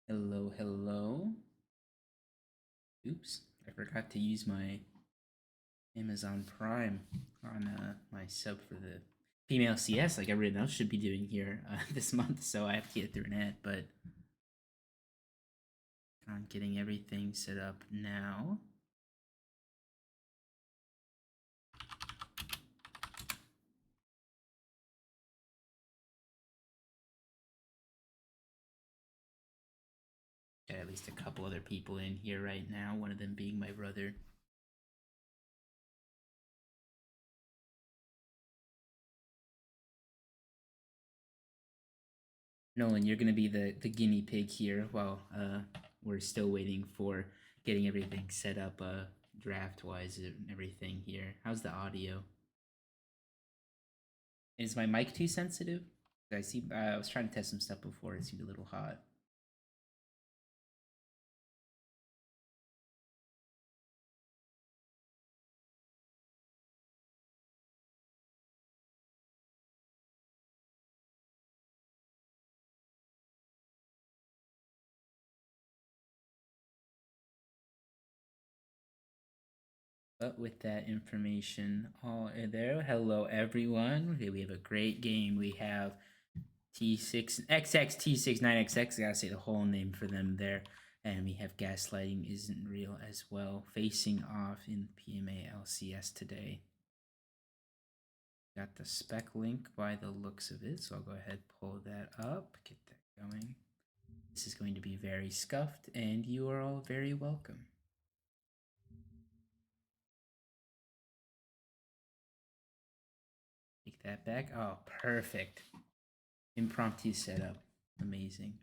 Hello, hello. Oops, I forgot to use my Amazon Prime on my sub for the PMALCS CS, like everyone else should be doing here this month, so I have to get through an ad, but I'm getting everything set up now. Got at least a couple other people in here right now, one of them being my brother. Nolan, you're gonna be the guinea pig here while we're still waiting for getting everything set up draft wise and everything here. How's the audio? Is my mic too sensitive? I was trying to test some stuff before. It seemed a little hot. But with that information all there, hello everyone. Okay, we have a great game. We have T6XX, T69XX. I gotta say the whole name for them there. And we have Gaslighting Isn't Real as well, facing off in PMALCS today. Got the spec link by the looks of it, so I'll go ahead pull that up, get that going. This is going to be very scuffed, and you are all very welcome. Take that back. Oh, perfect. Impromptu setup. Amazing.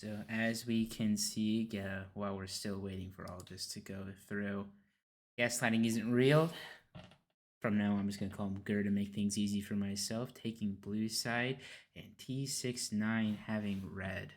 So as we can see, while we're still waiting for all this to go through, Gaslighting Isn't Real. From now on, I'm just going to call him GIR to make things easy for myself. Taking blue side, and T69 having red.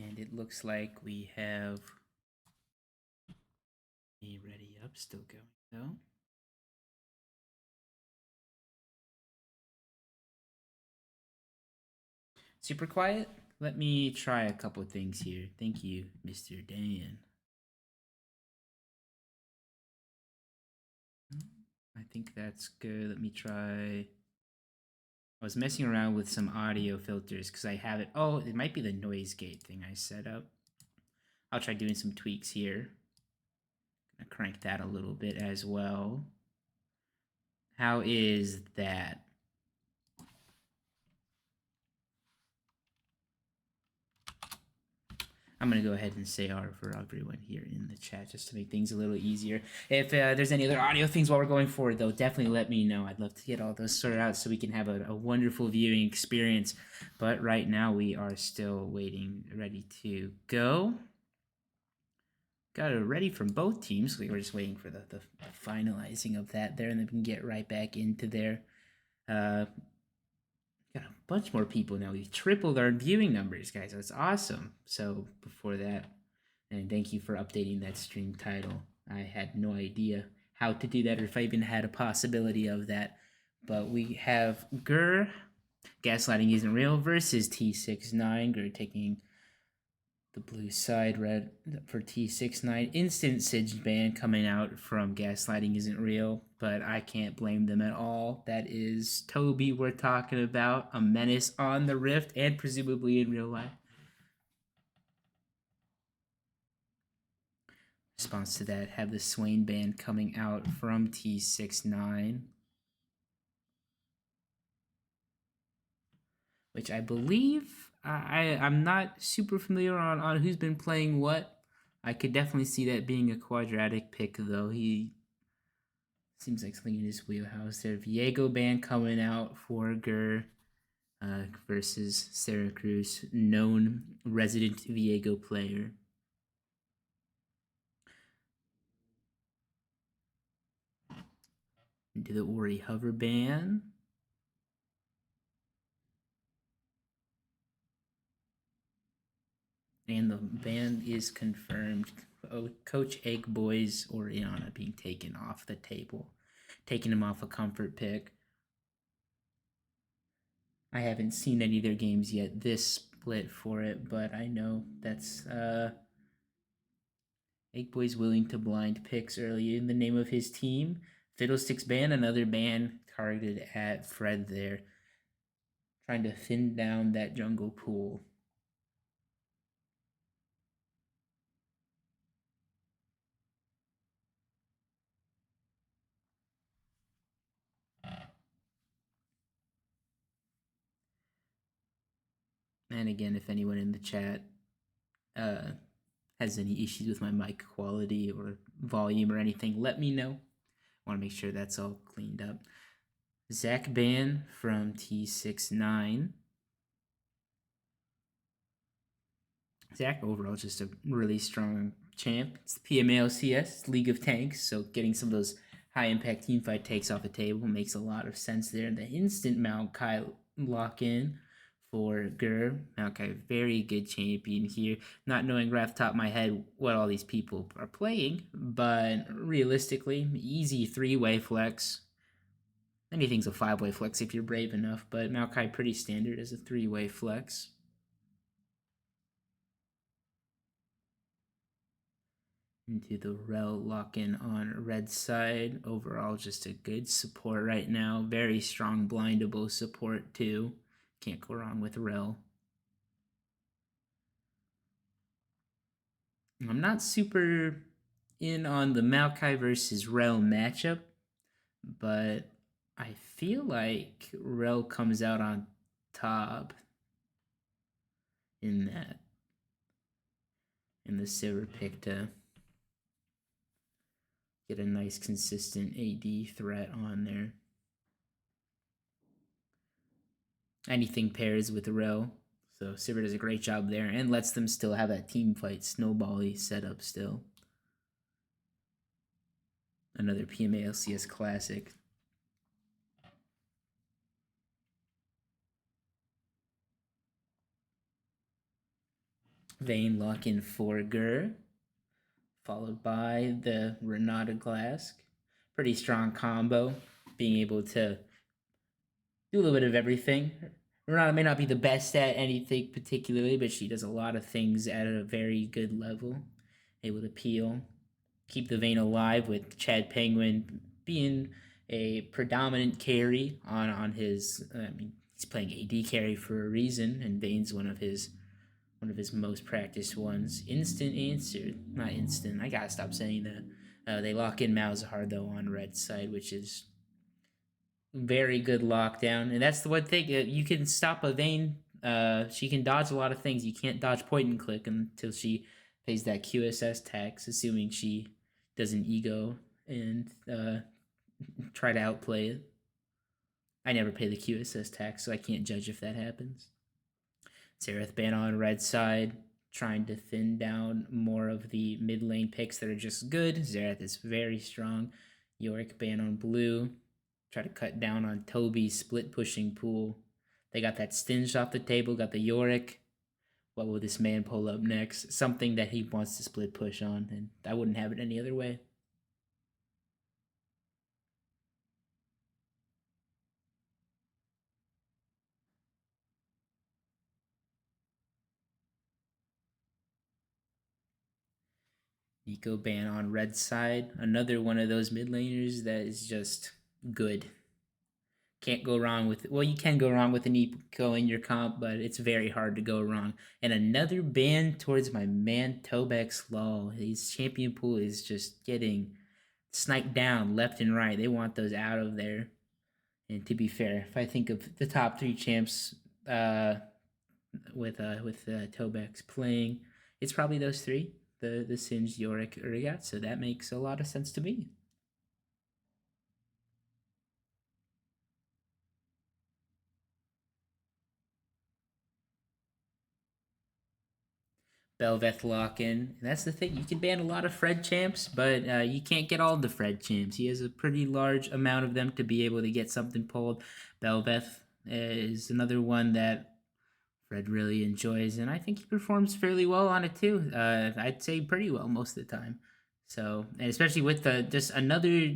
And it looks like we have a ready up still going though. Super quiet? Let me try a couple of things here. Thank you, Mr. Dan. I think that's good. Let me try. I was messing around with some audio filters because I have it. Oh, it might be the noise gate thing I set up. I'll try doing some tweaks here. Gonna crank that a little bit as well. How is that? I'm going to go ahead and say R for everyone here in the chat just to make things a little easier. If there's any other audio things while we're going forward, though, definitely let me know. I'd love to get all those sorted out so we can have a wonderful viewing experience. But right now, we are still waiting, ready to go. Got it ready from both teams. We were just waiting for the finalizing of that there, and then we can get right back into there. Got a bunch more people now. We've tripled our viewing numbers, guys. That's awesome. So before that, and thank you for updating that stream title. I had no idea how to do that or if I even had a possibility of that. But we have GIR, Gaslighting Isn't Real versus T69. GIR taking the blue side, red for T69. Instant Siege ban coming out from Gaslighting Isn't Real, but I can't blame them at all. That is Toby we're talking about, a menace on the Rift and presumably in real life. Response to that, have the Swain ban coming out from T69, which I believe I'm not super familiar on who's been playing what. I could definitely see that being a quadratic pick, though. He seems like something in his wheelhouse there. Viego ban coming out for GIR versus Sarah Cruz, known resident Viego player. Into the Ori hover ban. And the ban is confirmed. Coach Egg Boy's Oriana being taken off the table, taking him off a comfort pick. I haven't seen any of their games yet. This split for it, but I know that's Egg Boy's willing to blind picks early in the name of his team. Fiddlesticks ban, another ban targeted at Fred there, trying to thin down that jungle pool. And again, if anyone in the chat has any issues with my mic quality or volume or anything, let me know. I want to make sure that's all cleaned up. Zach ban from T69. Zach overall just a really strong champ. It's the PMALCS League of Tanks, so getting some of those high impact team fight takes off the table makes a lot of sense there. The instant Maokai lock in for GIR. Maokai, very good champion here. Not knowing right off the top of my head what all these people are playing, but realistically, easy 3-way flex. Anything's a 5-way flex if you're brave enough, but Maokai pretty standard as a 3-way flex. Into the Rel lock-in on red side. Overall, just a good support right now. Very strong blindable support too. Can't go wrong with Rel. I'm not super in on the Maokai versus Rel matchup, but I feel like Rel comes out on top in that. In the silver pick to get a nice consistent AD threat on there. Anything pairs with Rel. So Sivir does a great job there and lets them still have that team fight snowbally set up still. Another PMALCS classic. Vayne lock in for GIR, followed by the Renata Glask. Pretty strong combo, being able to do a little bit of everything. Renata may not be the best at anything particularly, but she does a lot of things at a very good level. Able to peel, keep the Vayne alive with Chad Penguin being a predominant carry on his. I mean, he's playing AD carry for a reason, and Vayne's one of his most practiced ones. Instant answer, not instant. I gotta stop saying that. They lock in Malzahar though on red side, which is very good lockdown, and that's the one thing you can stop a Vayne. She can dodge a lot of things. You can't dodge point and click until she pays that QSS tax, assuming she doesn't ego and try to outplay it. I never pay the QSS tax, so I can't judge if that happens. Xerath ban on red side, trying to thin down more of the mid lane picks that are just good. Xerath is very strong. Yorick ban on blue. Try to cut down on Toby's split pushing pool. They got that Stinge off the table, got the Yorick. What will this man pull up next? Something that he wants to split push on, and I wouldn't have it any other way. Nico ban on red side. Another one of those mid laners that is just good. Can't go wrong with, well, you can go wrong with an Nico in your comp, but it's very hard to go wrong. And another ban towards my man Tobex Lol. His champion pool is just getting sniped down left and right. They want those out of there. And to be fair, if I think of the top 3 champs, with Tobex playing. It's probably those three: the Singed, Yorick, Urigat. So that makes a lot of sense to me. Belveth lock in. That's the thing. You can ban a lot of Fred champs, but you can't get all the Fred champs. He has a pretty large amount of them to be able to get something pulled. Belveth is another one that Fred really enjoys, and I think he performs fairly well on it too. I'd say pretty well most of the time. So, and especially with the just another.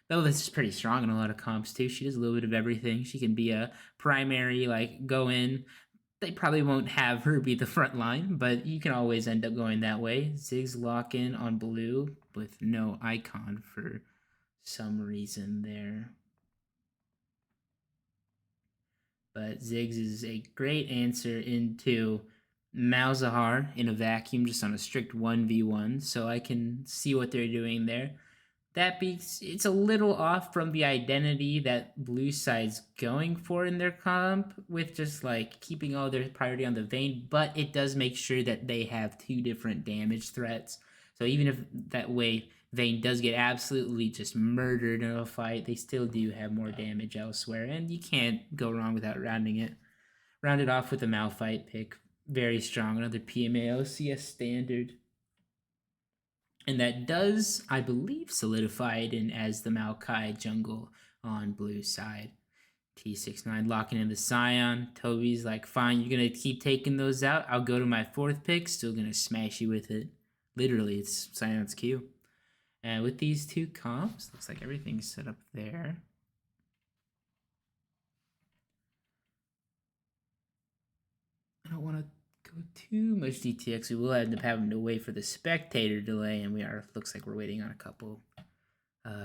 Belveth is pretty strong in a lot of comps too. She does a little bit of everything. She can be a primary, like go in. They probably won't have her be the front line, but you can always end up going that way. Ziggs lock in on blue with no icon for some reason there. But Ziggs is a great answer into Malzahar in a vacuum, just on a strict 1v1, so I can see what they're doing there. That beats it's a little off from the identity that blue side's going for in their comp with just like keeping all their priority on the Vayne, but it does make sure that they have two different damage threats. So even if that way Vayne does get absolutely just murdered in a fight, they still do have more damage elsewhere, and you can't go wrong without rounding it. Round it off with a Malphite pick. Very strong. Another PMALCS standard. And that does, I believe, solidify it in as the Maokai jungle on blue side. T69 locking in the Scion. Toby's like, fine, you're going to keep taking those out. I'll go to my fourth pick. Still going to smash you with it. Literally, it's Scion's Q. And with these two comps, looks like everything's set up there. I don't want to go too much DTX. We will end up having to wait for the spectator delay, and looks like we're waiting on a couple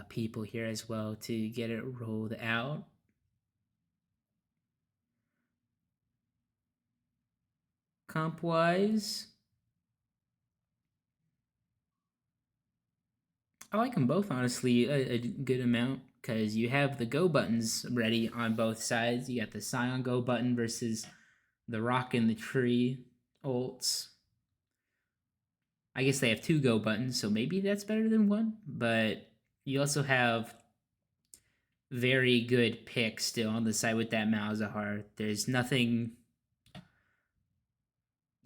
people here as well to get it rolled out. Comp wise, I like them both honestly a good amount because you have the go buttons ready on both sides. You got the Scion go button versus the Rock in the Tree ults. I guess they have two go buttons, so maybe that's better than one. But you also have very good picks still on the side with that Malzahar. There's nothing.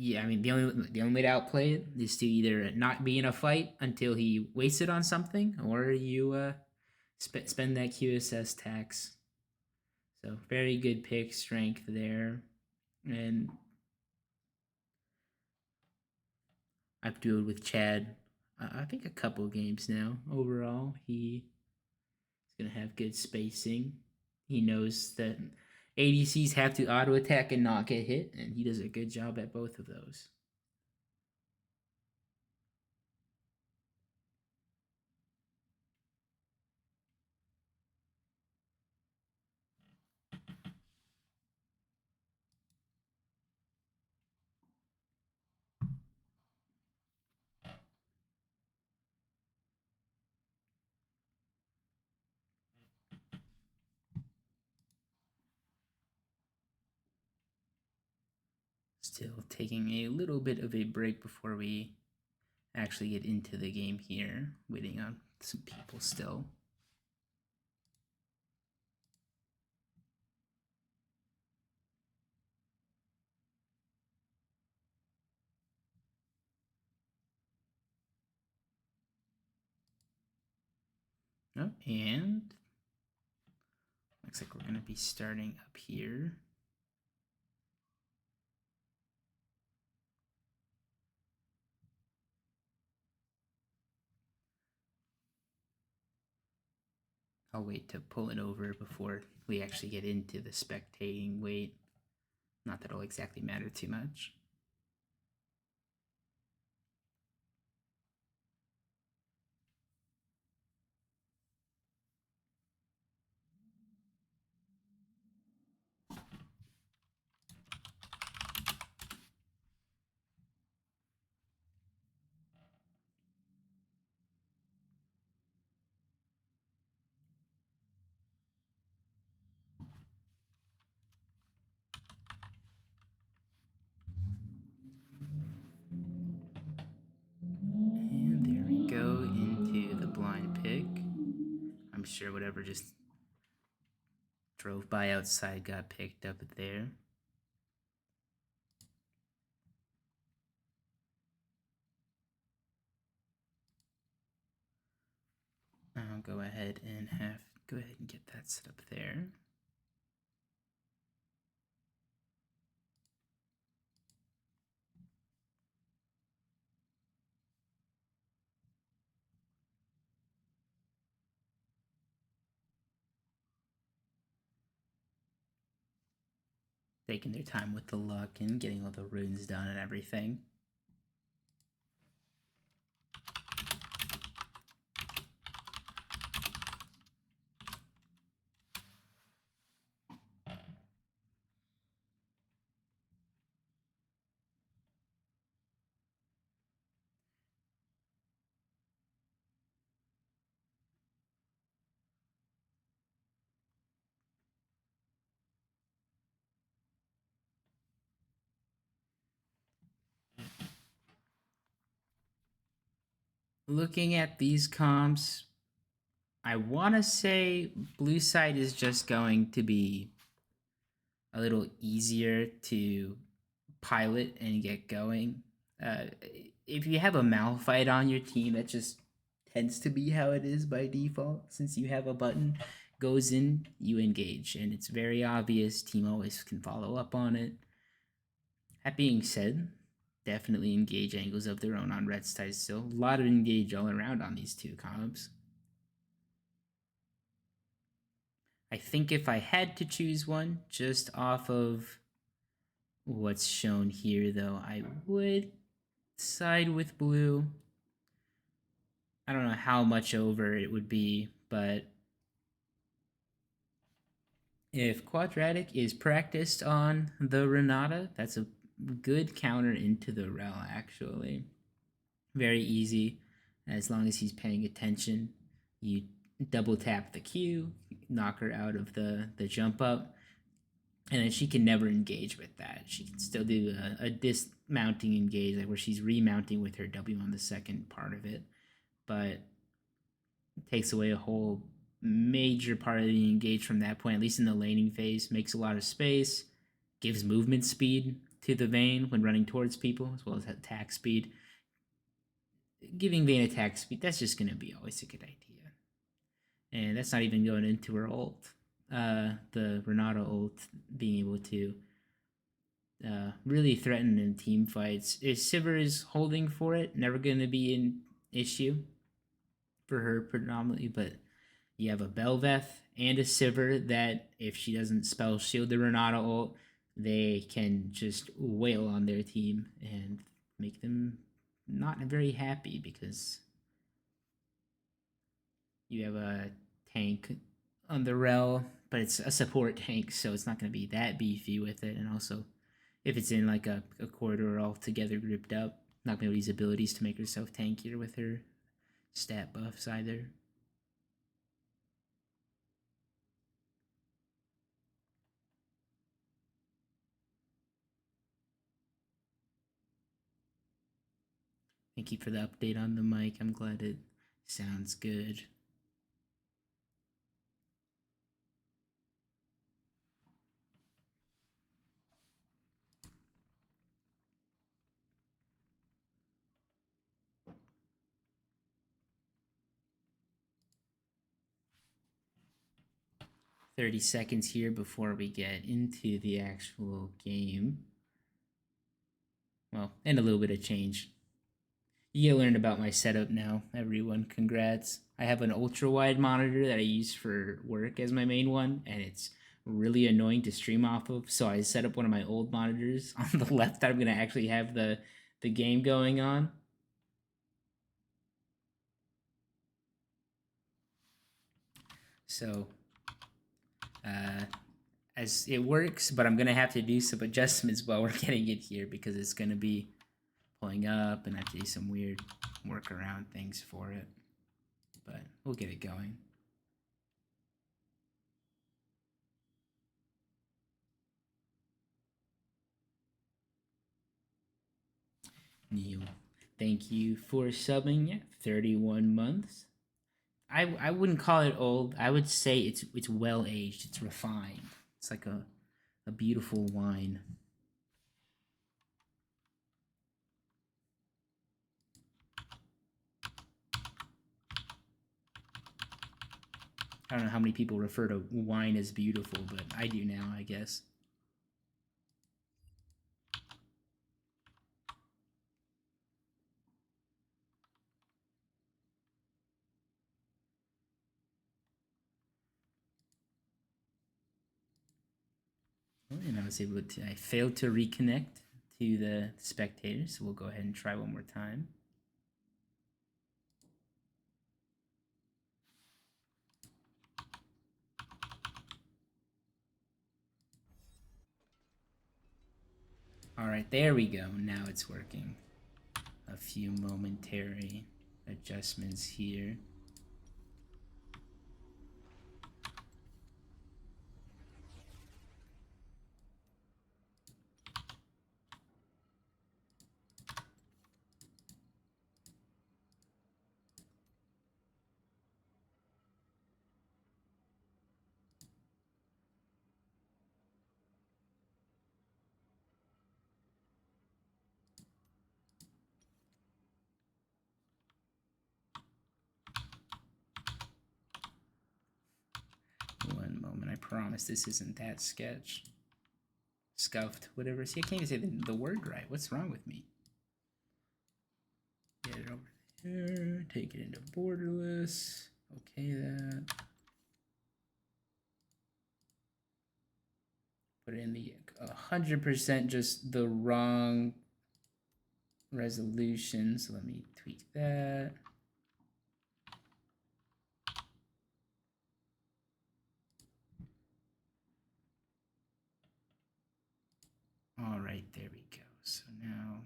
Yeah, I mean the only way to outplay it is to either not be in a fight until he wastes it on something, or you spend that QSS tax. So very good pick strength there, and I've dueled with Chad. I think a couple games now. Overall, he's gonna have good spacing. He knows that ADCs have to auto attack and not get hit, and he does a good job at both of those. Still taking a little bit of a break before we actually get into the game here. Waiting on some people still. Oh, and looks like we're going to be starting up here. I'll wait to pull it over before we actually get into the spectating wait. Not that it'll exactly matter too much. I'm sure whatever just drove by outside got picked up there. I'll go ahead and get that set up there. Taking their time with the luck and getting all the runes done and everything. Looking at these comps, I want to say blue side is just going to be a little easier to pilot and get going. If you have a Malphite on your team, that just tends to be how it is by default. Since you have a button goes in, you engage, and it's very obvious. Team always can follow up on it. That being said, definitely engage angles of their own on red side still. A lot of engage all around on these two comps. I think if I had to choose one, just off of what's shown here, though, I would side with blue. I don't know how much over it would be, but if Quadratic is practiced on the Renata, that's a good counter into the Rel, actually. Very easy. As long as he's paying attention, you double tap the Q, knock her out of the jump up, and then she can never engage with that. She can still do a dismounting engage, like where she's remounting with her W on the second part of it, but it takes away a whole major part of the engage from that point, at least in the laning phase. Makes a lot of space, gives movement speed to the Vayne when running towards people, as well as attack speed. Giving Vayne attack speed, that's just going to be always a good idea. And that's not even going into her ult. The Renata ult being able to really threaten in team fights. If Sivir is holding for it, never going to be an issue for her predominantly, but you have a Belveth and a Sivir that if she doesn't spell shield the Renata ult, they can just wail on their team and make them not very happy because you have a tank on the Rel, but it's a support tank, so it's not going to be that beefy with it. And also, if it's in like a corridor all together grouped up, not going to be able to use abilities to make herself tankier with her stat buffs either. Thank you for the update on the mic. I'm glad it sounds good. "30 seconds here before we get into the actual game. Well, and a little bit of change. You learn about my setup now, everyone. Congrats. I have an ultra wide monitor that I use for work as my main one, and it's really annoying to stream off of. So I set up one of my old monitors on the left that I'm gonna actually have the game going on. So as it works, but I'm gonna have to do some adjustments while we're getting it here because it's gonna be pulling up and I have to do some weird workaround things for it. But we'll get it going. Neil, thank you for subbing 31 months. I wouldn't call it old. I would say it's well aged. It's refined. It's like a beautiful wine. I don't know how many people refer to wine as beautiful, but I do now, I guess. And I failed to reconnect to the spectators, so we'll go ahead and try one more time. All right, there we go. Now it's working. A few momentary adjustments here. One moment, I promise this isn't that sketch. Scuffed, whatever. See, I can't even say the word right. What's wrong with me? Get it over there. Take it into borderless. Okay, that. Put it in the 100% just the wrong resolution. So let me tweak that. All right, there we go. So now.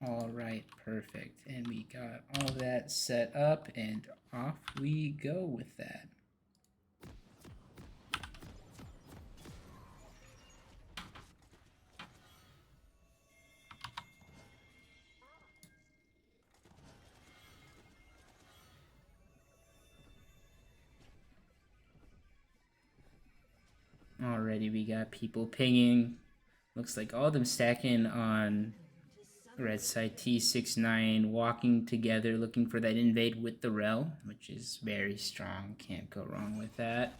All right, perfect. And we got all that set up and off we go with that. Already we got people pinging. Looks like all of them stacking on red side. T69 walking together, looking for that invade with the rel, which is very strong. Can't go wrong with that.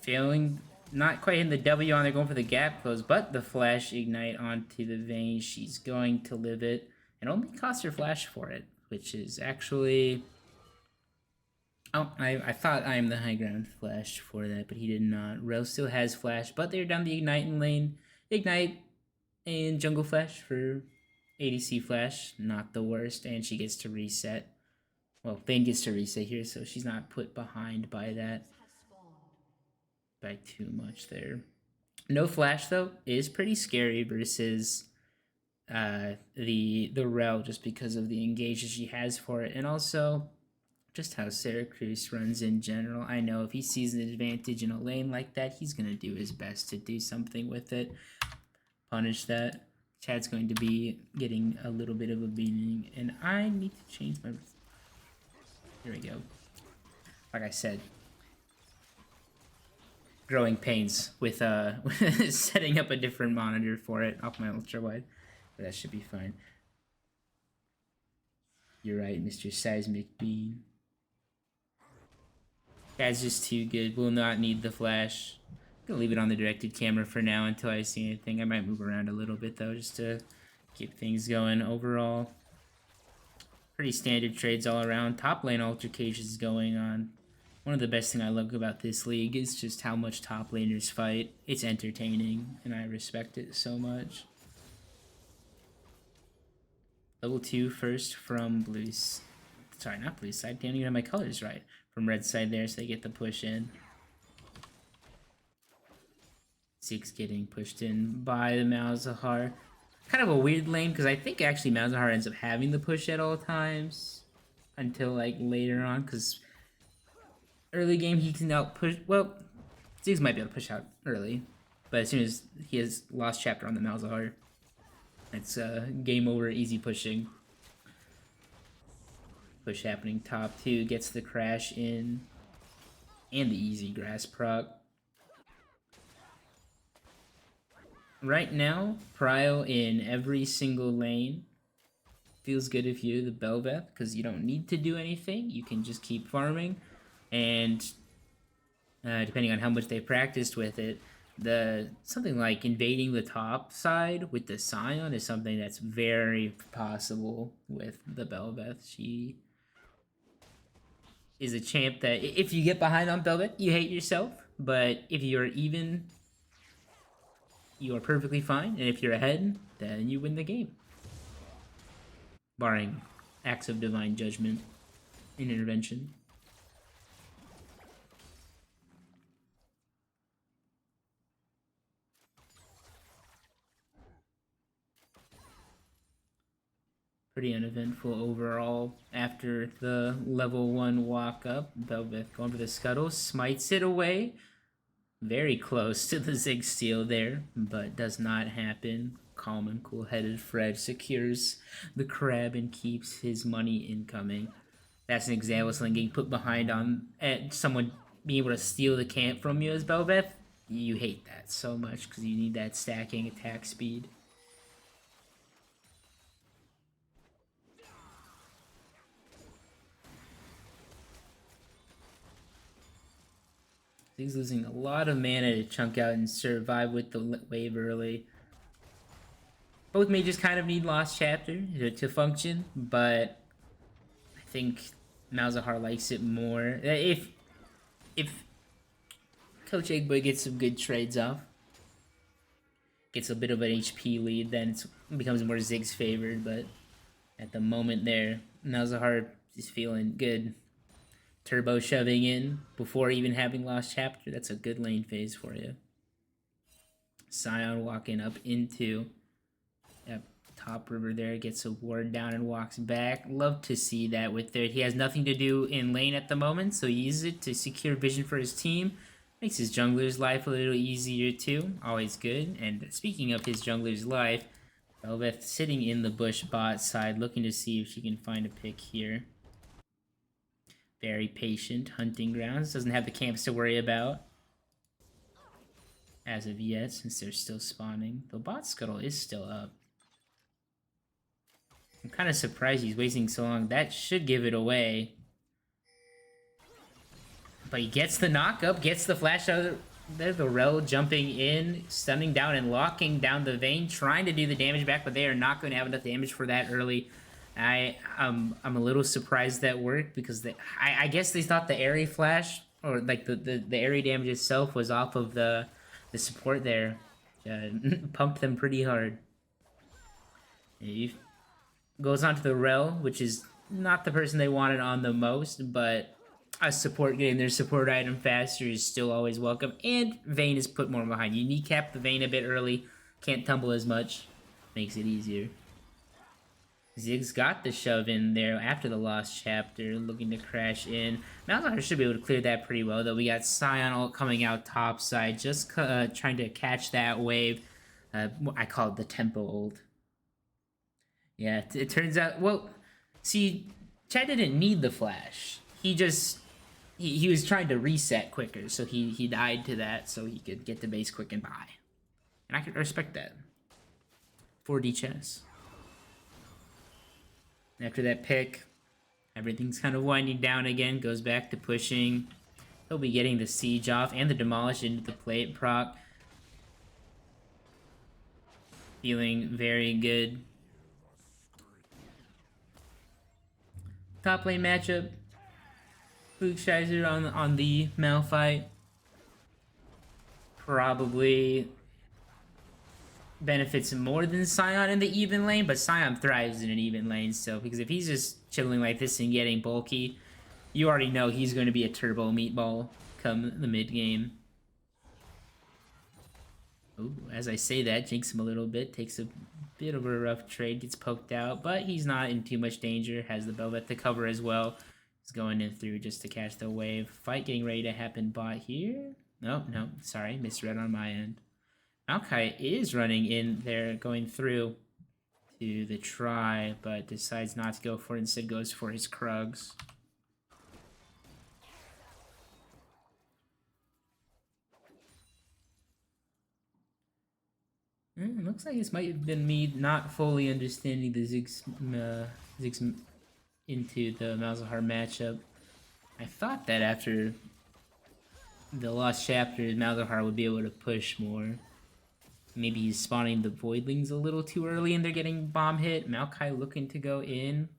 Failing, not quite hitting the W on there, going for the gap close, but the flash ignite onto the Vayne. She's going to live it. It only costs her flash for it, which is actually... Oh, I thought I am the high ground flash for that, but he did not. Rel still has flash, but they're down the ignite in lane. Ignite and jungle flash for ADC flash, not the worst, and she gets to reset. Well, Vayne gets to reset here, so she's not put behind by that by too much there. No flash though is pretty scary versus the Rel, just because of the engages she has for it, and also just how Syracuse runs in general. I know if he sees an advantage in a lane like that, he's going to do his best to do something with it. Punish that. Chad's going to be getting a little bit of a beating, and I need to change my... Here we go. Like I said, growing pains with setting up a different monitor for it off my ultra wide, but that should be fine. You're right, Mr. Seismic Beam. That's just too good. Will not need the flash. I'm gonna leave it on the directed camera for now until I see anything. I might move around a little bit though, just to keep things going. Overall, pretty standard trades all around. Top lane altercations going on. One of the best things I love about this league is just how much top laners fight. It's entertaining, and I respect it so much. Level 2 first from blue. Sorry, not blue side. Can't even have my colors right. From red side there, so they get the push in. Zeke's getting pushed in by the Malzahar. Kind of a weird lane, because I think actually Malzahar ends up having the push at all times. Until, like, later on, because early game he can out push... Well, Ziggs might be able to push out early, but as soon as he has lost chapter on the Malzahar, it's game over, easy pushing. Push happening top 2, gets the crash in, and the easy grass proc. Right now, prio in every single lane. Feels good if you're the Bel'Veth, because you don't need to do anything. You can just keep farming, and depending on how much they practiced with it, something like invading the top side with the Scion is something that's very possible with the Bel'Veth. She is a champ that if you get behind on Bel'Veth, you hate yourself, but if you're even, you are perfectly fine, and if you're ahead, then you win the game. Barring acts of divine judgment and intervention. Pretty uneventful overall after the level 1 walk up. Bel'Veth going for the scuttle, smites it away. Very close to the Zig steal there, but does not happen. Calm and cool-headed Fred secures the crab and keeps his money incoming. That's an example of something getting put behind on someone being able to steal the camp from you as Bel'Veth. You hate that so much because you need that stacking attack speed. He's losing a lot of mana to chunk out and survive with the wave early. Both mages kind of need Lost Chapter to function, but I think Malzahar likes it more. If Coach Eggboy gets some good trades off, gets a bit of an HP lead, then it becomes more Ziggs favored, but at the moment there, Malzahar is feeling good. Turbo shoving in before even having Lost Chapter, that's a good lane phase for you. Scion walking up into top river there, gets a ward down and walks back. Love to see that with there. He has nothing to do in lane at the moment, so he uses it to secure vision for his team. Makes his jungler's life a little easier too. Always good. And speaking of his jungler's life, Bel'Veth sitting in the bush bot side, looking to see if she can find a pick here. Very patient, hunting grounds. Doesn't have the camps to worry about as of yet, since they're still spawning. The bot scuttle is still up. I'm kind of surprised he's wasting so long. That should give it away. But he gets the knock up, gets the flash out of the Rel jumping in, stunning down and locking down the Vayne, trying to do the damage back, but they are not going to have enough damage for that early. I'm a little surprised that worked because I guess they thought the Airy flash or like the Airy damage itself was off of the support there. Pumped them pretty hard. He goes on to the Rel, which is not the person they wanted on the most, but a support getting their support item faster is still always welcome. And Vayne is put more behind. You kneecap the Vayne a bit early, can't tumble as much, makes it easier. Ziggs got the shove in there after the Lost Chapter, looking to crash in. Malzahar should be able to clear that pretty well, though. We got Scion coming out topside, just trying to catch that wave. I call it the tempo ult. Yeah, it turns out, well, see, Chad didn't need the flash. He just, he was trying to reset quicker, so he died to that so he could get the base quick and buy. And I can respect that. 4D chess. After that pick, everything's kind of winding down again, goes back to pushing. He'll be getting the siege off and the demolish into the plate proc. Feeling very good. Top lane matchup. Fugscheiser on the Malphite. Probably benefits more than Scion in the even lane, but Scion thrives in an even lane still, because if he's just chilling like this and getting bulky, you already know he's going to be a turbo meatball come the mid game. Ooh, as I say that, jinx him a little bit, takes a bit of a rough trade, gets poked out, but he's not in too much danger, has the Bel'Veth to cover as well. He's going in through just to catch the wave. Fight getting ready to happen bot here. No, sorry, misread on my end. Maokai is running in there, going through to the try, but decides not to go for it, instead goes for his Krugs. Looks like this might have been me not fully understanding the Ziggs into the Malzahar matchup. I thought that after the Lost Chapter, Malzahar would be able to push more. Maybe he's spawning the Voidlings a little too early and they're getting bomb hit. Maokai looking to go in.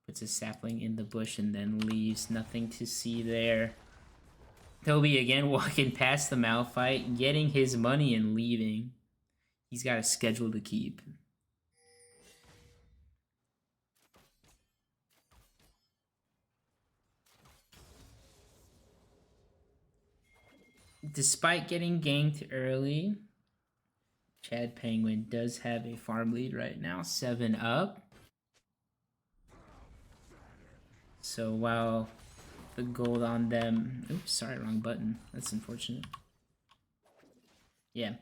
Puts a sapling in the bush and then leaves. Nothing to see there. Toby again walking past the Malphite, getting his money and leaving. He's got a schedule to keep. Despite getting ganked early, Chad Penguin does have a farm lead right now, 7 up. So while the gold on them... Oops, sorry, wrong button. That's unfortunate. Yeah.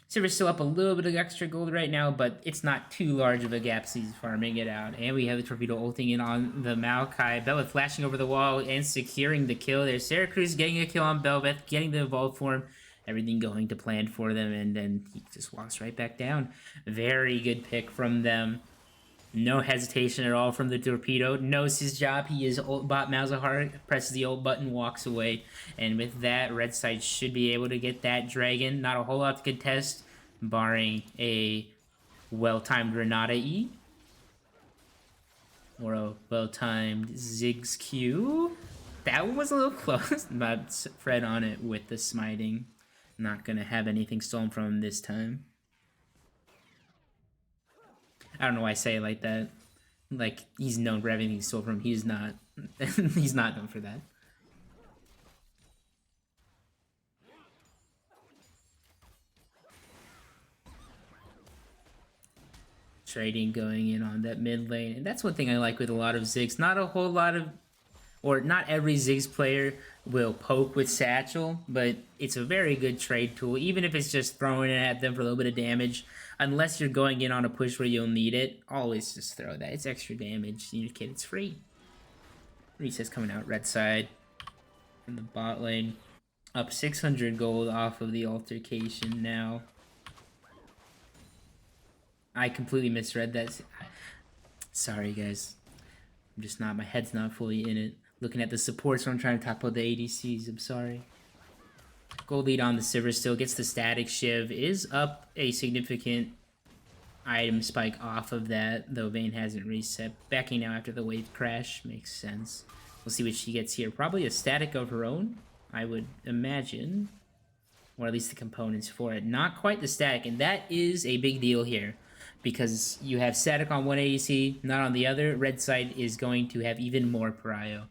Silver's still up a little bit of extra gold right now, but it's not too large of a gap, so he's farming it out. And we have the Torpedo ulting in on the Maokai. Belveth flashing over the wall and securing the kill there. Syracuse getting a kill on Belveth, getting the evolved form. Everything going to plan for them, and then he just walks right back down. Very good pick from them. No hesitation at all from the Torpedo. Knows his job. He is ult bot Malzahar, presses the ult button, walks away. And with that, Red Side should be able to get that Dragon. Not a whole lot to contest, barring a well-timed Renata E. Or a well-timed Ziggs Q. That one was a little close, but Fred on it with the smiting. Not gonna have anything stolen from him this time. I don't know why I say it like that. Like, he's known for everything he stole from him. He's not. He's not known for that. Trading going in on that mid lane. And that's one thing I like with a lot of Ziggs. Not a whole lot of... Or not every Ziggs player will poke with Satchel, but it's a very good trade tool, even if it's just throwing it at them for a little bit of damage. Unless you're going in on a push where you'll need it, always just throw that. It's extra damage. In your kit, it's free. Recess coming out red side from the bot lane. Up 600 gold off of the altercation now. I completely misread that. Sorry, guys. I'm just not, my head's not fully in it. Looking at the supports when I'm trying to talk about the ADCs. I'm sorry. Gold lead on the Sivir still gets the static shiv. Is up a significant item spike off of that, though Vayne hasn't reset. Backing now after the wave crash. Makes sense. We'll see what she gets here. Probably a static of her own, I would imagine. Or at least the components for it. Not quite the static, and that is a big deal here. Because you have static on one ADC, not on the other. Red side is going to have even more prio.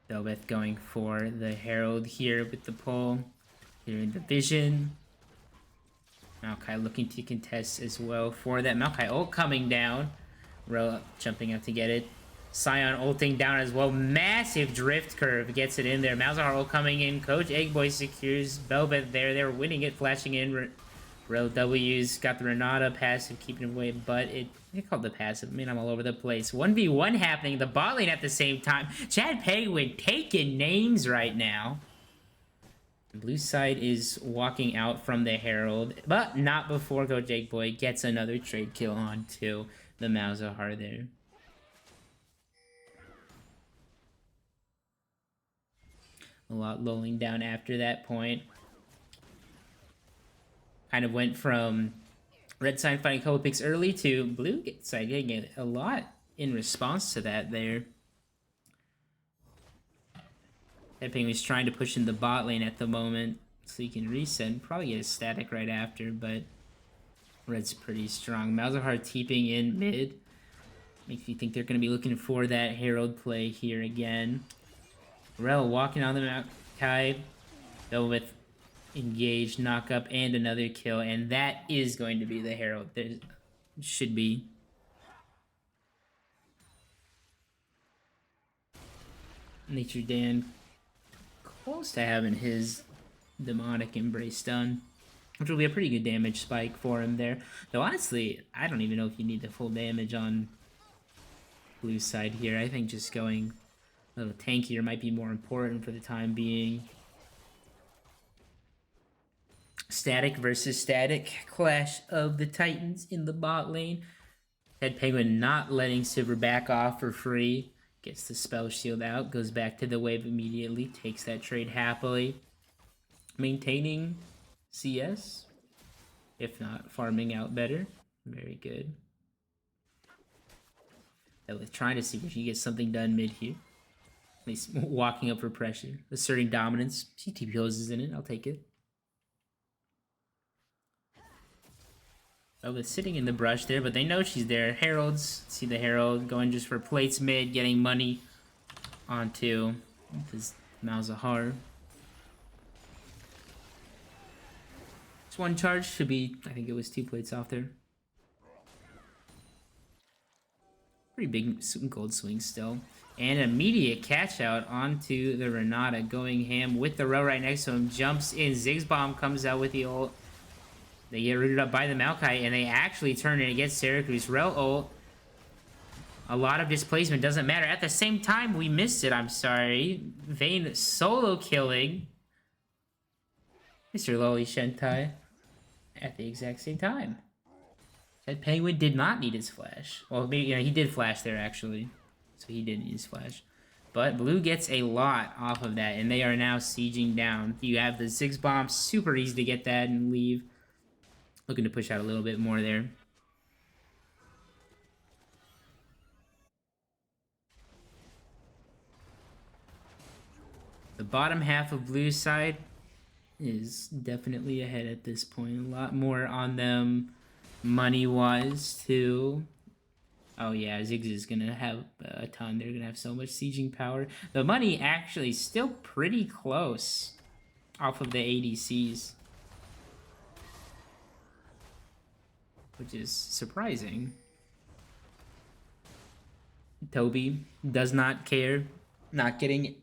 Belveth going for the Herald here with the pull. Here in the vision. Maokai looking to contest as well for that. Maokai ult coming down. Ro jumping up to get it. Sion ulting down as well. Massive drift curve gets it in there. Malzahar ult coming in. Coach Eggboy secures Belveth there. They're winning it, flashing in. Rel W's got the Renata passive, keeping him away, but it called the passive. I mean, I'm all over the place. 1v1 happening, the bot lane at the same time. Chad Penguin taking names right now. The blue side is walking out from the Herald, but not before Go Jake Boy gets another trade kill onto the Malzahar there. A lot lulling down after that point. Kind of went from red side fighting a couple picks early to blue side getting it a lot in response to that there. Penguin was trying to push in the bot lane at the moment so he can reset and probably get a static right after, but red's pretty strong. Malzahar teeping in mid. Makes me think they're going to be looking for that Herald play here again. Rel walking on the Maokai, though with engage, knock up, and another kill, and that is going to be the Herald. There should be. Nature Dan close to having his demonic embrace done, which will be a pretty good damage spike for him there. Though honestly, I don't even know if you need the full damage on blue side here. I think just going a little tankier might be more important for the time being. Static versus static. Clash of the Titans in the bot lane. Red Penguin not letting Sivir back off for free. Gets the spell shield out. Goes back to the wave immediately. Takes that trade happily. Maintaining CS. If not, farming out better. Very good. Trying to see if he can get something done mid here. At least walking up for pressure. Asserting dominance. CTP is in it. I'll take it. Oh, it's sitting in the brush there, but they know she's there. Heralds. See the Herald going just for plates mid, getting money onto this Malzahar. Just one charge. Should be, I think it was 2 plates off there. Pretty big gold swing still. And immediate catch out onto the Renata, going ham with the row right next to him. Jumps in. Ziggs bomb comes out with the ult. They get rooted up by the Maokai, and they actually turn it against Syracuse. Rel ult. A lot of displacement, doesn't matter. At the same time, we missed it, I'm sorry. Vayne solo killing Mr. Loli Shentai at the exact same time. That Penguin did not need his flash. Well, maybe, he did flash there, actually. So he did need his flash. But Blue gets a lot off of that, and they are now sieging down. You have the Ziggs bomb, super easy to get that and leave. Looking to push out a little bit more there. The bottom half of Blue's side is definitely ahead at this point. A lot more on them money-wise, too. Oh, yeah, Ziggs is going to have a ton. They're going to have so much sieging power. The money actually still pretty close off of the ADCs, which is surprising. Toby does not care, not getting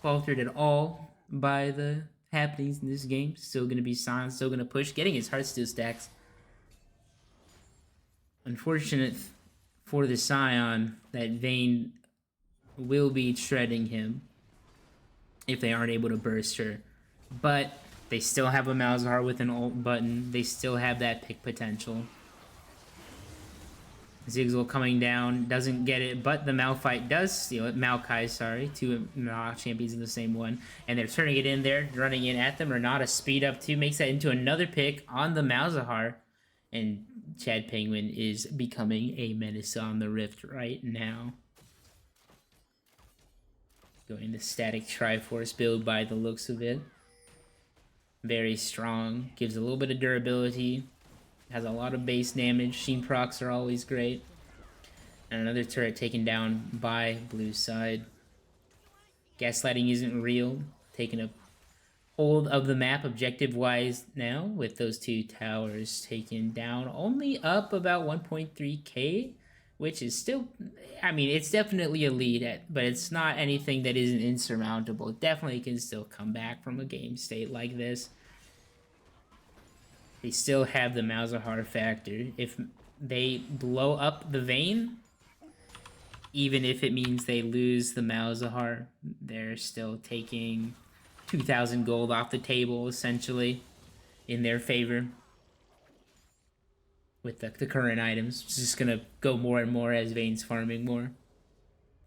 faltered at all by the happenings in this game. Still going to be silent, still going to push, getting his Heartsteel stacks. Unfortunate for the Scion that Vayne will be shredding him if they aren't able to burst her. But they still have a Malzahar with an ult button. They still have that pick potential. Ziggs coming down, doesn't get it, but the Malphite does steal it. Maokai, sorry, 2 champions in the same one. And they're turning it in there, running in at them. Renata speed up too, makes that into another pick on the Malzahar. And Chad Penguin is becoming a menace on the Rift right now. Going the static Triforce build by the looks of it. Very strong, gives a little bit of durability, has a lot of base damage. Sheen procs are always great. And another turret taken down by Blue side. Gaslighting isn't real, taking a hold of the map objective-wise now, with those 2 towers taken down. Only up about 1.3k, which is still, I mean, it's definitely a lead, but it's not anything that isn't insurmountable. It definitely can still come back from a game state like this. They still have the Malzahar factor. If they blow up the Vayne, even if it means they lose the Malzahar, they're still taking 2,000 gold off the table, essentially, in their favor. With the current items. It's just going to go more and more as Vayne's farming more.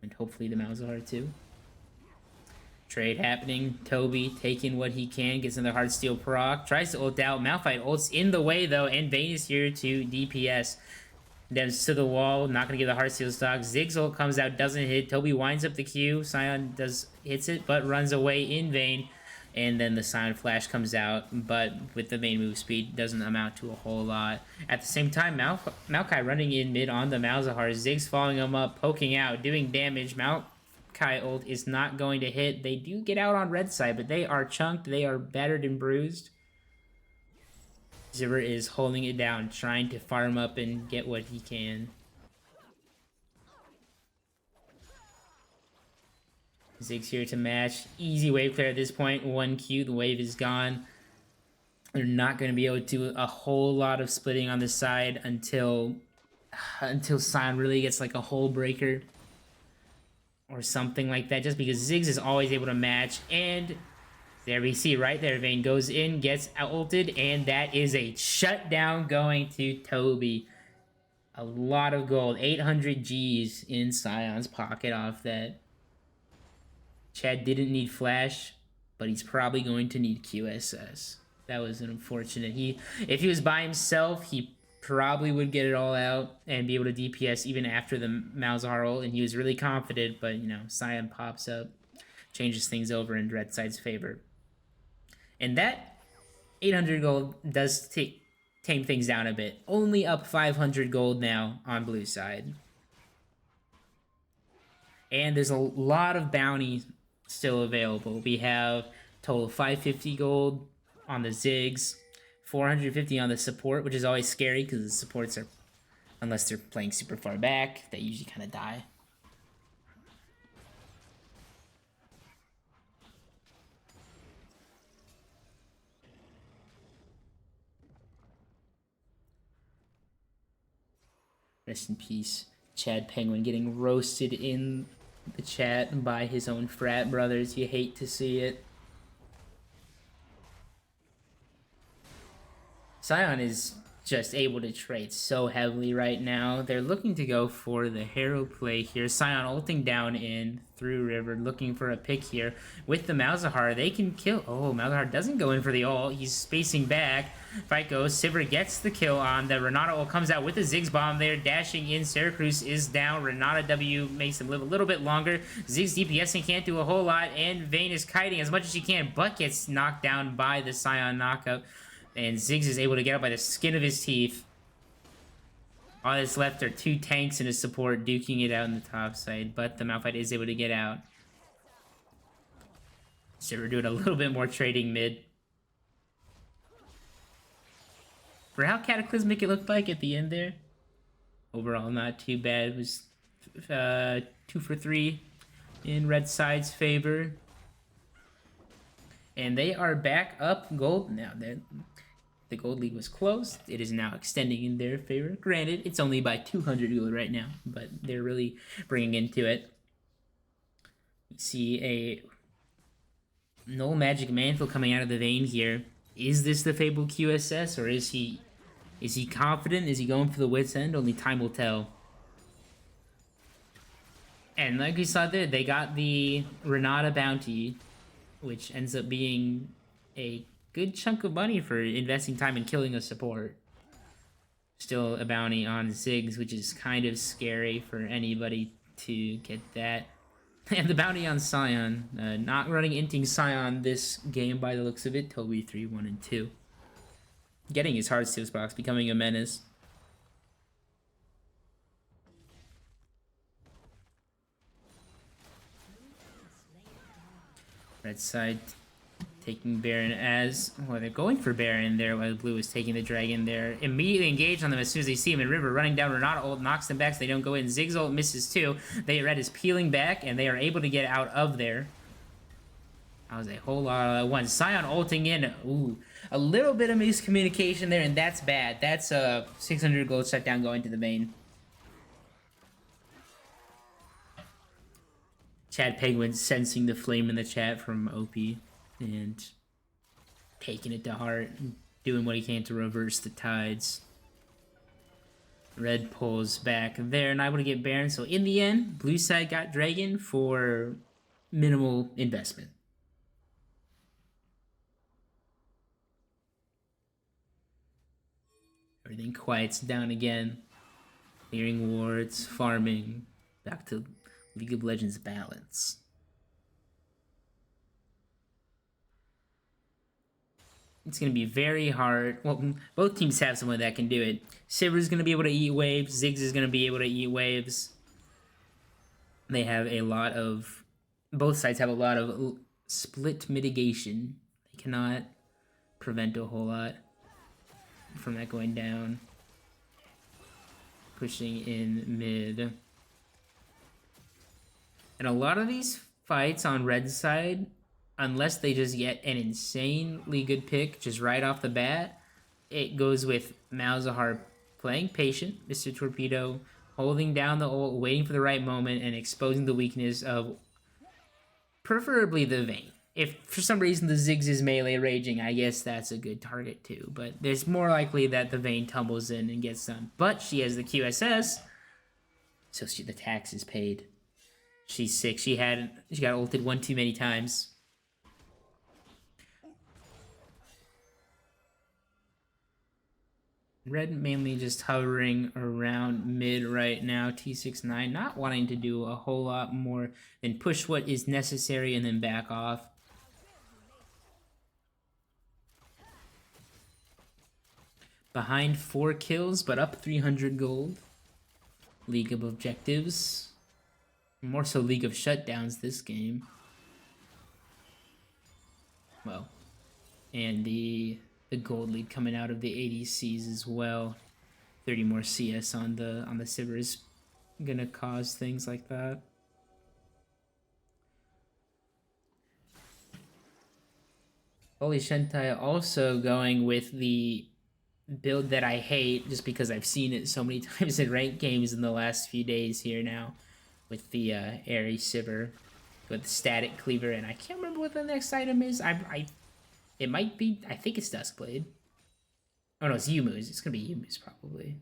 And hopefully the Malzahar too. Trade happening. Toby taking what he can. Gets another Heartsteel proc. Tries to ult out. Malphite ults in the way though. And Vayne is here to DPS. Devs to the wall. Not going to give the Heartsteel stock. Ziggs ult comes out. Doesn't hit. Toby winds up the Q. Scion hits it. But runs away in Vayne. And then the Scion Flash comes out, but with the main move speed, doesn't amount to a whole lot. At the same time, Maokai running in mid on the Malzahar. Ziggs following him up, poking out, doing damage. Maokai ult is not going to hit. They do get out on red side, but they are chunked. They are battered and bruised. Zivir is holding it down, trying to farm up and get what he can. Ziggs here to match. Easy wave clear at this point. 1Q, the wave is gone. They're not going to be able to do a whole lot of splitting on the side until Sion really gets like a hull breaker or something like that, just because Ziggs is always able to match. And there we see right there, Vayne goes in, gets ulted, and that is a shutdown going to Toby. A lot of gold, 800 Gs in Sion's pocket off that. Chad didn't need flash, but he's probably going to need QSS. That was an unfortunate. If he was by himself, he probably would get it all out and be able to DPS even after the Malzahar ult, and he was really confident, but, you know, Sion pops up, changes things over in Red Side's favor. And that 800 gold does tame things down a bit. Only up 500 gold now on blue side. And there's a lot of bounty still available. We have total 550 gold on the Ziggs, 450 on the support, which is always scary because the supports are, unless they're playing super far back, they usually kind of die. Rest in peace, Chad Penguin, getting roasted in the chat by his own frat brothers. You hate to see it. Sion is just able to trade so heavily right now. They're looking to go for the hero play here. Sion ulting down in through river, looking for a pick here. With the Malzahar, they can kill. Oh, Malzahar doesn't go in for the ult. He's spacing back. Fight goes. Sivir gets the kill on the Renata ult. Comes out with the Ziggs bomb there. Dashing in. Syracuse is down. Renata W makes him live a little bit longer. Ziggs DPSing can't do a whole lot. And Vayne is kiting as much as she can, but gets knocked down by the Sion knockup. And Ziggs is able to get up by the skin of his teeth. All that's left are 2 tanks and a support duking it out in the top side, but the Malphite is able to get out. So we're doing a little bit more trading mid. For how cataclysmic it looked like at the end there, overall not too bad. It was 2 for 3 in Red Side's favor. And they are back up gold now. The gold lead was closed. It is now extending in their favor. Granted, it's only by 200 gold right now, but they're really bringing into it. You see a Null Magic Mantle coming out of the Vayne here. Is this the Fabled QSS, or is he confident? Is he going for the wit's end? Only time will tell. And like we saw there, they got the Renata bounty, which ends up being a good chunk of money for investing time in killing a support. Still a bounty on Ziggs, which is kind of scary for anybody to get that. And the bounty on Sion. Not running inting Sion this game by the looks of it. Toby 3, 1, and 2. Getting his hard steals box, becoming a menace. Red side taking Baron as... Well, they're going for Baron there while blue is taking the dragon there. Immediately engaged on them as soon as they see him in river. Running down Renata ult, knocks them back so they don't go in. Ziggs ult misses too. Red is peeling back and they are able to get out of there. That was a whole lot at once. Sion ulting in. Ooh, a little bit of miscommunication there, and that's bad. That's a 600 gold shutdown going to the Vayne. Chad Penguin sensing the flame in the chat from OP and taking it to heart, doing what he can to reverse the tides. Red pulls back there, and I want to get Baron. So in the end, blue side got Dragon for minimal investment. Everything quiets down again. Clearing wards, farming, back to League of Legends balance. It's going to be very hard. Well, both teams have someone that can do it. Sivir's going to be able to eat waves. Ziggs is going to be able to eat waves. They have a lot of... Both sides have a lot of split mitigation. They cannot prevent a whole lot from that going down. Pushing in mid. And a lot of these fights on Red's side, unless they just get an insanely good pick just right off the bat, it goes with Malzahar playing patient, Mr. Torpedo, holding down the ult, waiting for the right moment, and exposing the weakness of preferably the Vayne. If for some reason the Ziggs is melee raging, I guess that's a good target too. But there's more likely that the Vayne tumbles in and gets done. But she has the QSS, so the tax is paid. She's sick. She got ulted one too many times. Red mainly just hovering around mid right now. T69 not wanting to do a whole lot more than push what is necessary and then back off. Behind 4 kills, but up 300 gold. League of objectives. More so League of shutdowns this game. Well, and the gold lead coming out of the ADCs as well. 30 more CS on the Sivir is gonna cause things like that. Holy Shentai also going with the build that I hate just because I've seen it so many times in ranked games in the last few days here now with the Airy Sivir with the static cleaver, and I can't remember what the next item is. It might be, I think it's Duskblade. Oh no, it's Yumu's. It's gonna be Yumu's probably.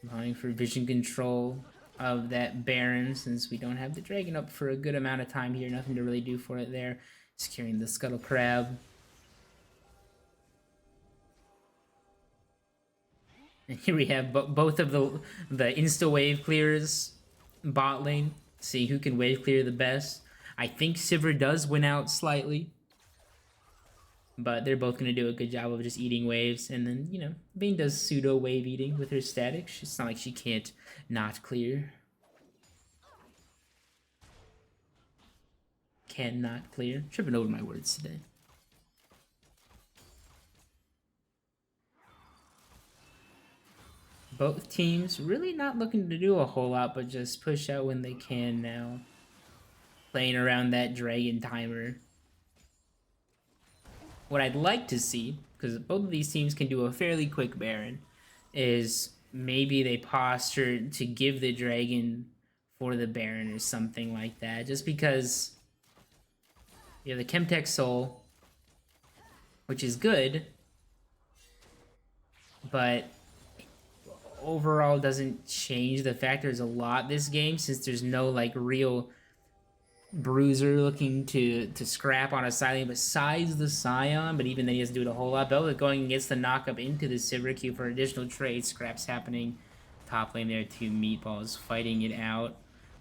Vying for vision control of that Baron since we don't have the dragon up for a good amount of time here. Nothing to really do for it there. Securing the Scuttle Crab. And here we have both of the insta wave clears bot lane. See who can wave clear the best. I think Sivir does win out slightly. But they're both going to do a good job of just eating waves. And then, you know, Vayne does pseudo wave eating with her static. It's not like she can't not clear. Cannot clear. Tripping over my words today. Both teams really not looking to do a whole lot, but just push out when they can now. Playing around that dragon timer. What I'd like to see, because both of these teams can do a fairly quick Baron, is maybe they posture to give the dragon for the Baron or something like that. Just because you have the Chemtech Soul, which is good, but overall doesn't change the fact there's a lot this game since there's no like real bruiser looking to scrap on a side lane besides the Scion, but even then he doesn't do it a whole lot. Belva going against the knockup into the Sivir queue for additional trade. Scraps happening. Top lane there, 2 meatballs fighting it out.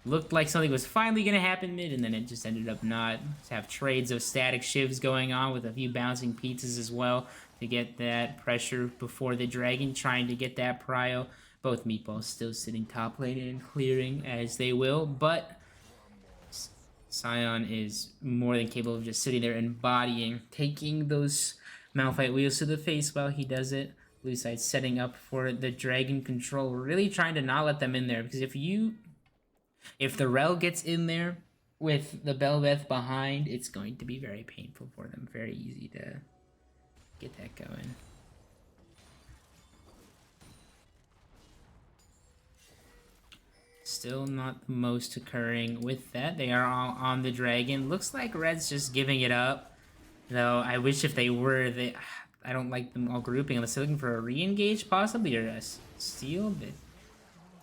Looked like something was finally going to happen mid, and then it just ended up not. Just have trades of static shivs going on with a few bouncing pizzas as well to get that pressure before the dragon, trying to get that prio. Both meatballs still sitting top lane and clearing as they will, but Scion is more than capable of just sitting there embodying, taking those Malphite wheels to the face while he does it. Blue side setting up for the dragon control, really trying to not let them in there, because if the Rel gets in there with the Belveth behind, it's going to be very painful for them. Very easy to get that going. Still not the most occurring with that. They are all on the dragon. Looks like Red's just giving it up. Though I wish if they were, I don't like them all grouping unless they're looking for a re-engage possibly or a steal. But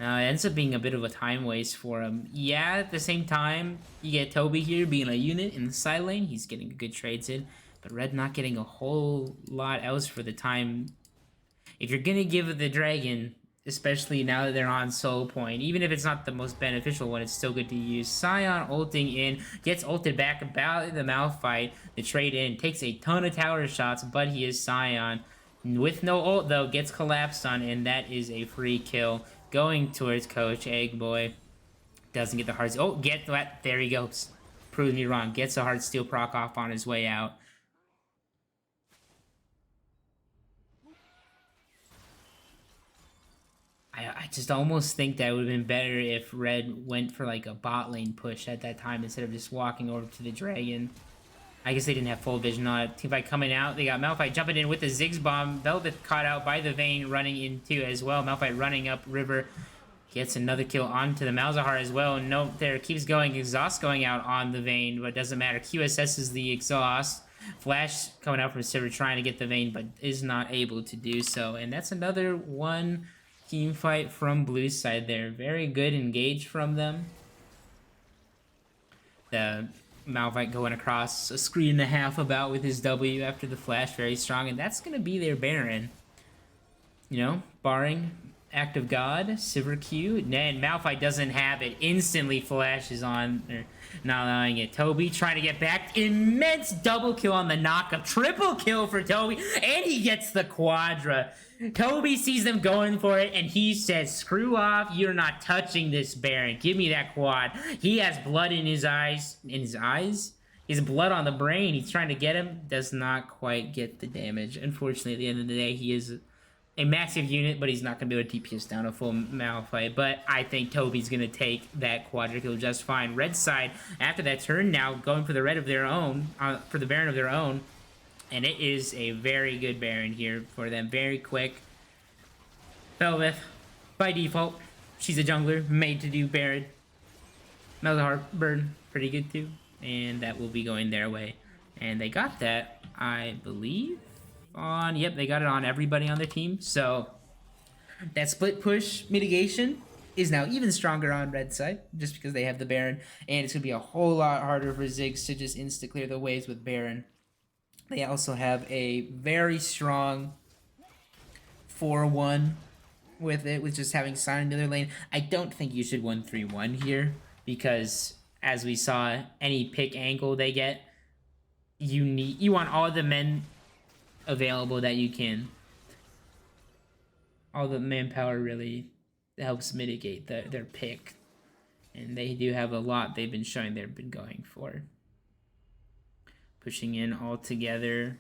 it ends up being a bit of a time waste for him. Yeah, at the same time, you get Toby here being a unit in the side lane. He's getting good trades in. But Red not getting a whole lot else for the time. If you're going to give the dragon, especially now that they're on soul point, even if it's not the most beneficial one, it's still good to use. Scion ulting in, gets ulted back about the Malphite. The trade in, takes a ton of tower shots, but he is Scion. With no ult, though, gets collapsed on, and that is a free kill. Going towards Coach Egg Boy. Doesn't get the hearts. Oh, get that. There he goes. Proves me wrong. Gets a heart steal proc off on his way out. I I just almost think that would have been better if Red went for like a bot lane push at that time instead of just walking over to the dragon. I guess they didn't have full vision on it. Teamfight coming out. They got Malphite jumping in with the Ziggs bomb. Velvet caught out by the Vayne running in too as well. Malphite running up river. Gets another kill onto the Malzahar as well. Nope, there keeps going. Exhaust going out on the Vayne, but it doesn't matter. QSS is the exhaust. Flash coming out from Sivir trying to get the Vayne, but is not able to do so. And that's another one team fight from blue side there. Very good engage from them. The Malphite going across a screen and a half about with his W after the flash, very strong, and that's going to be their Baron. You know, barring Act of God, Sivir Q, and Malphite doesn't have it. Instantly flashes on, or not allowing it. Toby trying to get back. Immense double kill on the knockup. Triple kill for Toby, and he gets the Quadra. Toby sees them going for it, and he says, screw off, you're not touching this Baron. Give me that quad. He has blood in his eyes. In his eyes? He has blood on the brain. He's trying to get him. Does not quite get the damage. Unfortunately, at the end of the day, he is a massive unit, but he's not going to be able to DPS down a full Malphite. But I think Toby's going to take that quadra kill just fine. Red side, after that turn now, going for the red of their own, for the Baron of their own. And it is a very good Baron here for them. Very quick. Velvet, by default, she's a jungler, made to do Baron. Malzahar burn, pretty good too. And that will be going their way. And they got that, I believe, on... Yep, they got it on everybody on their team. So, that split push mitigation is now even stronger on red side, just because they have the Baron. And it's going to be a whole lot harder for Ziggs to just insta-clear the waves with Baron. They also have a very strong 4-1 with it, with just having Sion in the other lane. I don't think you should 1-3-1 here, because as we saw, any pick angle they get, you want all the men available that you can. All the manpower really helps mitigate their pick. And they do have a lot they've been showing they've been going for. Pushing in all together.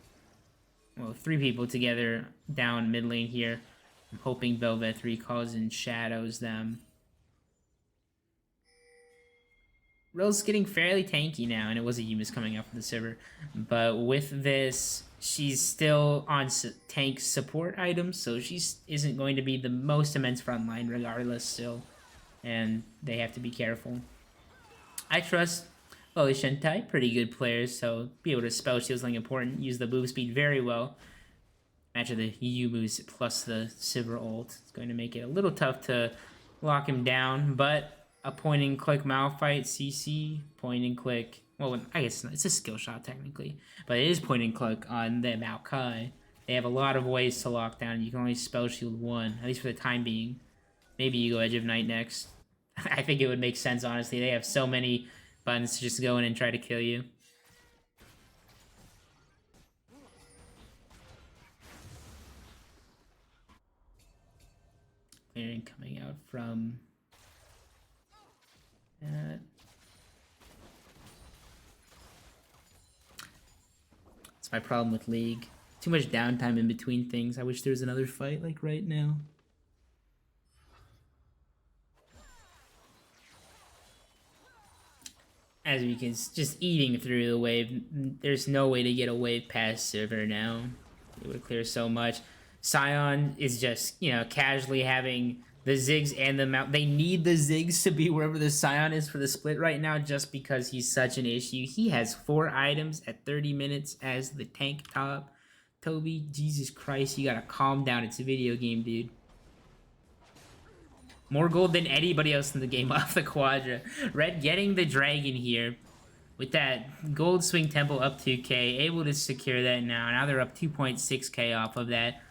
Well, 3 people together down mid lane here. I'm hoping Velvet recalls and shadows them. Rose getting fairly tanky now, and it was a Yumis coming up from the Sivir. But with this, she's still on tank support items, so she isn't going to be the most immense frontline regardless still. And they have to be careful. I trust Loli Shentai, pretty good players, so be able to spell shielding important, use the move speed very well. Match of the Yumus plus the Sivir ult. It's going to make it a little tough to lock him down, but a point and click Malphite CC, point and click. Well, I guess it's a skill shot technically, but it is point and click on the Maokai. They have a lot of ways to lock down. You can only spell shield 1, at least for the time being. Maybe you go Edge of Night next. I think it would make sense, honestly. They have so many buttons to just go in and try to kill you. Clearing coming out from that. That's my problem with League. Too much downtime in between things. I wish there was another fight like right now. As we can, just eating through the wave. There's no way to get a wave past Sivir now. It would clear so much. Sion is just, you know, casually having the Ziggs and the Mount. They need the Ziggs to be wherever the Sion is for the split right now, just because he's such an issue. He has 4 items at 30 minutes as the tank top. Toby, Jesus Christ, you gotta calm down. It's a video game, dude. More gold than anybody else in the game off the Quadra. Red getting the dragon here with that gold swing tempo up 2k, able to secure that now. Now they're up 2.6k off of that.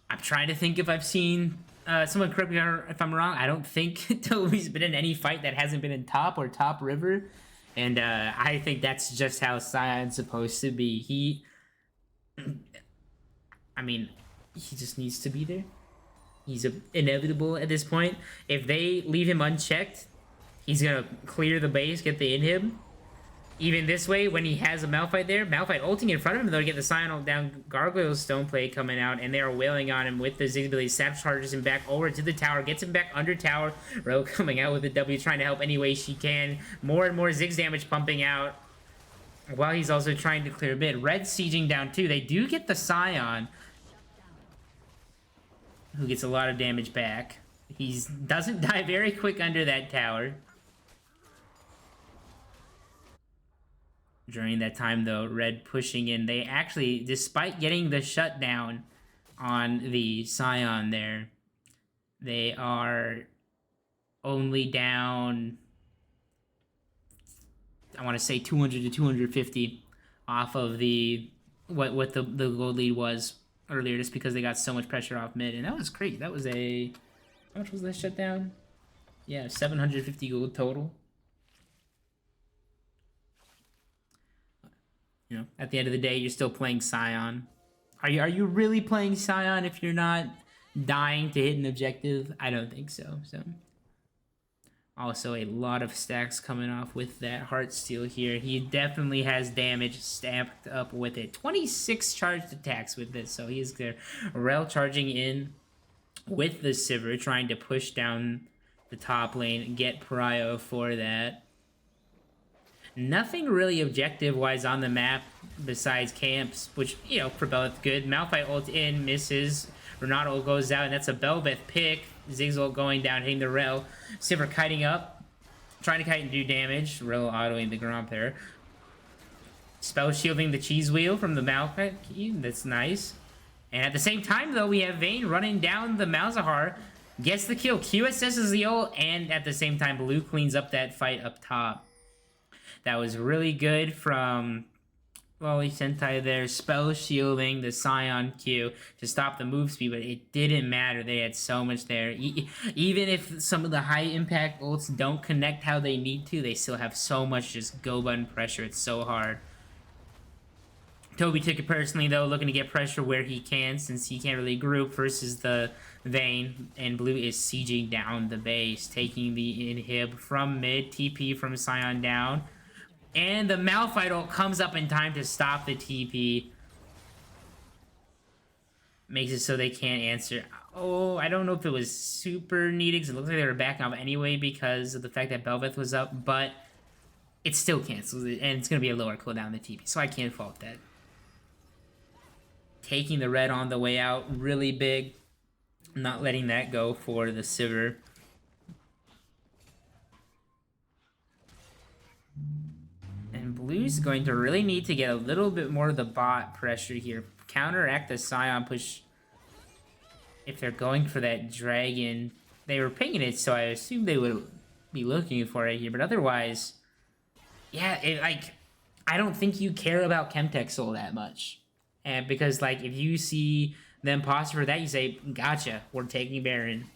I'm trying to think if I've seen, someone correct me if I'm wrong, I don't think Toby's been in any fight that hasn't been in top or top river. And I think that's just how Sion's supposed to be. He just needs to be there. He's inevitable at this point. If they leave him unchecked, he's going to clear the base, get the inhib. Even this way, when he has a Malphite there, Malphite ulting in front of him, though, to get the Scion down. Gargoyle's Stoneplay coming out, and they are wailing on him with the Ziggs ability. Sap charges him back over to the tower, gets him back under tower. Ro coming out with the W, trying to help any way she can. More and more Ziggs damage pumping out, while he's also trying to clear mid. Red sieging down, too. They do get the Scion, who gets a lot of damage back. He doesn't die very quick under that tower. During that time, though, Red pushing in. They actually, despite getting the shutdown on the Scion there, they are only down, I want to say 200 to 250 off of the what the gold lead was earlier, just because they got so much pressure off mid. And that was great. That was a, how much was that shutdown? Yeah, 750 gold total. You know, at the end of the day, you're still playing Scion. Are you really playing Scion if you're not dying to hit an objective? I don't think so. So, also a lot of stacks coming off with that Heartsteel here. He definitely has damage stacked up with it. 26 charged attacks with this, so he is there. Rel charging in with the Sivir, trying to push down the top lane and get Pariah for that. Nothing really objective-wise on the map besides camps, which, you know, for Belveth good. Malphite ult in, misses. Renato goes out, and that's a Belveth pick. Ziggs ult going down, hitting the Rel. Sivir kiting up, trying to kite and do damage. Rel autoing the Gromp there. Spell shielding the cheese wheel from the Malphite. That's nice. And at the same time, though, we have Vayne running down the Malzahar. Gets the kill. QSS is the ult, and at the same time, Blue cleans up that fight up top. That was really good from Loli Sentai there. Spell shielding the Scion Q to stop the move speed, but it didn't matter. They had so much there. Even if some of the high impact ults don't connect how they need to, they still have so much just go button pressure. It's so hard. Toby took it personally, though, looking to get pressure where he can, since he can't really group versus the Vayne, and Blue is sieging down the base, taking the inhib from mid, TP from Scion down. And the Malphite ult comes up in time to stop the TP. Makes it so they can't answer. Oh, I don't know if it was super needed, because it looks like they were backing up anyway because of the fact that Belveth was up, but it still cancels it, and it's going to be a lower cooldown than TP, so I can't fault that. Taking the red on the way out, really big. Not letting that go for the Sivir. And Blue's going to really need to get a little bit more of the bot pressure here. Counteract the Scion push. If they're going for that dragon, they were pinging it, so I assume they would be looking for it here. But otherwise, yeah, I don't think you care about Chemtech Soul that much. And because, like, if you see them posture for that, you say, gotcha, we're taking Baron.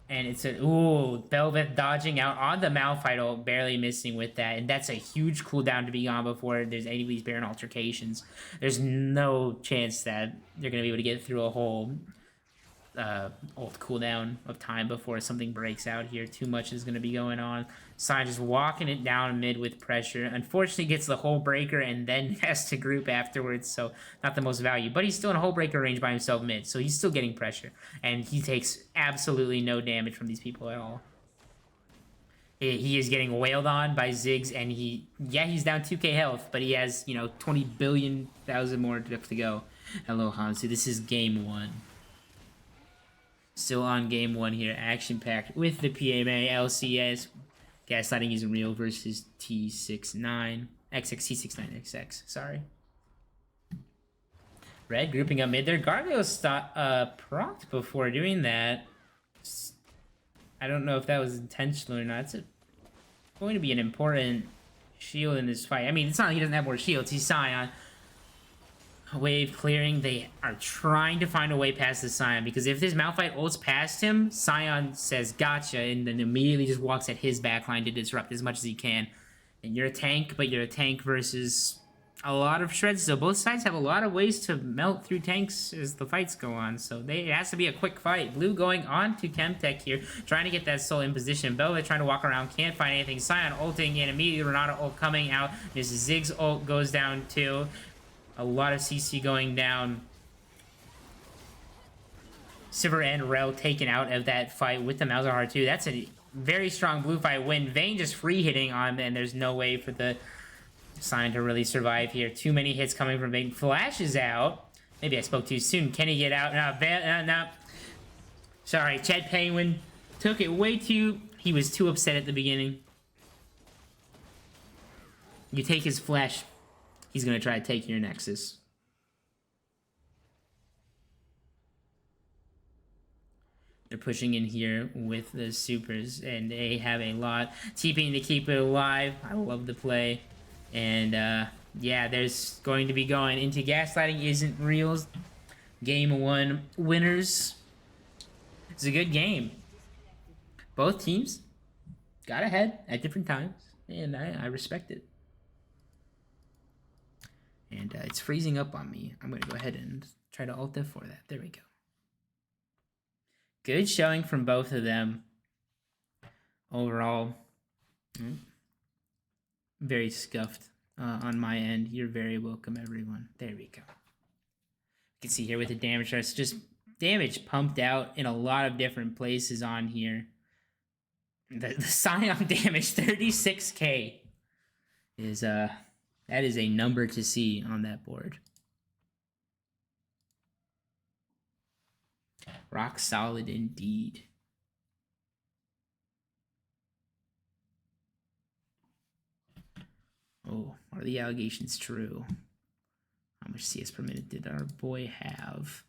And it's a, ooh, Belveth dodging out on the Malphite ult, barely missing with that. And that's a huge cooldown to be on before there's any of these Baron altercations. There's no chance that they're going to be able to get through a whole ult cooldown of time before something breaks out here. Too much is going to be going on. Sign just walking it down mid with pressure. Unfortunately, gets the whole breaker and then has to group afterwards, so not the most value. But he's still in a whole breaker range by himself mid, so he's still getting pressure. And he takes absolutely no damage from these people at all. He is getting wailed on by Ziggs, and he's down 2k health, but he has, 20 billion thousand more to go. Hello, Hansu. This is game 1. Still on game 1 here, action-packed with the PMALCS. Gaslighting isn't real versus T69. T69XX, sorry. Red grouping up mid there. Gargoyle procced before doing that. I don't know if that was intentional or not. It's going to be an important shield in this fight. I mean, it's not like he doesn't have more shields. He's Scion. Wave clearing. They are trying to find a way past the Scion, because if this Malphite ults past him, Scion says gotcha and then immediately just walks at his backline to disrupt as much as he can. And you're a tank, but you're a tank versus a lot of shreds. So both sides have a lot of ways to melt through tanks as the fights go on. So it has to be a quick fight. Blue going on to Chemtech here, trying to get that soul in position. Bella trying to walk around, can't find anything. Sion ulting in, immediately Renata ult coming out. This Ziggs ult goes down too. A lot of CC going down. Sivir and Rel taken out of that fight with the Malzahar too. That's a very strong blue fight win. Vayne just free hitting on, and there's no way for the Sion to really survive here. Too many hits coming from Vayne. Flash is out. Maybe I spoke too soon. Can he get out? No. Sorry, Chad Penguin took it way too... He was too upset at the beginning. You take his flash, he's going to try to take your Nexus. They're pushing in here with the supers, and they have a lot. TPing to keep it alive. I love the play. And, yeah, there's going to be going into Gaslighting Isn't Real. Game 1 winners. It's a good game. Both teams got ahead at different times, and I respect it. And it's freezing up on me. I'm going to go ahead and try to alt F4 that. There we go. Good showing from both of them. Overall, very scuffed on my end. You're very welcome, everyone. There we go. You can see here with the damage, it's just damage pumped out in a lot of different places on here. The Sion damage, 36k, is that is a number to see on that board. Rock solid indeed. Oh, are the allegations true? How much CS per minute did our boy have?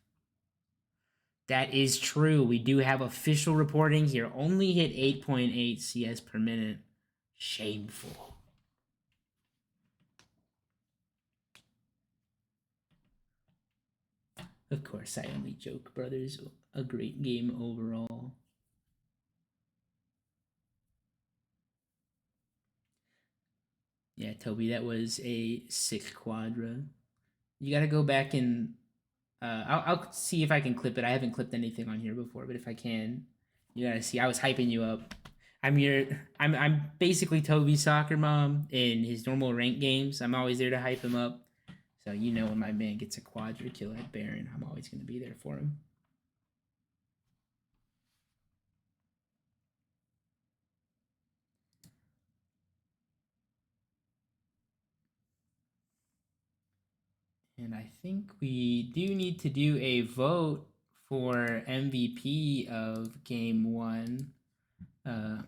That is true. We do have official reporting here. Only hit 8.8 CS per minute. Shameful. Of course, I only joke, brothers. A great game overall. Yeah, Toby, that was a 6 quadra. You gotta go back and... I'll see if I can clip it. I haven't clipped anything on here before, but if I can, you gotta see. I was hyping you up. I'm basically Toby's soccer mom in his normal rank games. I'm always there to hype him up. So you know when my man gets a quadra kill at Baron, I'm always gonna be there for him. And I think we do need to do a vote for MVP of Game 1. I'm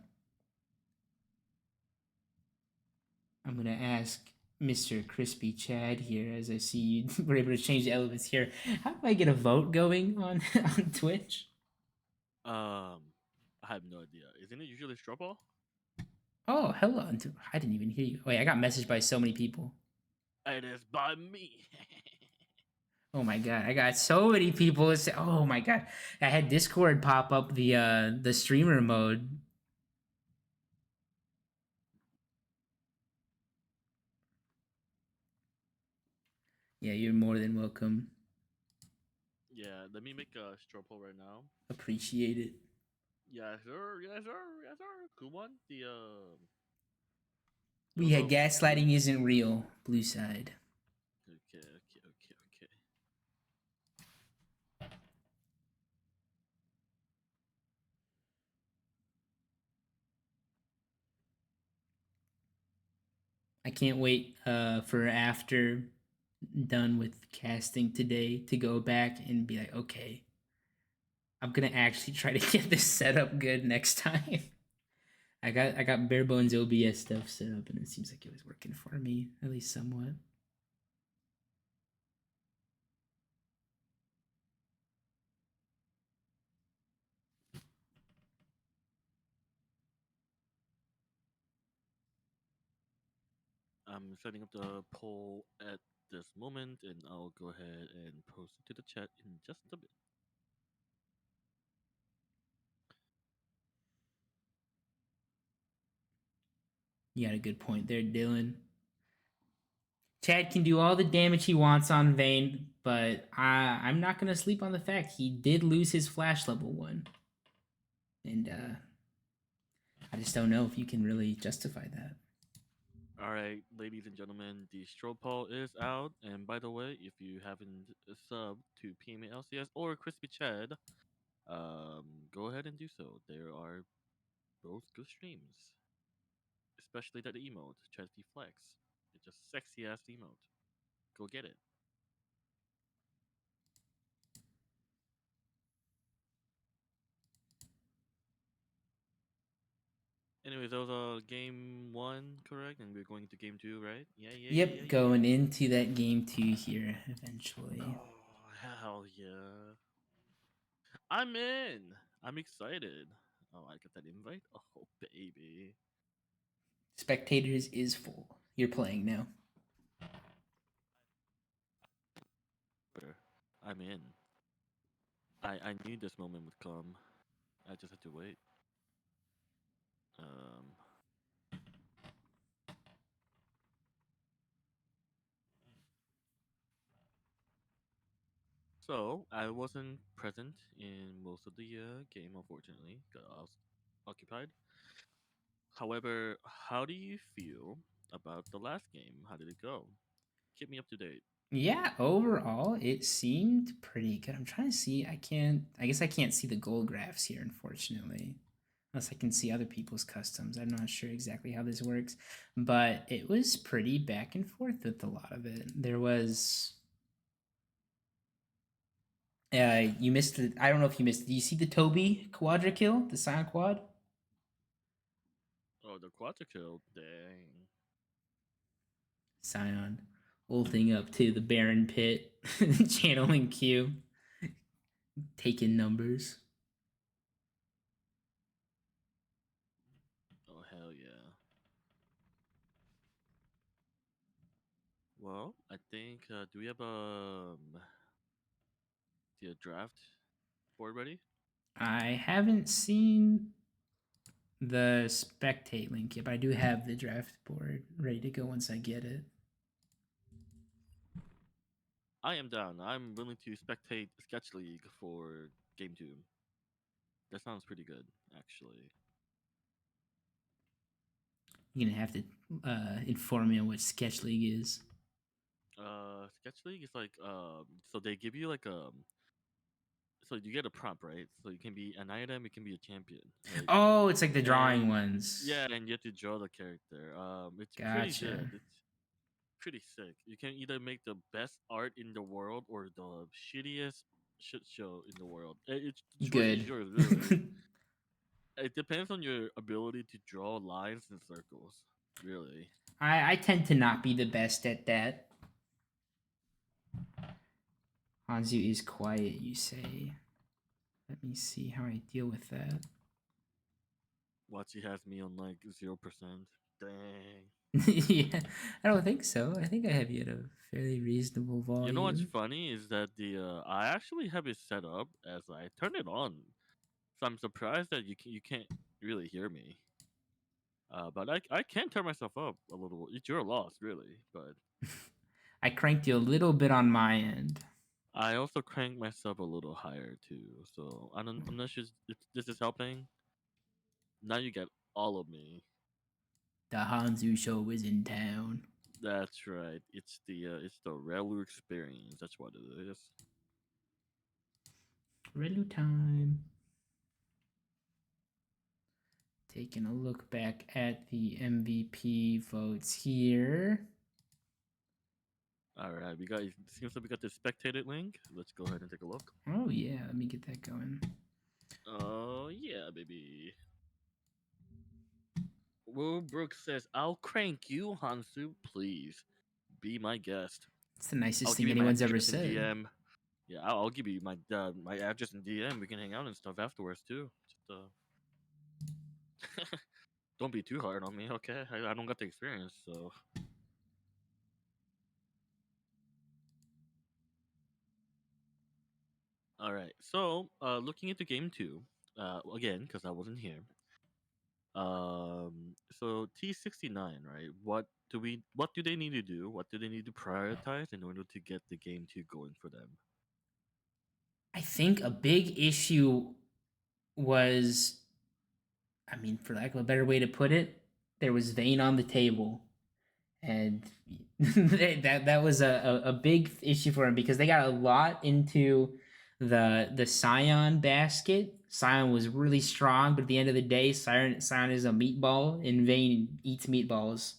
going to ask Mr. Crispy Chad here, as I see you were able to change the elements here. How do I get a vote going on, on Twitch? I have no idea. Isn't it usually straw ball? Oh, hello. I didn't even hear you. Wait, I got messaged by so many people. It is by me. Oh my god, I got so many people. Oh my god, I had Discord pop up the streamer mode. Yeah, you're more than welcome. Yeah, let me make a straw poll right now. Appreciate it. Yes, sir. Yes, sir. Yes, sir. Good one. We had Gaslighting Isn't Real, blue side. Okay. I can't wait for after done with casting today to go back and be like, okay, I'm gonna actually try to get this set up good next time. I got bare bones OBS stuff set up, and it seems like it was working for me, at least somewhat. I'm setting up the poll at this moment, and I'll go ahead and post it to the chat in just a bit. You got a good point there, Dylan. Chad can do all the damage he wants on Vayne, but I'm not gonna sleep on the fact he did lose his flash level 1. And I just don't know if you can really justify that. All right, ladies and gentlemen, the stroll poll is out. And by the way, if you haven't subbed to PMALCS or Crispy Chad, go ahead and do so. There are both good streams, especially that emote, Chesty Flex. It's just sexy ass emote. Go get it. Anyways, that was game one, correct? And we're going to game two, right? Yep, going into that game 2 here eventually. Oh, hell yeah. I'm in. I'm excited. Oh, I got that invite? Oh, baby. Spectators is full. You're playing now. I'm in. I knew this moment would come. I just had to wait. Um, so I wasn't present in most of the game, unfortunately, 'cause I was occupied. However, how do you feel about the last game? How did it go? Keep me up to date. Yeah, overall it seemed pretty good. I'm trying to see. I guess I can't see the goal graphs here, unfortunately. Unless I can see other people's customs. I'm not sure exactly how this works. But it was pretty back and forth with a lot of it. There was you missed it. I don't know if you missed. Do you see the Toby quadra kill? The Scion quad? Oh, the quadra kill. Dang. Scion ulting up to the Baron pit, channeling Q, taking numbers. Oh, hell yeah. Well, I think, do we have the draft board ready? I haven't seen the spectate link yet, but I do have the draft board ready to go once I get it. I am down. I'm willing to spectate Sketch League for game two. That sounds pretty good, actually. You're gonna have to inform me on what Sketch League is. Sketch League is like so they give you like so you get a prompt, right? So you can be an item, it can be a champion, right? Oh, it's like the drawing And ones. yeah, and you have to draw the character. It's pretty Gotcha. good. It's pretty sick. You can either make the best art in the world or the shittiest shit show in the world. The choice is Good. yours, really. It depends on your ability to draw lines and circles, really. I tend to not be the best at that. Hanzu is quiet, you say. Let me see how I deal with that. Wachi has me on like 0%. Dang. Yeah, I don't think so. I think I have you at a fairly reasonable You know what's volume. funny is that the I actually have it set up as I turn it on, so I'm surprised that you can't really hear me. But I can turn myself up a little. It's your loss, really. But I cranked you a little bit on my end. I also crank myself a little higher too. So I'm not sure if this is helping. Now you get all of me. The Hanzu show is in town. That's right. It's the Relu experience. That's what it is. Relu time. Taking a look back at the MVP votes here. All right, we got. It seems like we got the spectator link. Let's go ahead and take a look. Oh yeah, let me get that going. Oh yeah, baby. Will Brooks says, "I'll crank you, Hansu. Please be my guest. It's the I'll nicest give thing you my anyone's ever address in said. DM. Yeah, I'll give you my address in DM. We can hang out and stuff afterwards too. Just don't be too hard on me, okay? I don't got the experience, so." All right. So, looking into game two, again, because I wasn't here. So T69, right? What do they need to do? What do they need to prioritize in order to get the game two going for them? I think a big issue was, I mean, for lack of a better way to put it, there was vein on the table, and that was a big issue for him because they got a lot into the Scion basket. Scion was really strong, but at the end of the day, Scion is a meatball, and Vayne eats meatballs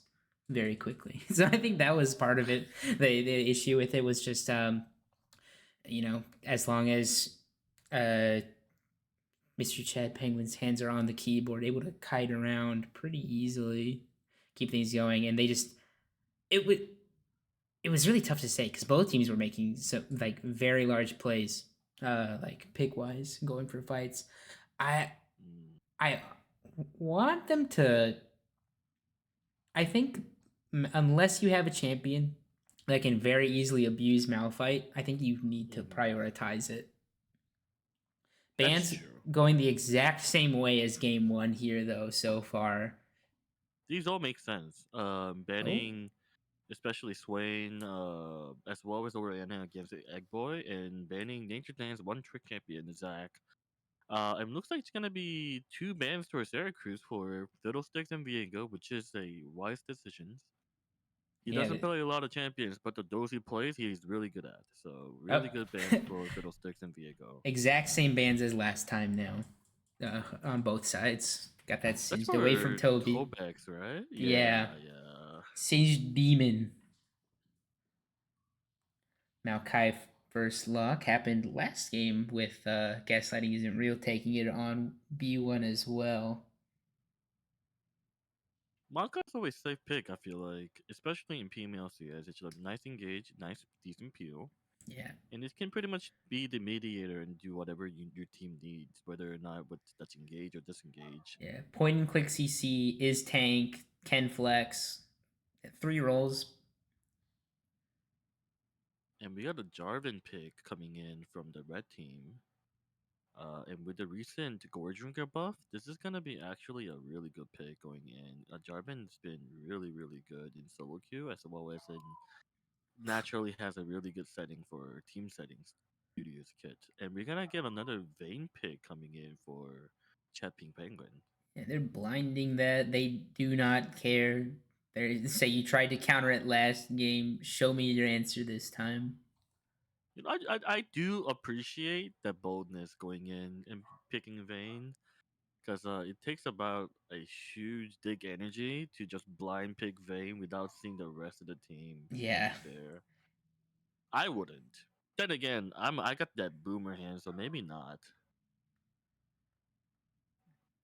very quickly. So I think that was part of it. The issue with it was just as long as uh Mr. Chad Penguin's hands are on the keyboard, able to kite around pretty easily, keep things going, and they just it would it was really tough to say because both teams were making like very large plays, like pick wise, going for fights. I Mm, I want them to. I think unless you have a champion that can very easily abuse Malphite, I think you need to mhm. prioritize it. That's Bands true. going the exact same way as game one here though so far. These all make sense. Oh, Banning especially Swain, as well as Oriana against the Egg Boy, and banning Nature Dance one trick champion Zach. It looks like it's gonna be two bans towards Syracuse for Fiddlesticks and Viego, which is a wise decision. He yeah. doesn't play a lot of champions, but the those he plays, he's really good at. So really Up. good bans for Fiddlesticks and Viego. Exact same bands as last time now, on both sides. Got that That's singed away from for Toby. Tobex, right? Yeah, Yeah. Singed Demon. Maokai first luck happened last game with Gaslighting Isn't Real taking it on B1 as well. Monka's always safe pick, I feel like, especially in PMALCS. It's a nice engage, nice decent peel, Yeah, and it can pretty much be the mediator and do whatever your team needs, whether or not that's engage or disengage. yeah. Point and click CC is tank, can flex, 3 rolls. And we got a Jarvan pick coming in from the red team. And with the recent Gore Drinker buff, this is gonna be actually a really good pick going in. Jarvan's been really, really good in solo queue as well as in naturally has a really good setting for team settings studios kit. And we're gonna get another Vayne pick coming in for Chat Pink Penguin. Yeah, they're blinding that. They do not care. They say you tried to counter it last game. Show me your answer this time. You know, I do appreciate the boldness going in and picking Vayne because it takes about a huge dig energy to just blind pick Vayne without seeing the rest of the team Yeah, be there. I wouldn't. Then again, I got that boomer hand, so maybe not.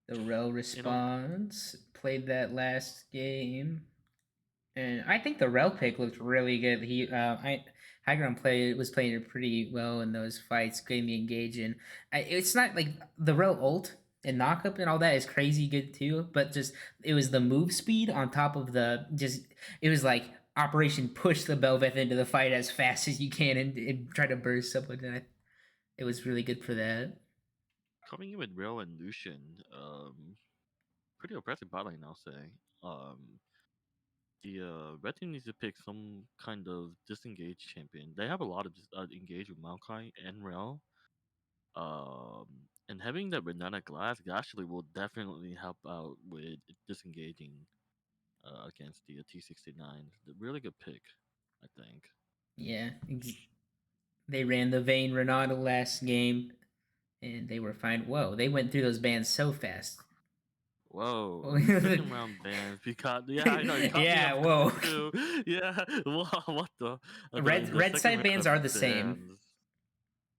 the Rel You know, response played that last game. And I think the Rel pick looked really good. Hygron was playing it pretty well in those fights, getting the engage in. It's not like the Rel ult and knockup and all that is crazy good too, but just it was the move speed on top of the just it was like Operation push the Belveth into the fight as fast as you can and try to burst someone. And it was really good for that. coming in with Real and Lucian, pretty impressive bot lane, I'll say. The red team needs to pick some kind of disengaged champion. They have a lot of engage with Maokai and Real. Um, and having that banana glass actually will definitely help out with disengaging against the T69. The really good pick, I think. Yeah, they ran the Vayne Renata last game and they were fine. Whoa, they went through those bans so fast. Whoa, second round bans. Because yeah, I know it caught me Yeah, off whoa. guard too. Yeah, what the Red the red second side round bans of are the same. bans.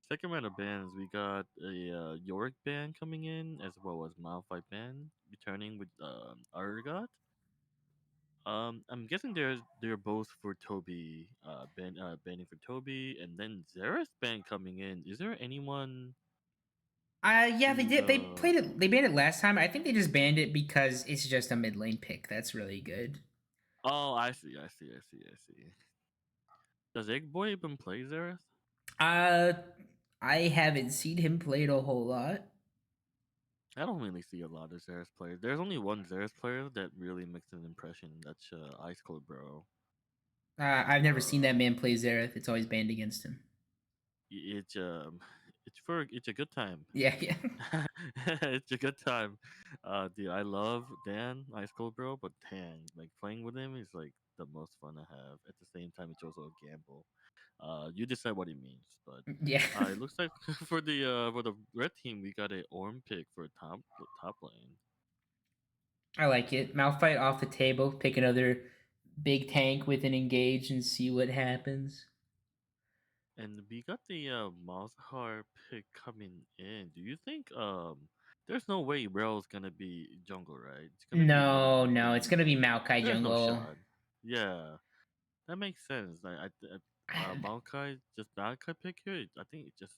Second round of bans, we got a Yorick ban coming in as well as Malphite ban returning with Argot. I'm guessing they're both for Toby. Banning for Toby, and then Xerath ban coming in. Is there anyone Yeah, they who's did. They played it. They banned it last time. I think they just banned it because it's just a mid lane pick. That's really good. Oh, I see. Does Egg Boy even play Xerath? Uh, I haven't seen him played a whole lot. I don't really see a lot of Xerath players. There's only one Xerath player that really makes an impression. That's Ice Cold Bro. I've never seen that Uh, man play Zareth. It's always banned against him. it's it's a good time. Yeah, yeah. It's a good time. Dude, I love Dan Ice Cold Bro, but dang, like playing with him is like the most fun I have. At the same time, it's also a gamble. You decide what it means, but Yeah. it looks like for the red team we got a Orm pick for top lane. I like it. Malphite off the table. Pick another big tank with an engage and see what happens. And we got the Malzahar pick coming in. Do you think there's no way Rel's gonna be jungle, right? It's gonna be either No, Nico or no, it's gonna be Lucian. Maokai There's no jungle. shot. Yeah, that makes sense. Maokai just Maokai pick here. I think it just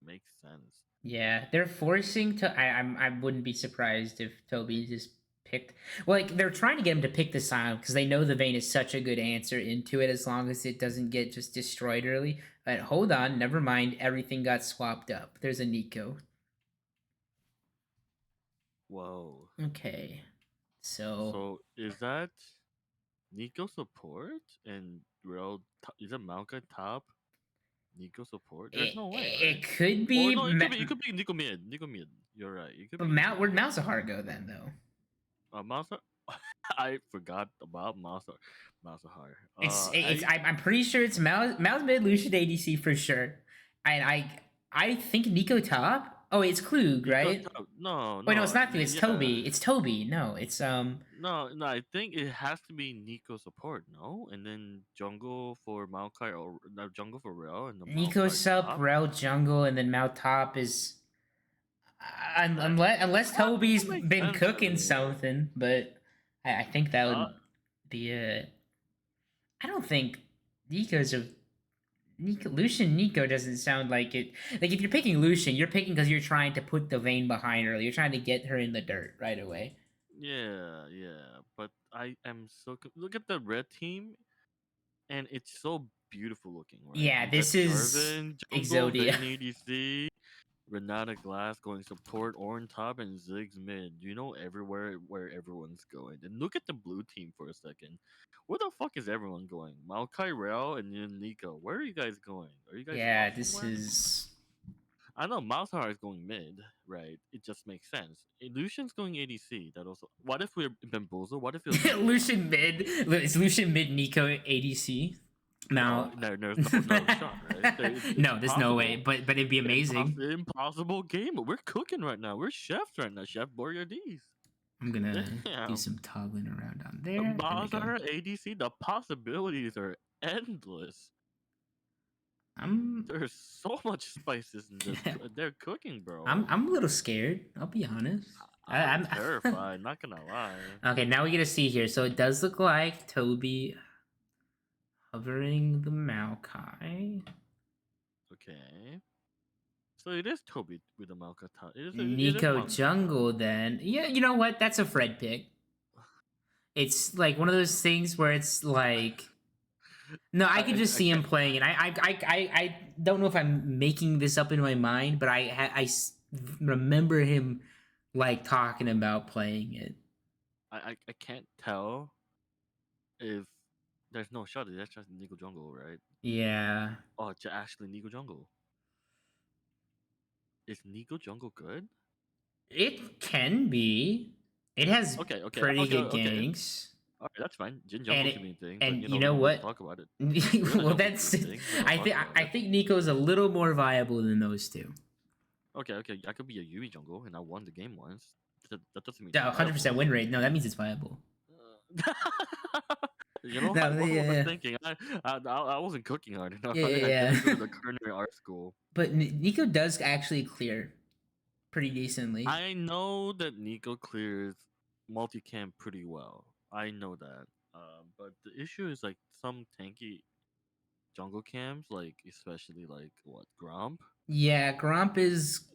makes sense. Yeah, they're forcing to. I wouldn't be surprised if Toby just picked. Well, like they're trying to get him to pick the Silent because they know the Vayne is such a good answer into it as long as it doesn't get just destroyed early. But hold on, never mind. Everything got swapped up. There's a Nico. Whoa. Okay, so So is that Nico support and is it Maokai top Nico support? There's no way, right? it could Or be. no, it could be Nico mid. Nico mid. You're right. It could But be Nico Where'd mid. Malzahar go then, though? Masa, I forgot about Masahar. It's I I'm pretty sure it's Mal's mid Lucian ADC for sure, and I think Nico top. Oh, it's Klug, Nico right? top. No, Wait, no, it's no, not Klug. It's yeah, Toby. It's Toby. No, it's no, no. I think it has to be Nico support, no, and then jungle for Maokai or no, jungle for Rel and the Nico Maokai sup, top. Rel jungle, and then Mal top is That unless Toby's makes been sense to cooking me. something, but I think that Uh, would be it. I don't think Nico's a Lucian Nico doesn't sound like it. Like if you're picking Lucian, you're picking because you're trying to put the Vayne behind her. You're trying to get her in the dirt right away. yeah, yeah. But I am look at the red team, and it's so beautiful looking, right? Yeah, You got this is Jarvan jungle, Exodia. Vayne ADC, Renata Glass going support, Orn top, and Ziggs mid. You know everywhere where everyone's going. And look at the blue team for a second. Where the fuck is everyone going? Maokai Rel and then Nico. Where are you guys going? Are you guys Yeah, lost this somewhere? is I know Malzahar is going mid, right? It just makes sense. Lucian's going ADC. That also. What if we're bamboozled? What if it was Nico? Lucian mid. It's Lucian mid Nico ADC. No, Now, there's no shot, right? It's no, there's no way. impossible. But it'd be amazing. Impossible game. We're cooking right now. We're chefs right now. Chef Boyardee. I'm gonna do Damn. some toggling around on there. There we go. Bazar ADC, the possibilities are endless. I'm There's so much spices in this. They're cooking, I'm bro. I'm a little scared. I'll be honest. I'm I'm terrified, not gonna lie. okay. Now we get to see here. So it does look like Toby hovering the Maokai. Okay. So it is Toby with the Malkata. It is Nico Malkata. Jungle then. Yeah, you know what? That's a Fred pick. It's like one of those things where it's like no, I could just I see him can't. playing, and I don't know if I'm making this up in my mind, but remember him like talking about playing it. I can't tell if there's no shot. That's just Nico Jungle, right? Yeah, Oh, it's actually Nico Jungle. Is Nico Jungle good? it can be. It has Okay, okay, pretty okay, good okay. ganks, All right, that's fine. Jin and Jungle can be a thing, but and you we know don't really what? talk about it. Luna Well, Jungle can that's be a thing. We don't I talk think about I it. think Nico's a little more viable than those two. Okay, okay. I could be a Yumi Jungle, and I won the game once. That doesn't mean it's 100% viable. win rate. No, that means it's viable. No, What was I yeah, thinking? I wasn't cooking hard enough. yeah, I yeah. didn't go to Yeah. the culinary art school. But Nico does actually clear pretty decently. I know that Nico clears multicam pretty well. I know that. But the issue is like some tanky jungle cams, like especially like what Gromp, Yeah, Gromp is.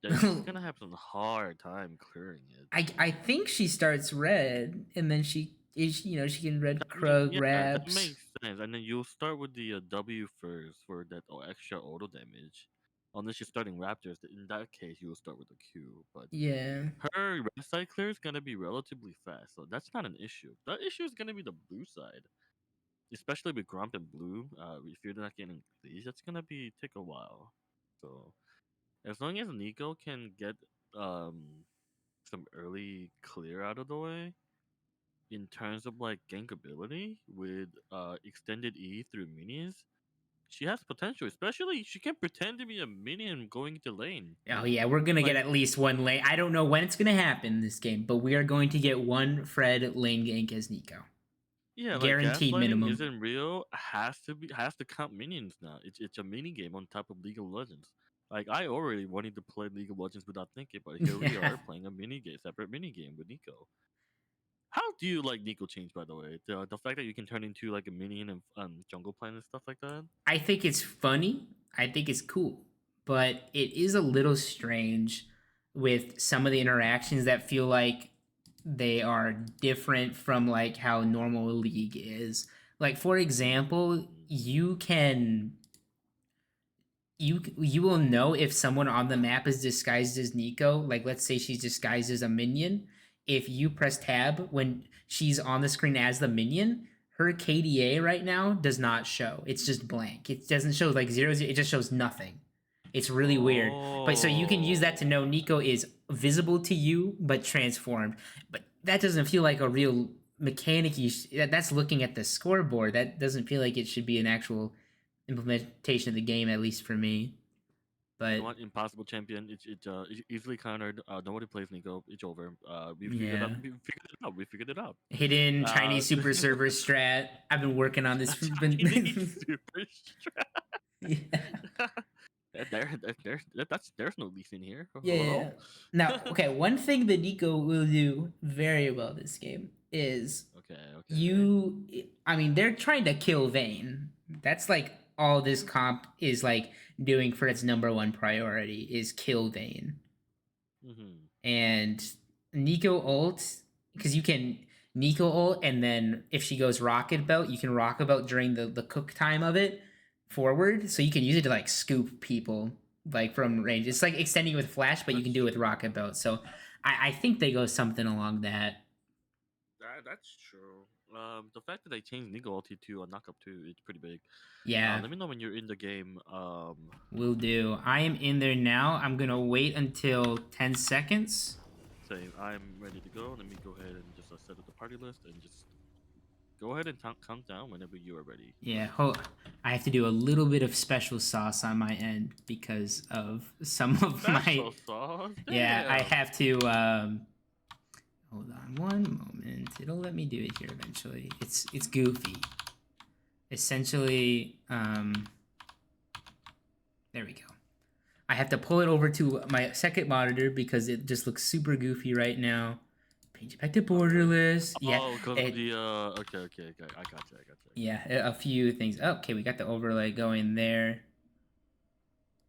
that she's gonna have some hard time clearing it. I think she starts red, and then she is she can red Krug Yeah, that Raps. makes sense. And then you'll start with the W first for that extra auto damage. Unless you're starting Raptors, in that case you will start with a Q. But Yeah. her red side clear is gonna be relatively fast, so that's not an issue. The issue is gonna be the blue side, especially with Grump and blue. If you're not getting these, it's gonna be take a while. So as long as Nico can get um some early clear out of the way in terms of like gankability with extended E through minis, she has potential. Especially she can pretend to be a minion going into lane. Oh yeah, we're gonna get Like at least one lane. I don't know when it's gonna happen in this game, but we are going to get one Fred lane gank as Nico. yeah, like Guaranteed gaslighting minimum. isn't real. Has to count minions now. It's a mini game on top of League of Legends. Like I already wanted to play League of Legends without thinking, but here we Yeah. are playing a mini game, separate mini game with Nico. How do you like Nico change, by the way? The fact that you can turn into like a minion and jungle plant and stuff like that. I think it's funny. I think it's cool, but it is a little strange with some of the interactions that feel like they are different from like how normal League is. Like for example, Mm. you will know if someone on the map is disguised as Nico. Like let's say she's disguised as a minion. If you press tab when she's on the screen as the minion, her KDA right now does not show. It's just blank. It doesn't show like 0, 0. It just shows nothing. It's really weird. But so you can use that to Oh, know Nico is visible to you but transformed. But that doesn't feel like a real mechanic. That's looking at the scoreboard. That doesn't feel like it should be an actual implementation of the game, at least for me. you know But what? Impossible champion. It's easily countered. Nobody plays Nico. It's over. We figured out. yeah, We figured it out. We figured it out. hidden Uh, Chinese super server strat. I've been working on this for Chinese been. super strap. Yeah. There's no leaf in here. Yeah. Hello. Now, okay, one thing that Nico will do very well this game is Okay. Okay. you I mean, they're trying to kill Vayne. That's like all this comp is like doing for its number one priority is kill Vayne. Hmm. And Nico ult, because you can Nico ult, and then if she goes rocket belt, you can rocket belt during the cook time of it forward, so you can use it to like scoop people like from range. It's like extending with flash, but you can That's do it with true. rocket belt. So I think they go something along that. That's true. The fact that they changed Nico ulti to a knockup too, it's pretty big. Yeah, Let me know when you're in the game. will do. I am in there now. I'm gonna wait until 10 seconds. Say I'm ready to go. Let me go ahead and just set up the party list and just go ahead and count down whenever you are ready. Yeah, I have to do a little bit of special sauce on my end because of some of my. Special sauce. Yeah, I Damn. have to. Hold on one moment. It'll let me do it here eventually. It's goofy. Essentially, there we go. I have to pull it over to my second monitor because it just looks super goofy right now. Change it back to Alright. borderless. Yeah, Oh, because of it, the okay. I got you. yeah, a few things. Okay, we got the overlay going there,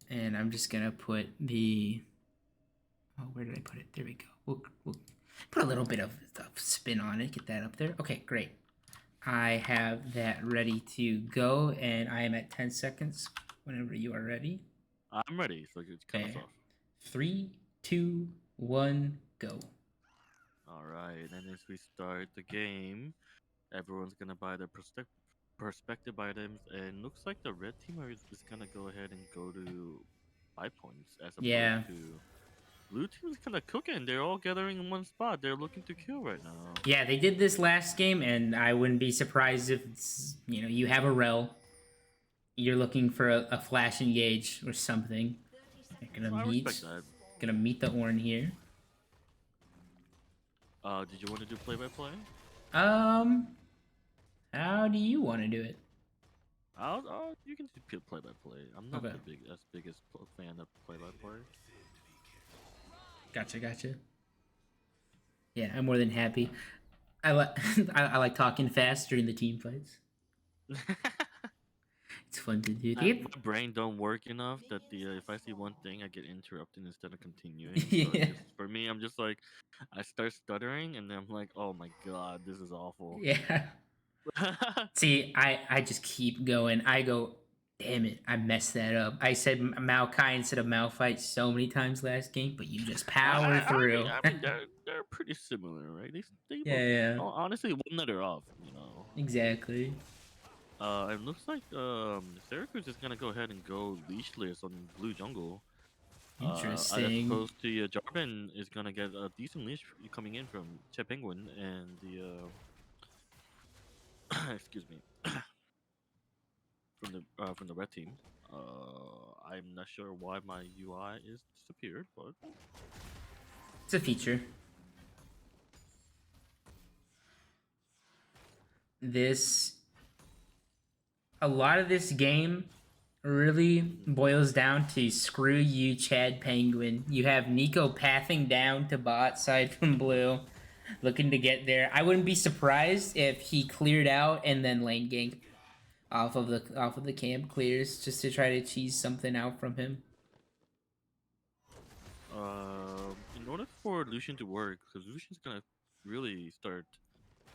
and I'm just gonna put the. Oh, where did I put it? There we go. We'll put a little bit of spin on it. Get that up there. Okay, great. I have that ready to go, and I am at 10 seconds whenever you are ready. I'm ready. So you cut us Okay. off. 3, 2, 1, go. All right. And as we start the game, everyone's gonna buy their perspective items, and looks like the red team is gonna go ahead and go to 5 points as opposed Yeah. to blue team's kind of cooking. They're all gathering in one spot. They're looking to kill right now. Yeah, they did this last game, and I wouldn't be surprised if it's, you have a rel. You're looking for a flash engage or something. You're I respect that. gonna meet the Orn here. Did you want to do play by play? Um, how do you want to do it? You can do play by play. I'm not Okay. the biggest fan of play by play. Gotcha. Yeah, I'm more than happy. I like I like talking fast during the team fights. It's fun to do. My brain don't work enough that if I see one thing, I get interrupted instead of continuing. So Yeah. for me, I'm just like, I start stuttering, and then I'm like, oh my god, this is awful. Yeah. See, I just keep going. I go. Damn it, I messed that up. I said Maokai instead of Malphite so many times last game, but you just power through. I mean, they're pretty similar, right? They Yeah, both yeah, honestly one letter off, you know. exactly. It looks like Syracuse is gonna go ahead and go leashless on blue jungle. As Interesting. opposed to Jarvan is gonna get a decent leash coming in from Che Penguin and the excuse me from the red team. I'm not sure why my UI is disappeared, but It's a feature. This a lot of this game really boils down to screw you, Chad Penguin. You have Nico pathing down to bot side from blue, looking to get there. I wouldn't be surprised if he cleared out and then lane gank off of the camp clears just to try to cheese something out from him. in order for Lucian to work, because Lucian's gonna really start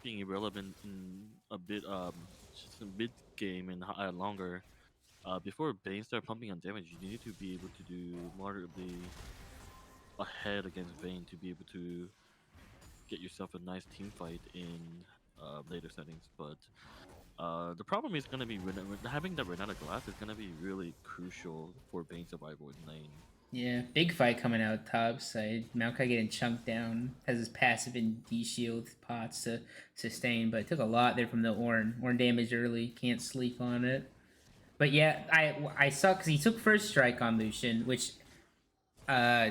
being irrelevant in a bit just a mid game and longer. Before Bane start pumping on damage, you need to be able to do moderately ahead against Vayne to be able to get yourself a nice team fight in later settings. But the problem is going to be having that Renata glass is going to be really crucial for Vayne survival in lane. Yeah, big fight coming out top side. Maokai getting chunked down, has his passive in D shield pots to sustain, but it took a lot there from the Ornn. Ornn damage early, can't sleep on it. But yeah, I saw because he took first strike on Lucian, which uh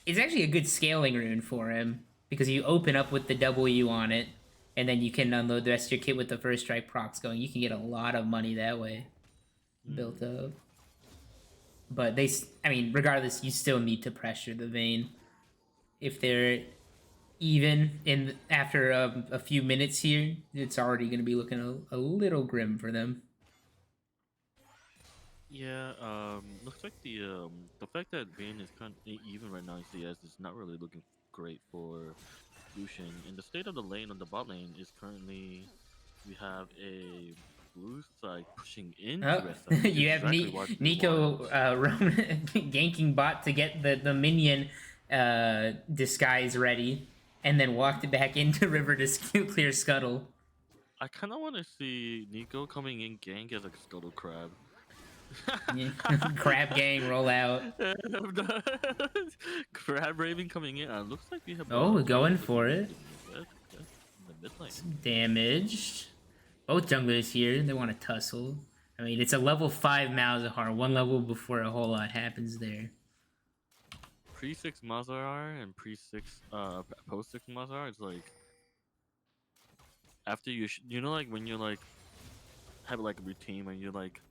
is actually a good scaling rune for him because you open up with the W on it, and then you can unload the rest of your kit with the first strike procs going. You can get a lot of money that way built Mm. up. But I mean, regardless, you still need to pressure the Vayne. If they're even in after a few minutes here, it's already going to be looking a little grim for them. Yeah, looks like the fact that Vayne is kind of even right now in CS is not really looking great for Lucian. And the state of the lane on the bot lane is currently we have a blue side pushing into Oh, red side, which is you have exactly what we want. Nico ganking bot to get the minion disguise ready, and then walked it back into river to clear scuttle. I kind of want to see Nico coming in gank as a scuttle crab. Yeah. Crab gang roll out. Crab Raven coming in. Looks like we have Oh, we're players going for looking it. into mid, yes, in the mid lane. Some damage. Both junglers here. They want to tussle. I mean, it's a level 5 Malzahar. One level before a whole lot happens there. Pre 6 Mazar and pre 6 post 6 Mazar, it's like after you know, like when you like have like a routine when you're like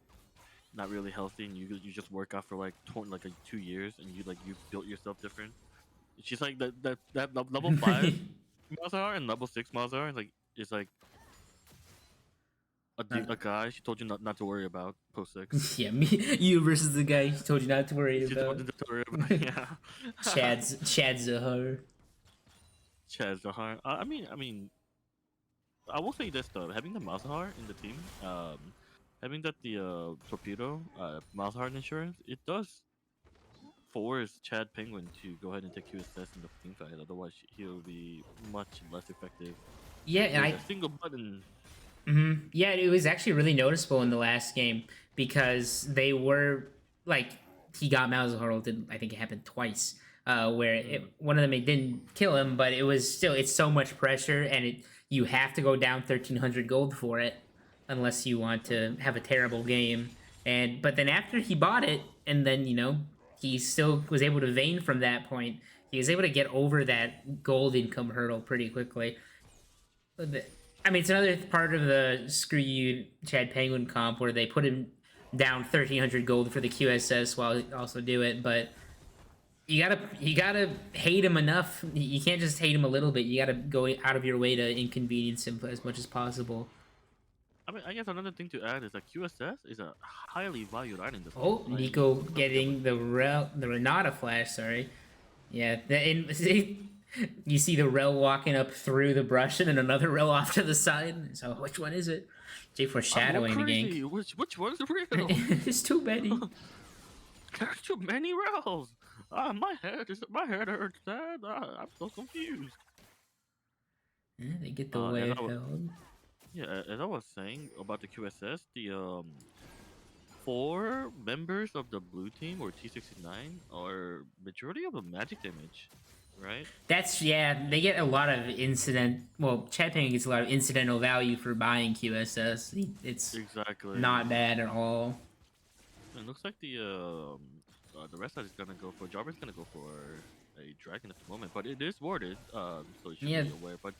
not really healthy and you just work out for like 2 years and you built yourself different. She's like that level 5 Mazar and level 6 Mazar is like a guy she told you not to worry about post 6. Yeah, you versus the guy he told you not to worry She told about. you not to worry about, yeah. Chad Zahar. Chaz Zahar. I mean, I will say this though, having the Mazahar in the team, having that the torpedo Mazahar insurance, it does force Chad Penguin to go ahead and take QSS in the team fight. Otherwise, he'll be much less effective Yeah, and with a single button. yeah, it was actually really noticeable in the last game because they were like he got Malzahar ulted. I think it happened twice, where Mm. one of them it didn't kill him, but it was still it's so much pressure, and you have to go down 1,300 gold for it, unless you want to have a terrible game. And but then after he bought it, and then he still was able to Vayne from that point. He was able to get over that gold income hurdle pretty quickly. I mean, it's another part of the screw you Chad Penguin comp where they put him down 1,300 gold for the QSS while also do it, but you gotta hate him enough. You can't just hate him a little bit. You gotta go out of your way to inconvenience him as much as possible. I mean, I guess another thing to add is that QSS is a highly valued item in this game. Oh, Like, Nico let's not forget about getting it. the Renata flash. Sorry, yeah. See, You see the Rel walking up through the brush and then another Rel off to the side. So which one is it? J I'm going foreshadowing the crazy. gank. Which one's real? There's too many. There's too many rails. My head hurts, Dad. I'm so confused. Yeah, they get the wave held. As I was saying about the QSS, the 4 members of the blue team or T69 are majority of the magic damage, right? That's yeah. They get a lot of incident. Well, Chad Ping gets a lot of incidental value for buying QSS. It's Exactly. not bad at all. It looks like the rest side is gonna go for Jarvan's gonna go for a dragon at the moment, but it is warded, so you should Yeah, be aware. But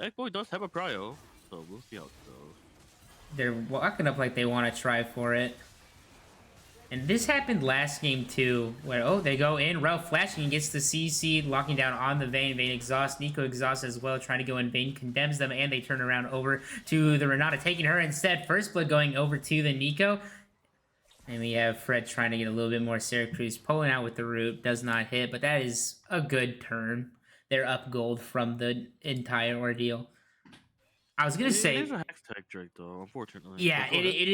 Eggboy does have a prio, so we'll see how it goes. they're walking up like they want to try for it. And this happened last game too, where oh they go in, Ralph flashing and gets the CC, locking down on the Vayne. Vayne exhaust, Nico exhaust as well, trying to go in. Vayne condemns them, and they turn around over to the Renata, taking her instead. First blood going over to the Nico. And we have Fred trying to get a little bit more Syracuse, pulling out with the root, does not hit, but that is a good turn. They're up gold from the entire ordeal. I was gonna It is say, a hex tech Drake though, unfortunately. yeah, But go ahead. it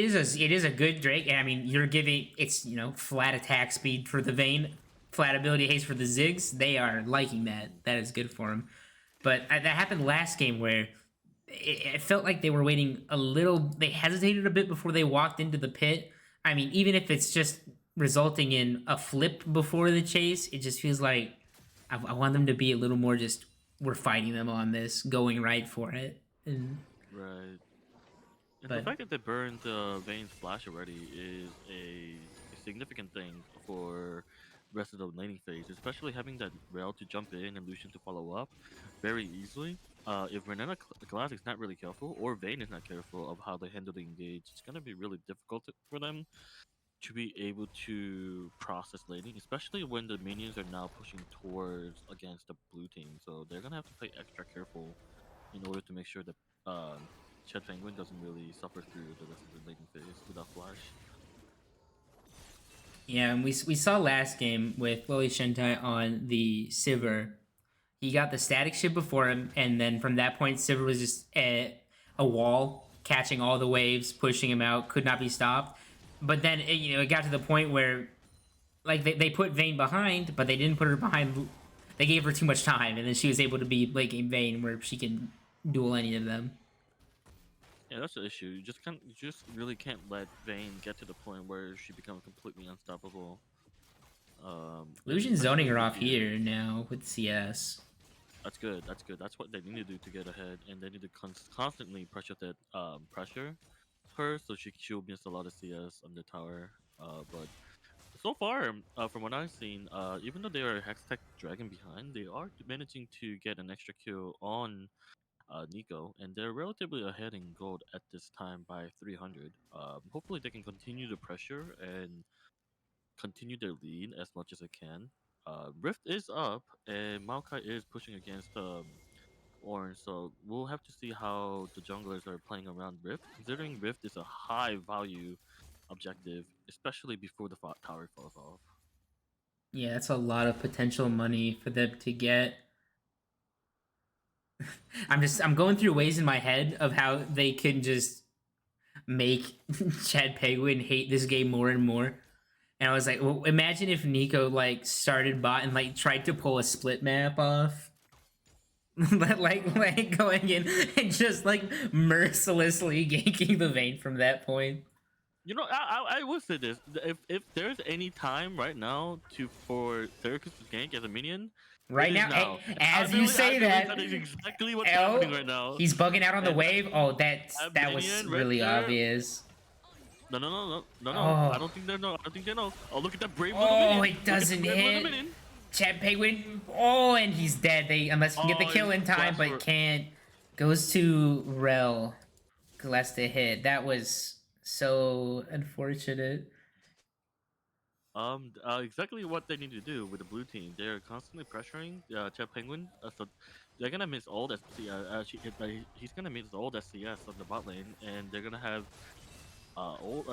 is a good Drake, and I mean you're giving it's flat attack speed for the Vayne, flat ability haste for the Ziggs. They are liking that. That is good for him. But that happened last game where it felt like they were waiting a little. They hesitated a bit before they walked into the pit. I mean, even if it's just resulting in a flip before the chase, it just feels like I want them to be a little more just we're fighting them on this, going right for it. Right. And the But fact that they burned Vayne's flash already is a significant thing for rest of the laning phase, especially having that rail to jump in and Lucian to follow up very easily. If Renata Glass is not really careful, or Vayne is not careful of how they handle the engage, it's gonna be really difficult for them to be able to process laning, especially when the minions are now pushing towards against the blue team. So they're gonna have to play extra careful in order to make sure that Chet Penguin doesn't really suffer through the rest of the laning phase without flash. yeah, and we saw last game with Lily Shentai on the Sivir. He got the static ship before him, and then from that point, Sivir was just a wall, catching all the waves, pushing him out, could not be stopped. But then it got to the point where like they put Vayne behind, but they didn't put her behind. They gave her too much time, and then she was able to be late game Vayne, where she can duel any of them. Yeah, that's the issue. You just really can't let Vayne get to the point where she becomes completely unstoppable. And Lucian's zoning especially her with off the here now with CS. That's good. That's good. That's what they need to do to get ahead, and they need to constantly pressure that pressure her so she'll miss a lot of CS on the tower. But so far, from what I've seen, even though they are Hex Tech Dragon behind, they are managing to get an extra kill on Nico, and they're relatively ahead in gold at this time by 300. Hopefully, they can continue the pressure and continue their lead as much as they can. Rift is up, and Maokai is pushing against Orange, so we'll have to see how the junglers are playing around Rift, considering Rift is a high value objective, especially before the tower falls off. Yeah, that's a lot of potential money for them to get. I'm going through ways in my head of how they can just make Chad Penguin hate this game more and more. And I was like, well, imagine if Nico like started bot and like tried to pull a split map off. like going in and just like mercilessly ganking the Vayne from that point. You know, I will say this: if there's any time right now for Syracuse to gank as a minion, it Right is now, now. as you I say believe that, that is exactly what's oh, happening right now. he's bugging out on the And wave. Oh, that that was minion right really there. obvious. No. I Oh, don't think they know. I don't think they know. Oh, look at that brave little oh, minion. it doesn't Look at the brave little hit. minion. Chad Penguin. Oh, and he's dead. Unless he can get the Oh, kill in time, flash but can't. Goes to Rel. Glass to hit. That was so unfortunate. Exactly what they need to do with the blue team. They're constantly pressuring Chet Penguin, so they're gonna miss all that. He's gonna miss all that CS on the bot lane, and they're gonna have all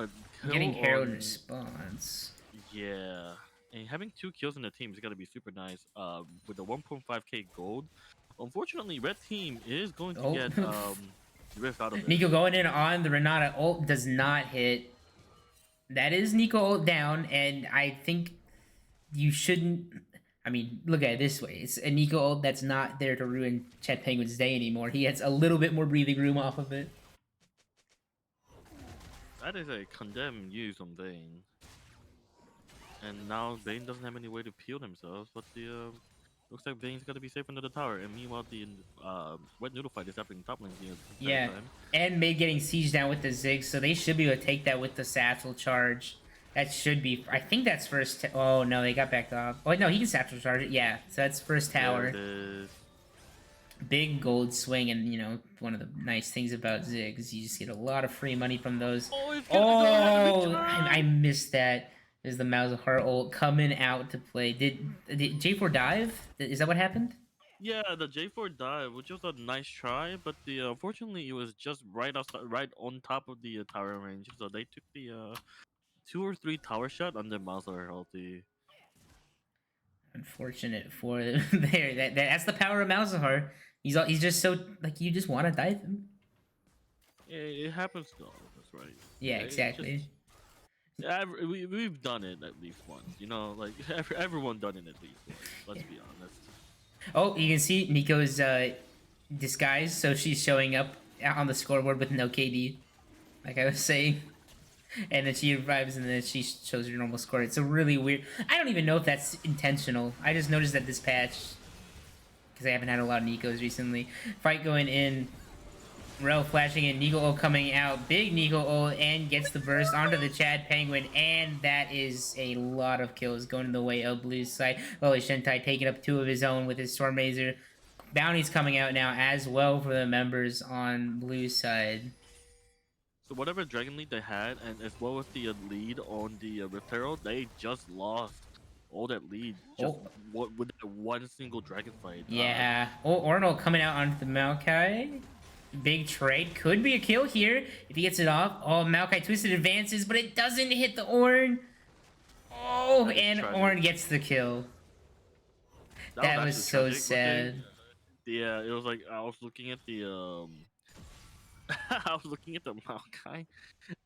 kill Getting Herald on. response. Yeah, and having 2 kills in the team is gonna be super nice. With the 1.5k gold. Unfortunately, red team is going to Oh, get ripped out of this. Nico going in on the Renata ult does not hit. That is Nico ult down, and I think you shouldn't. I mean, look at it this way: it's a Nico ult that's not there to ruin Chet Penguin's day anymore. He has a little bit more breathing room off of it. That is a condemn use on Vayne. And now Vayne doesn't have any way to peel themselves, but the looks like Vayne's gonna be safe under the tower. And meanwhile, the Wet Noodle fight is happening top lane the entire Yeah, time. and May getting sieged down with the Zig, so they should be able to take that with the satchel charge. That should be. I think that's first. Oh no, they got backed off. Oh no, he can satchel charge it. Yeah, so that's first tower. There it is. Big gold swing, and you know one of the nice things about Zig is you just get a lot of free money from those. Oh, it's gonna go ahead and Oh, I missed that. Is the Malzahar ult coming out to play? Did J4 dive? Is that what happened? Yeah, the J4 dive, which was a nice try, but the unfortunately it was just right outside, right on top of the tower range. So they took the 2 or 3 tower shot under Mazar ulti. Unfortunate for there. That's the power of Malzahar. He's just so like you just want to dive him. It happens to all of us, right? Yeah, It's just exactly. we've done it at least once, you know, like everyone done it at least once. Let's be honest. Oh, you can see Nico's disguise, so she's showing up on the scoreboard with no KD, like I was saying. And then she revives, and then she shows her normal score. It's a really weird. I don't even know if that's intentional. I just noticed that this patch, because I haven't had a lot of Nikos recently. Fight going in, Rel flashing in, Nico ult coming out, big Nico ult, and gets the burst onto the Chad Penguin, and that is a lot of kills going the way of Blue's side. Loli Shentai taking up 2 of his own with his Storm Razor. Bounty's coming out now as well for the members on Blue's side. So whatever Dragon Lead they had, and as well as the lead on the Rift Herald, they just lost all that lead just with that one single dragon fight. Yeah. Ornal coming out onto the Maokai. Big trade. Could be a kill here if he gets it off. Oh, Maokai twisted advances, but it doesn't hit the Ornn. Oh, and Ornn gets the kill. That was so sad. Yeah, it was like I was looking at the I was looking at the Maokai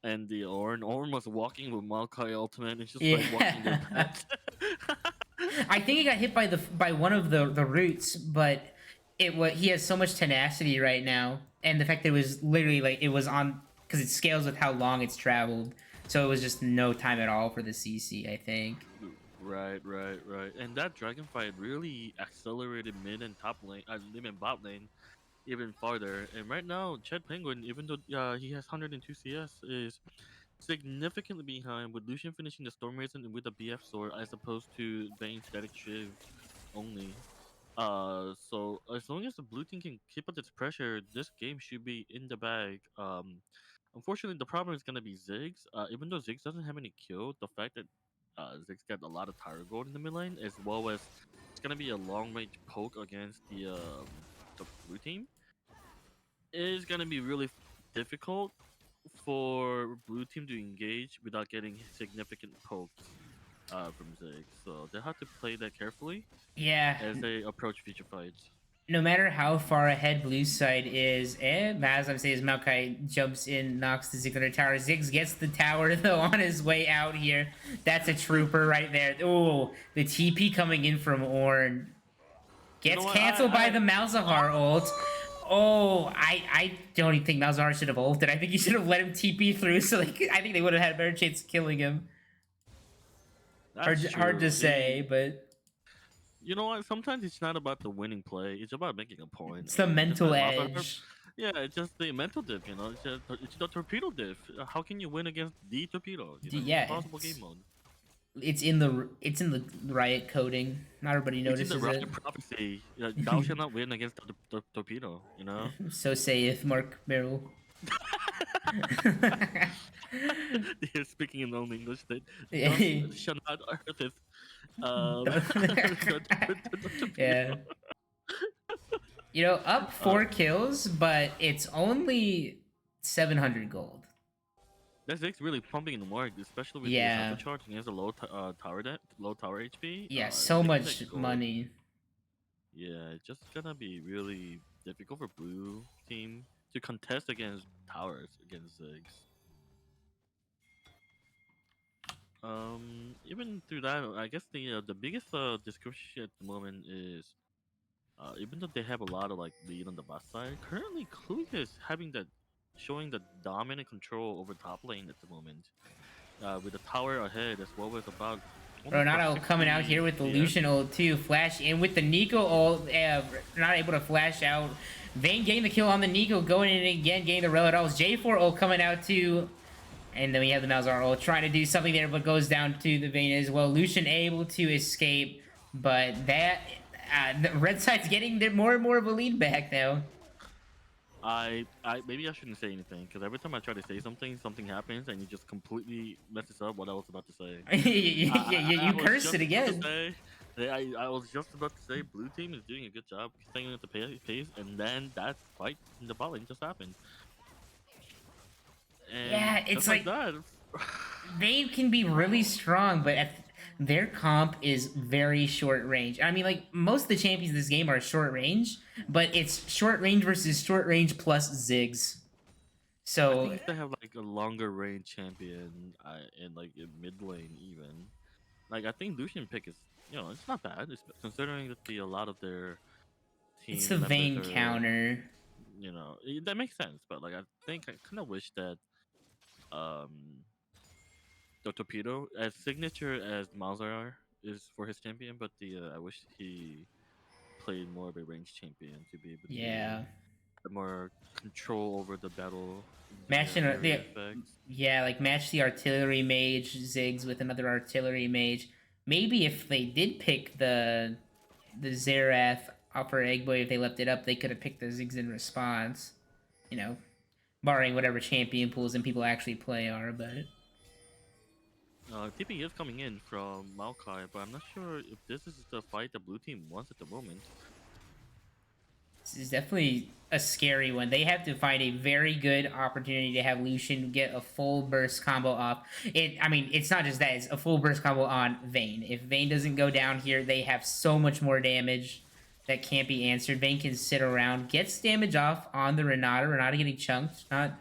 and the Ornn. Ornn was walking with Maokai ultimate. It's just like walking their pet. I think he got hit by one of the roots, but he has so much tenacity right now, and the fact that it was literally like it was on because it scales with how long it's traveled, so it was just no time at all for the CC. I think. Right. And that dragon fight really accelerated mid and top lane, mid and bot lane even farther. And right now, Chet Penguin, even though he has 102 CS, is significantly behind, with Lucian finishing the Storm Razor with a BF sword as opposed to Vayne's static shiv only. So as long as the blue team can keep up its pressure, this game should be in the bag. Unfortunately, the problem is gonna be Ziggs. Even though Ziggs doesn't have any kill, the fact that Ziggs got a lot of tower gold in the mid lane, as well as it's gonna be a long range poke against the blue team, is gonna be really difficult for blue team to engage without getting significant pokes from Ziggs. So they have to play that carefully. Yeah. As they approach future fights. No matter how far ahead Blue side is, as I'm saying, Maokai jumps in, knocks the Ziggs under the tower. Ziggs gets the tower though on his way out here. That's a trooper right there. Oh, the TP coming in from Ornn gets canceled by the Malzahar ult. Oh, I don't even think Malzahar should have ulted. I think he should have let him TP through, so I think they would have had a better chance of killing him. Hard to say, but you know what? Sometimes it's not about the winning play; it's about making a point. It's the mental edge. Yeah, it's just the mental diff. You know, it's the torpedo diff. How can you win against the torpedo? You know, yeah, it's impossible game mode. It's in the riot coding. Not everybody notices it's in the riot it. Prophecy. Thou shalt not win against the torpedo. You know. So saith Mark Merrill. You're speaking in own English. That shall not hurt it. Yeah. You know, up 4 kills, but it's only 700 gold. that Zig's really pumping in the mark, especially with the Yeah. essential charge against the low tower HP. Yeah, so Zig can take much gold. money. Yeah, it's just gonna be really difficult for blue team to contest against towers against Ziggs. Even through that, I guess the biggest discussion at the moment is even though they have a lot of like lead on the bot side, currently Kluge is having that showing the dominant control over top lane at the moment. With the tower ahead as well as about almost about Ronaldo coming out 60 here with the CS. Lucian ult too. Flash in with the Nico ult. Not able to flash out. Vayne getting the kill on the Nico. Going in again, getting the Reladals. J4 ult coming out too. And then we have the Malzahar ult trying to do something there, but goes down to the Vayne as well. Lucian able to escape. But that... the red side's getting their more and more of a lead back now. I maybe I shouldn't say anything because every time I try to say something, something happens and you just completely messes up what I was about to say. You was cursed just it about to again. say, I was just about to say, blue team is doing a good job staying at the pace, and then that fight in the bot lane just happened, and Yeah, it's just like like that. they can be really strong, but their comp is very short range. I mean, like most of the champions in this game are short range, but it's short range versus short range plus Ziggs. I So think if they have like a longer range champion, in like in mid lane even, like I think Lucian pick is it's not bad, considering that a lot of their it's the team members Vayne are counter. that makes sense, but like I think I kind of wish that um the torpedo as signature as Malzahar is for his champion, but the I wish he played more of a range champion to be able to Yeah, have more control over the battle matching area effects. yeah, like match the artillery mage Ziggs with another artillery mage. Maybe if they did pick the Xerath upper egg boy, if they left it up, they could have picked the Ziggs in response. You know, barring whatever champion pools and people actually play are, but TP is coming in from Maokai, but I'm not sure if this is the fight the blue team wants at the moment. this is definitely a scary one. They have to find a very good opportunity to have Lucian get a full burst combo off. I mean, it's not just that; it's a full burst combo on Vayne. If Vayne doesn't go down here, they have so much more damage that can't be answered. Vayne can sit around, gets damage off on the Renata. Renata getting chunked, not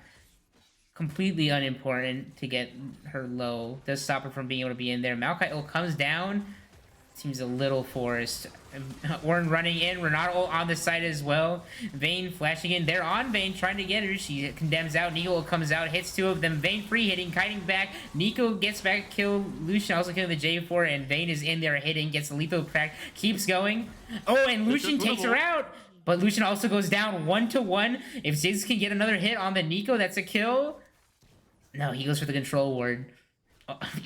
completely unimportant to get her low. Does stop her from being able to be in there. Maokai comes down. Seems a little forced. Ornn running in. Renata on the side as well. Vayne flashing in. They're on Vayne trying to get her. She condemns out. Nico comes out. Hits two of them. Vayne free hitting. Kiting back. Nico gets back. Kill Lucian. Also killing the J4. And Vayne is in there hitting. Gets the lethal crack. Keeps going. Oh, and Lucian takes her out. But Lucian also goes down 1-1. If Ziggs can get another hit on the Nico, that's a kill. No, he goes for the control ward.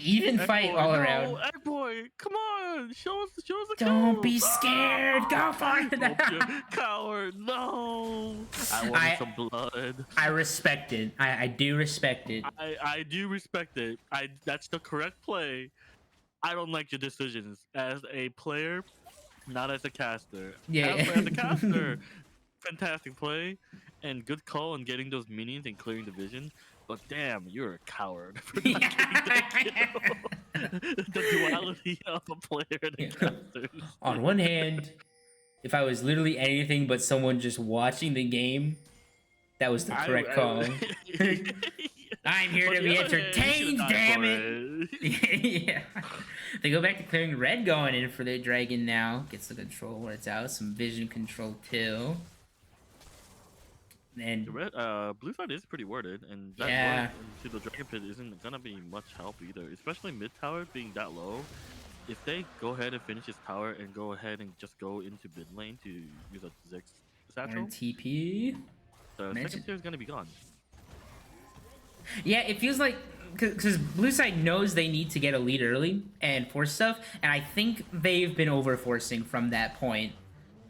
Even fight all around. Egg boy, come on, show us the Don't kills. be scared. Go for it. Don't you coward, no. I wanted some blood. I respect it. I do respect it. I do respect it. That's the correct play. I don't like your decisions as a player, not as a caster. Yeah. As a caster, fantastic play and good call on getting those minions and clearing the vision. But damn, you're a coward for not getting that kill. The duality of a player and a caster. On one hand, if I was literally anything but someone just watching the game, that was the correct call. I'm here to be entertained, damn it! Yeah. They go back to clearing red, going in for the dragon now. Gets the control where it's out. Some vision control too. And the red, blue side is pretty worded, and that word into the dragon pit isn't gonna be much help either, especially mid tower being that low. If they go ahead and finish his tower and go ahead and just go into mid lane to use a Ziggs satchel, TP. the second tier is gonna be gone. Yeah, it feels like because blue side knows they need to get a lead early and force stuff, and I think they've been over forcing from that point.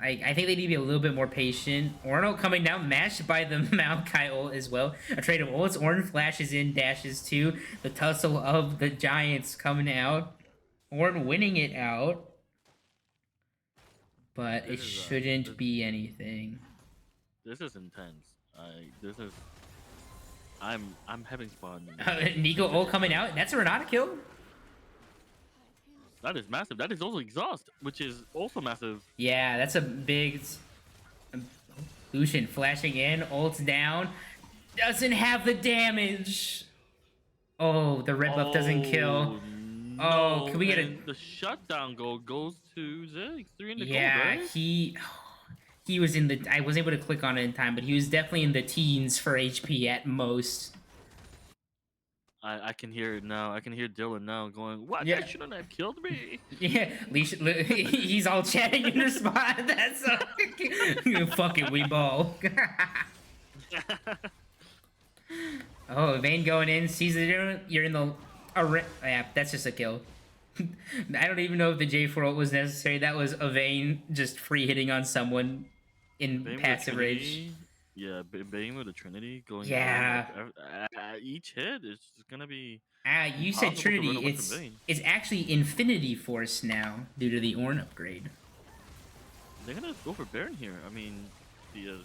I think they need to be a little bit more patient. Ornn coming down, matched by the Maokai ult as well. A trade of ults. Ornn flashes in, dashes too. The tussle of the Giants coming out. Ornn winning it out. But it shouldn't be anything. This is intense. I'm having fun. Nico ult coming out. That's a Renata kill. That is massive. That is also exhaust, which is also massive. Yeah, that's a big. Lucian flashing in, ults down, doesn't have the damage. Oh, the red buff doesn't kill. Oh Oh, can no! we get a? And the shutdown goal goes to Ziggs. 3 in the gold, Yeah, right? he was in the. I was able to click on it in time, but he was definitely in the teens for HP at most. I can hear it now. I can hear Dylan now going, "What? Yeah. That shouldn't have killed me." Yeah, he's all chatting in response. That's so fuck it, we ball. Oh, Vayne going in, sees that you're in the. Yeah, that's just a kill. I don't even know if the J4 ult was necessary. That was a Vayne just free hitting on someone in Bane with passive rage. Trinity. Yeah, Bane with a Trinity going Yeah. down. Each hit is gonna be. You said impossible to run Trinity. away from Vayne. It's actually Infinity Force now due to the Ornn upgrade. They're gonna go for Baron here. I mean, the.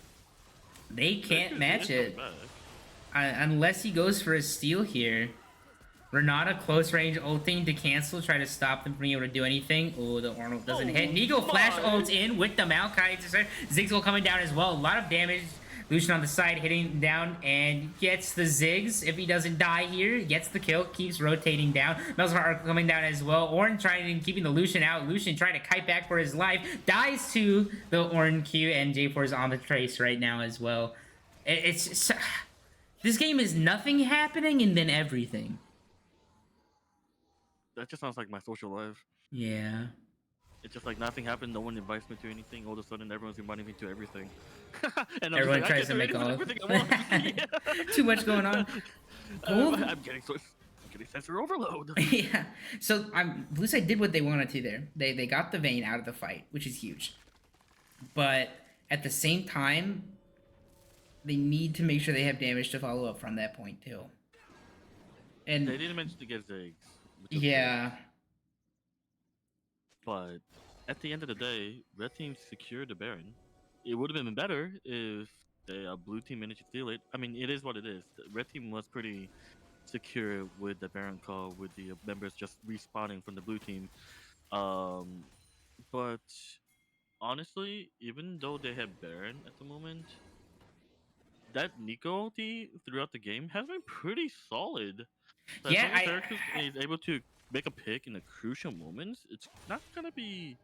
They can't match it Back. unless he goes for a steal here. Renata close range ulting to cancel, try to stop them from being able to do anything. Oh, the Ornn ult doesn't hit. Nico flash ults in with the Maokai. Ziggs coming down as well. A lot of damage. Lucian on the side hitting down and gets the Ziggs. If he doesn't die here, gets the kill, keeps rotating down. Melzar coming down as well. Ornn trying keeping the Lucian out. Lucian trying to kite back for his life. Dies to the Ornn Q, and J4 is on the trace right now as well. It's this game is nothing happening and then everything. That just sounds like my social life. Yeah. It's just like nothing happened. No one invites me to anything. All of a sudden, everyone's inviting me to everything. And I'm Everyone just like, tries to make all. everything I want. Yeah. Too much going on. I'm getting sensor overload. Yeah. So Blue Side did what they wanted to there. They got the Vayne out of the fight, which is huge. But at the same time, they need to make sure they have damage to follow up from that point too. And They didn't mention to get Ziggs. yeah. But at the end of the day, red team secured the Baron. It would have been better if the blue team managed to steal it. I mean, it is what it is. The red team was pretty secure with the Baron call, with the members just respawning from the blue team. But honestly, even though they have Baron at the moment, that Nico ulti throughout the game has been pretty solid. So Yeah, as long as Xeratus is able to make a pick in the crucial moments, it's not gonna be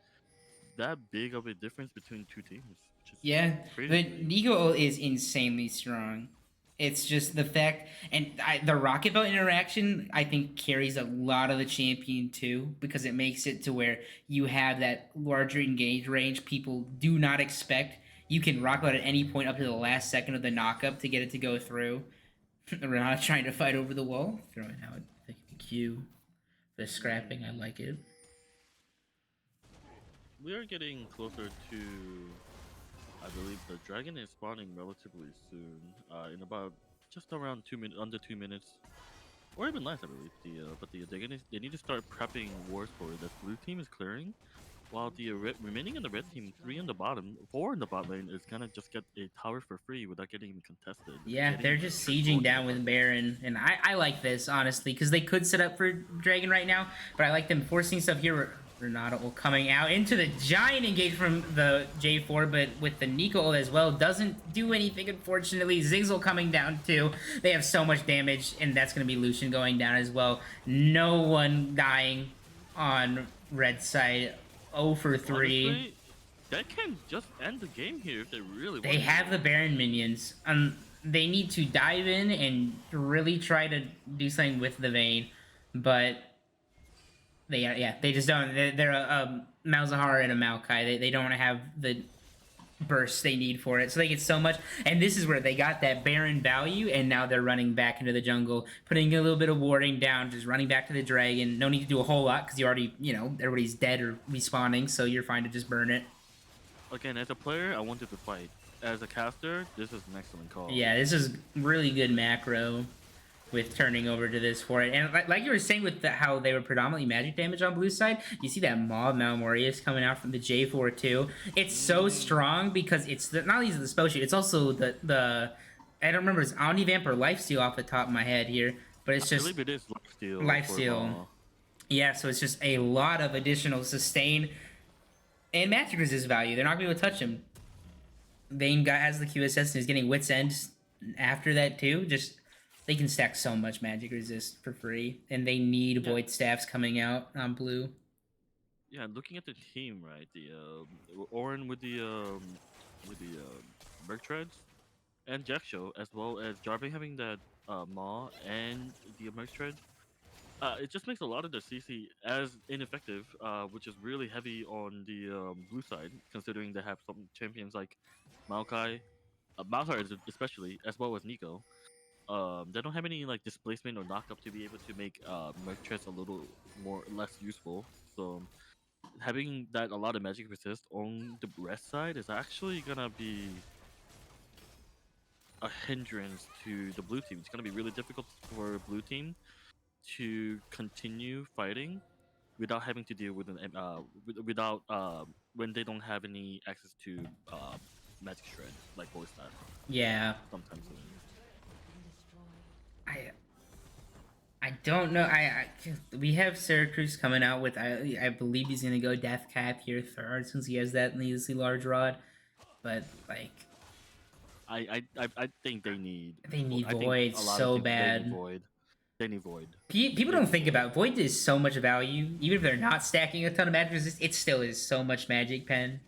that big of a difference between two teams. Which is Yeah, crazy the to me. Nico ult is insanely strong. It's just the fact, and the rocket boat interaction, I think, carries a lot of the champion too, because it makes it to where you have that larger engage range people do not expect. You can rocket boat at any point up to the last second of the knockup to get it to go through. Renata trying to fight over the wall, throwing out the Q. The scrapping, I like it. We are getting closer to, I believe, the dragon is spawning relatively soon. In about just around 2 minutes, under 2 minutes, or even less, I believe. But they need to start prepping wars for it. The blue team is clearing, while the remaining in the red team, 3 in the bottom, 4 in the bot lane, is gonna just get a tower for free without getting even contested. Yeah, they're just sieging down with Baron, and I like this, honestly, because they could set up for Dragon right now, but I like them forcing stuff here. Renata will coming out into the giant engage from the J4, but with the Nico ult as well, doesn't do anything, unfortunately. Ziggs coming down too. They have so much damage, and that's going to be Lucian going down as well. No one dying on red side. 0 for 3. Honestly, that can just end the game here if they really want. They have the Baron minions. They need to dive in and really try to do something with the Vayne, but they just don't. They're a Malzahar and a Maokai. They don't have the bursts they need for it, so they get so much. And this is where they got that Baron value, and now they're running back into the jungle, putting a little bit of warding down, just running back to the dragon. No need to do a whole lot because you already, everybody's dead or respawning, so you're fine to just burn it. Again, as a player, I wanted to fight. As a caster, this is an excellent call. Yeah, this is really good macro with turning over to this for it. And like you were saying with how they were predominantly magic damage on blue side, you see that Mob Malmorius coming out from the J4 too. It's so strong because it's not only the spell sheet, it's also the I don't remember, it's Omnivamp or Lifesteal off the top of my head here, but I it's just believe it is lifesteal for Lifesteal. Maw. Yeah, so it's just a lot of additional sustain and magic resist value. They're not going to be able to touch him. Vayne guy has the QSS and is getting Wits End after that too. Just they can stack so much magic resist for free, and they need Yeah, Void Staffs coming out on blue. yeah. Looking at the team, right? The Orin with the Merc Treads and Jack Show, as well as Jarvan having that Maw and the Merc Tread. It just makes a lot of the CC as ineffective, which is really heavy on the blue side, considering they have some champions like Maokai, Maokai especially, as well as Nico. They don't have any like displacement or knockup to be able to make Merc Treads a little more less useful. So having that a lot of magic resist on the rest side is actually gonna be a hindrance to the blue team. It's gonna be really difficult for blue team to continue fighting without having to deal with without when they don't have any access to magic shred like voice staff Yeah, sometimes soon. I I don't know. We have Syracuse coming out with I believe he's gonna go Death Cap here third since he has that needlessly large rod, but like I think they need they need I think Void a lot of so teams they need bad. void. They need void. People They don't need think void. about Void is so much value. Even if they're not stacking a ton of magic resist, it still is so much magic pen.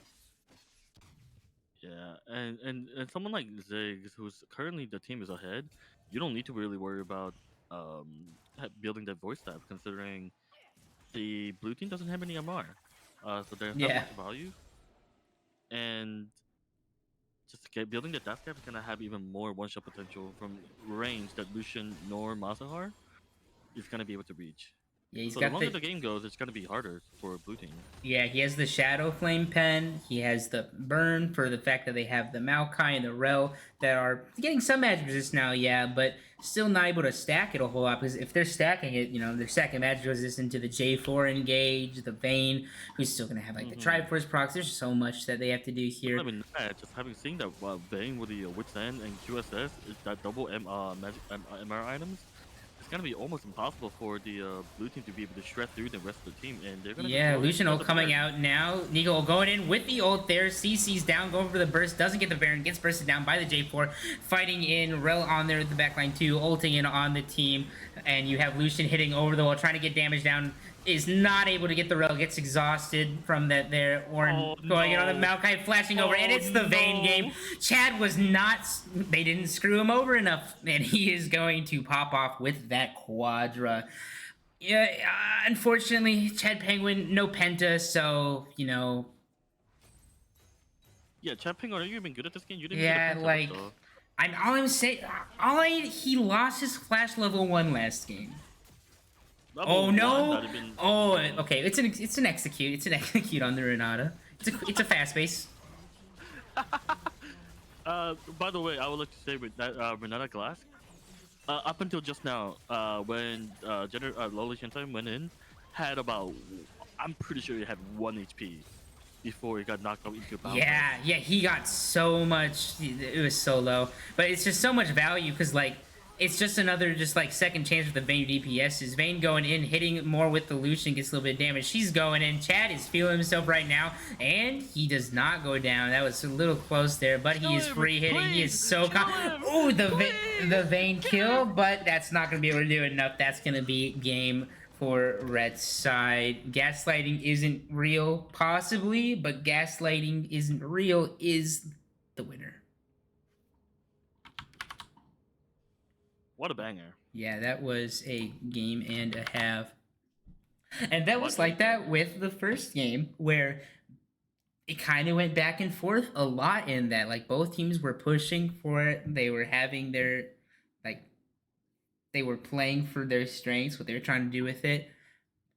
Yeah, and someone like Ziggs, who's currently the team is ahead, you don't need to really worry about building that voice staff, considering the blue team doesn't have any MR, so there's not Yeah. much value, and just building the death cap is gonna have even more one shot potential from range that Lucian nor Mazahar is gonna be able to reach. Yeah, he's So the got longer the the game goes, it's gonna be harder for blue team. yeah, he has the Shadow Flame pen. He has the burn for the fact that they have the Maokai and the Rel that are getting some magic resist now, yeah, but still not able to stack it a whole lot because if they're stacking it, they're stacking magic resist into the J4 engage, the Vayne, who's still gonna have like the Mm-hmm. Triforce procs. There's so much that they have to do Not here. even that, just having seen that Vayne with the Wits End and QSS is that double magic MR items, it's gonna be almost impossible for the blue team to be able to shred through the rest of the team, and they're gonna be Yeah, throwing Luciano the coming Baron. out now. Nico going in with the ult there. CC's down, going for the burst. Doesn't get the Baron. Gets bursted down by the J4. Fighting in. Rel on there with the backline too. Ulting in on the team. And you have Lucian hitting over the wall, trying to get damage down. Is not able to get the Rel. Gets exhausted from that there. Orin Oh going in on the no! Maokai flashing over. And Oh it's the Vayne game. no! Chad was not... They didn't screw him over enough. And he is going to pop off with that Quadra. Yeah, unfortunately, Chad Penguin, no Penta, so, Yeah, Chad Ping, are you even good at this game? You didn't even get a yeah, penta. What like, the? all I'm saying, he lost his Flash level 1 last game. Level Oh, one no! that had been. Oh, okay, it's an execute. It's an execute on the Renata. It's a fast base. By the way, I would like to say with that Renata Glass, up until just now, when Loli Shintai went in, had about, I'm pretty sure he had 1 HP before he got knocked out into a bounce. Yeah, he got so much. It was so low, but it's just so much value because like it's just another just like second chance with the Vayne DPSs. Vayne going in, hitting more with the Lucian gets a little bit of damage. She's going in. Chad is feeling himself right now, and he does not go down. That was a little close there, but he Kill is him, free hitting. He is please! so Kill him! Ooh, Please! the Vayne Kill kill, him! but that's not gonna be able to do enough. That's gonna be game for red side. Gaslighting isn't real, possibly, but gaslighting isn't real is the winner. What a banger. Yeah, that was a game and a half. And that What was a like that banger. with the first game, where it kind of went back and forth a lot in that. Like, both teams were pushing for it. They were having their, like, they were playing for their strengths, what they were trying to do with it.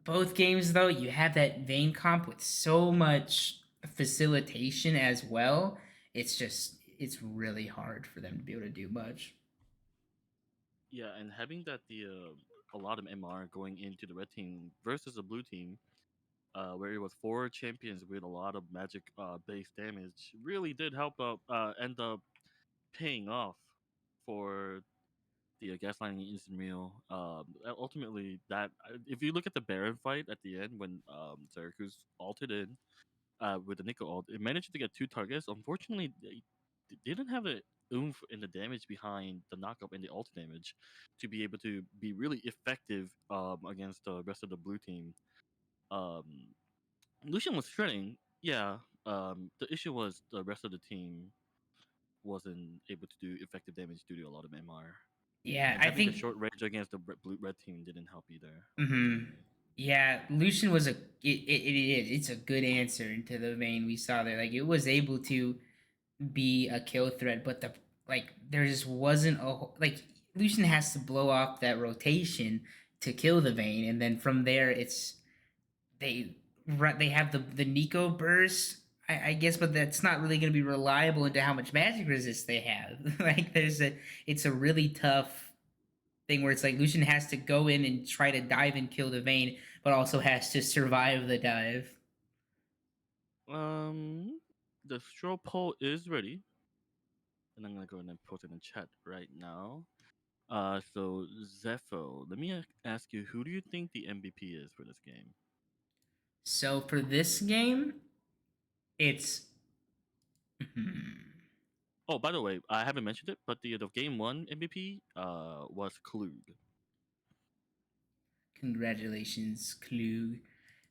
Both games, though, you have that Vayne comp with so much facilitation as well. It's really hard for them to be able to do much. Yeah, and having that the a lot of MR going into the red team versus the blue team, where it was 4 champions with a lot of magic base damage, really did help up end up paying off. for the gaslighting instant meal. Ultimately, that if you look at the Baron fight at the end when Syracuse altered in with the Nico ult, it managed to get two targets. Unfortunately, they didn't have the oomph and the damage behind the knockup and the ult damage to be able to be really effective against the rest of the blue team. Um, Lucian was shredding, yeah. The issue was the rest of the team wasn't able to do effective damage due to a lot of MR. Yeah, And I having the think. short range against the blue red team didn't help either, Hmm. unfortunately. Yeah, Lucian was it's a good answer into the vein we saw there. Like it was able to be a kill threat, but there just wasn't like Lucian has to blow off that rotation to kill the vein, and then from there it's they they have the Nico burst, I guess, but that's not really going to be reliable into how much magic resist they have. Like it's a really tough thing where it's like Lucian has to go in and try to dive and kill the vein, but also has to survive the dive. Um, the straw poll is ready, and I'm gonna go ahead and post it in chat right now. So Zepho, let me ask you, who do you think the MVP is for this game? So for this game, it's Oh, by the way, I haven't mentioned it, but the game one MVP was Klug. congratulations, Klug.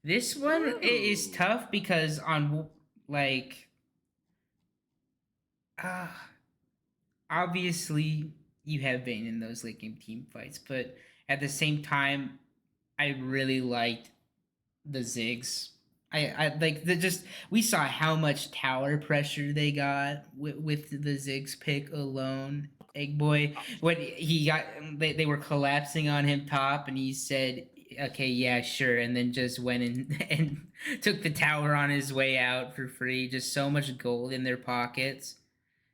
This one is Ooh. tough because on like uh obviously you have been in those late game team fights, but at the same time, I really liked the Zigs. I like the just we saw how much tower pressure they got with the Zigs pick alone. Egg boy, when he got they were collapsing on him top, and he said, "Okay, yeah, sure," and then just went and and took the tower on his way out for free. Just so much gold in their pockets.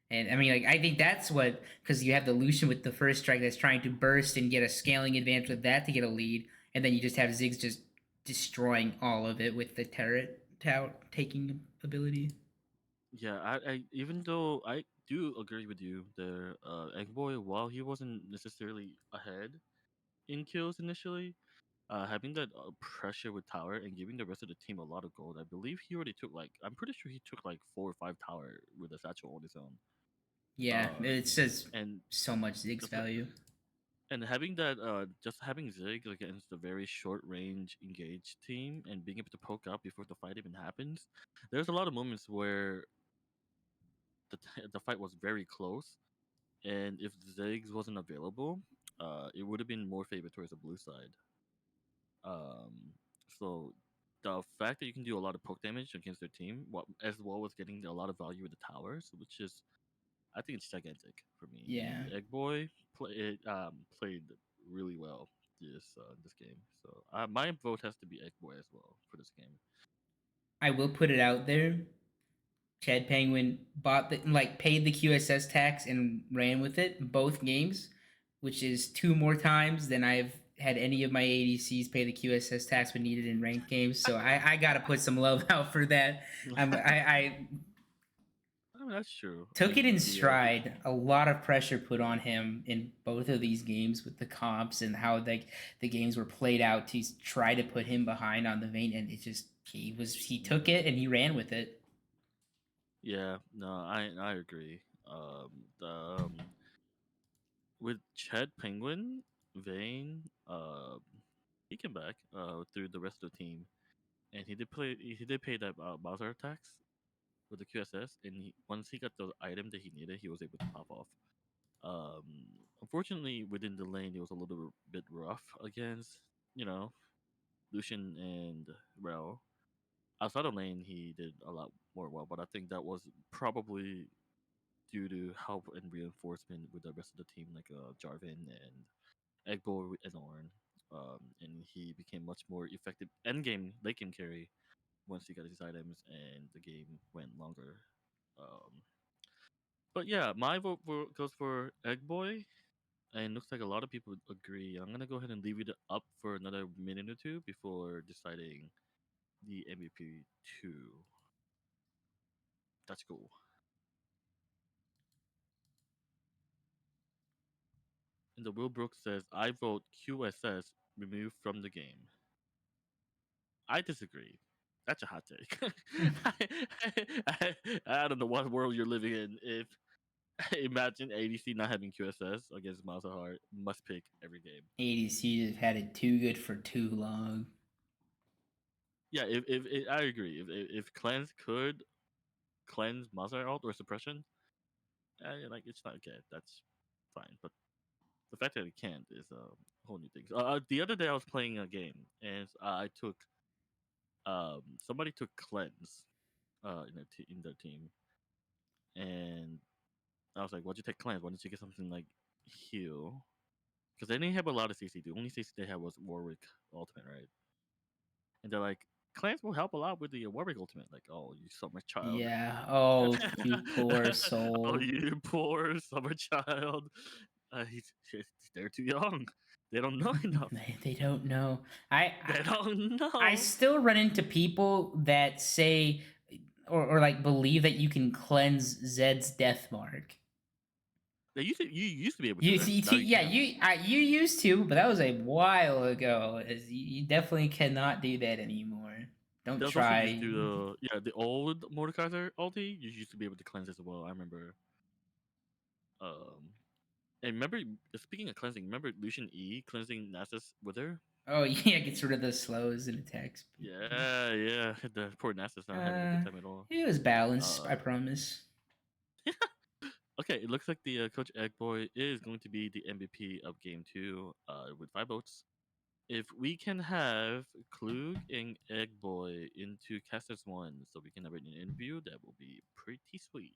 And I mean, like, I think that's what, because you have the Lucian with the first strike that's trying to burst and get a scaling advantage with that to get a lead, and then you just have Ziggs just destroying all of it with the turret taking ability. Yeah, I even though I do agree with you there, Egg Boy, while he wasn't necessarily ahead in kills initially, having that pressure with tower and giving the rest of the team a lot of gold, I believe he already took like I'm pretty sure he took like 4 or 5 tower with a satchel on his own. Yeah, it says And so much Ziggs just value. and having that just having Zig against a very short range engaged team and being able to poke up before the fight even happens, there's a lot of moments where the fight was very close. And if Ziggs wasn't available, it would have been more favored towards the blue side. Um, so the fact that you can do a lot of poke damage against their team, as well as getting a lot of value with the towers, which is I think it's gigantic for me. Yeah, And Egg Boy played really well this game. So my vote has to be Egg Boy as well for this game. I will put it out there. Chad Penguin bought paid the QSS tax and ran with it both games, which is two more times than I've had any of my ADCs pay the QSS tax when needed in ranked games. So I got to put some love out for that. I I mean, that's true. took it in The stride. A lot of pressure put on him in both of these games with the comps and how the games were played out to try to put him behind on the vein, and it just he took it and he ran with it. yeah, no, I agree. The with Chad Penguin, Vayne, he came back through the rest of the team, and he did pay that Bowser tax with the QSS, and once he got the item that he needed, he was able to pop off. Um, Unfortunately, within the lane, it was a little bit rough against you know Lucian and Rel. Outside of lane, he did a lot more well, but I think that was probably due to help and reinforcement with the rest of the team, like Jarvan and Egbo and Orn. And he became much more effective endgame late game carry once he got his items and the game went longer. Um, but yeah, my vote goes for Egg Boy, and looks like a lot of people agree. I'm gonna go ahead and leave it up for another minute or two before deciding the MVP two. That's cool. And the Will Brooks says, "I vote QSS removed from the game." I disagree. That's a hot take. I don't know what world you're living in. If imagine ADC not having QSS against Miles Heart, must pick every game. ADC have had it too good for too long. Yeah, if I agree. If cleanse could cleanse Mazar ult or suppression, like it's not good. That's fine. But the fact that it can't is a whole new thing. The other day I was playing a game and I took somebody took cleanse in their team, and I was like, "Why'd you take cleanse? Why didn't you get something like heal?" Because they didn't have a lot of CC. The only CC they had was Warwick ultimate, right? And they're like, "Cleanse will help a lot with the Warwick ultimate." Like, oh, you summer child. Yeah. Oh, you poor Oh, soul. you poor summer child. They're too young. They don't know enough. They don't know. I, They don't I know. still run into people that say or like believe that you can cleanse Zed's death mark. You used to be able to. Now you Yeah, can't. you used to, but that was a while ago. You definitely cannot do that anymore. Don't There's also just try. do the old Mordekaiser ulti. You used to be able to cleanse as well. I remember. Um, and remember, speaking of cleansing, remember Lucian E cleansing Nasus Wither? Oh yeah, gets rid of the slows and attacks people. Yeah. The poor Nasus not having a Uh, good time at all. it was balanced, Uh, I promise. okay, it looks like the Coach Eggboy is going to be the MVP of Game 2 with 5 votes. If we can have Klug and Eggboy into Casters 1 so we can have an interview, that will be pretty sweet.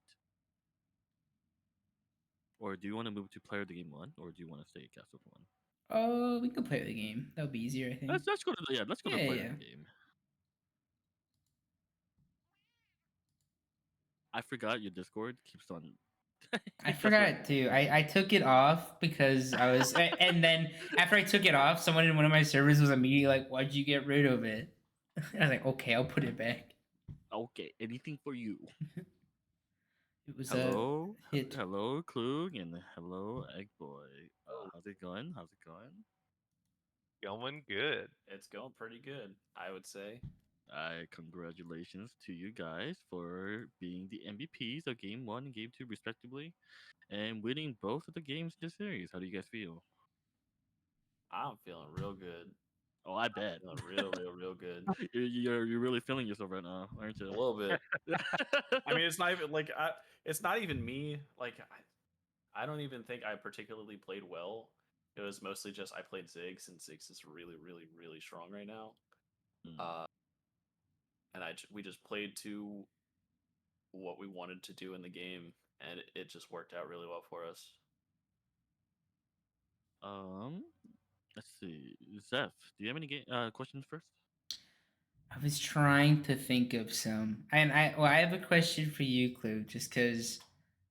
Or do you want to move to player of the game 1, or do you want to stay at Casters 1? Oh, we can play the game. That'll be easier, I think. Let's go to let's go Yeah, to yeah, player of yeah. the game. I forgot your Discord keeps on. I That's forgot right. it too. I took it off because I was, and then after I took it off, someone in one of my servers was immediately like, "Why'd you get rid of it?" I was like, "Okay, I'll put it back." Okay, anything for you. It was a Hello, hit. hello, Klug, and hello, Eggboy. Oh, How's it going? How's it going? going good. It's going pretty good, I would say. Congratulations to you guys for being the MVPs of Game 1 and Game 2, respectively, and winning both of the games in the series. How do you guys feel? I'm feeling real good. Oh, I bet. Feeling real good. You're really feeling yourself right now, aren't A you? little bit. I mean, it's not even like it's not even me. Like I don't even think I particularly played well. It was mostly just I played Ziggs, and Ziggs is really strong right now. Mm. And we just played to what we wanted to do in the game, and it just worked out really well for us. Let's see. Zeph, do you have any questions first? I was trying to think of some, and I have a question for you, Clue, just because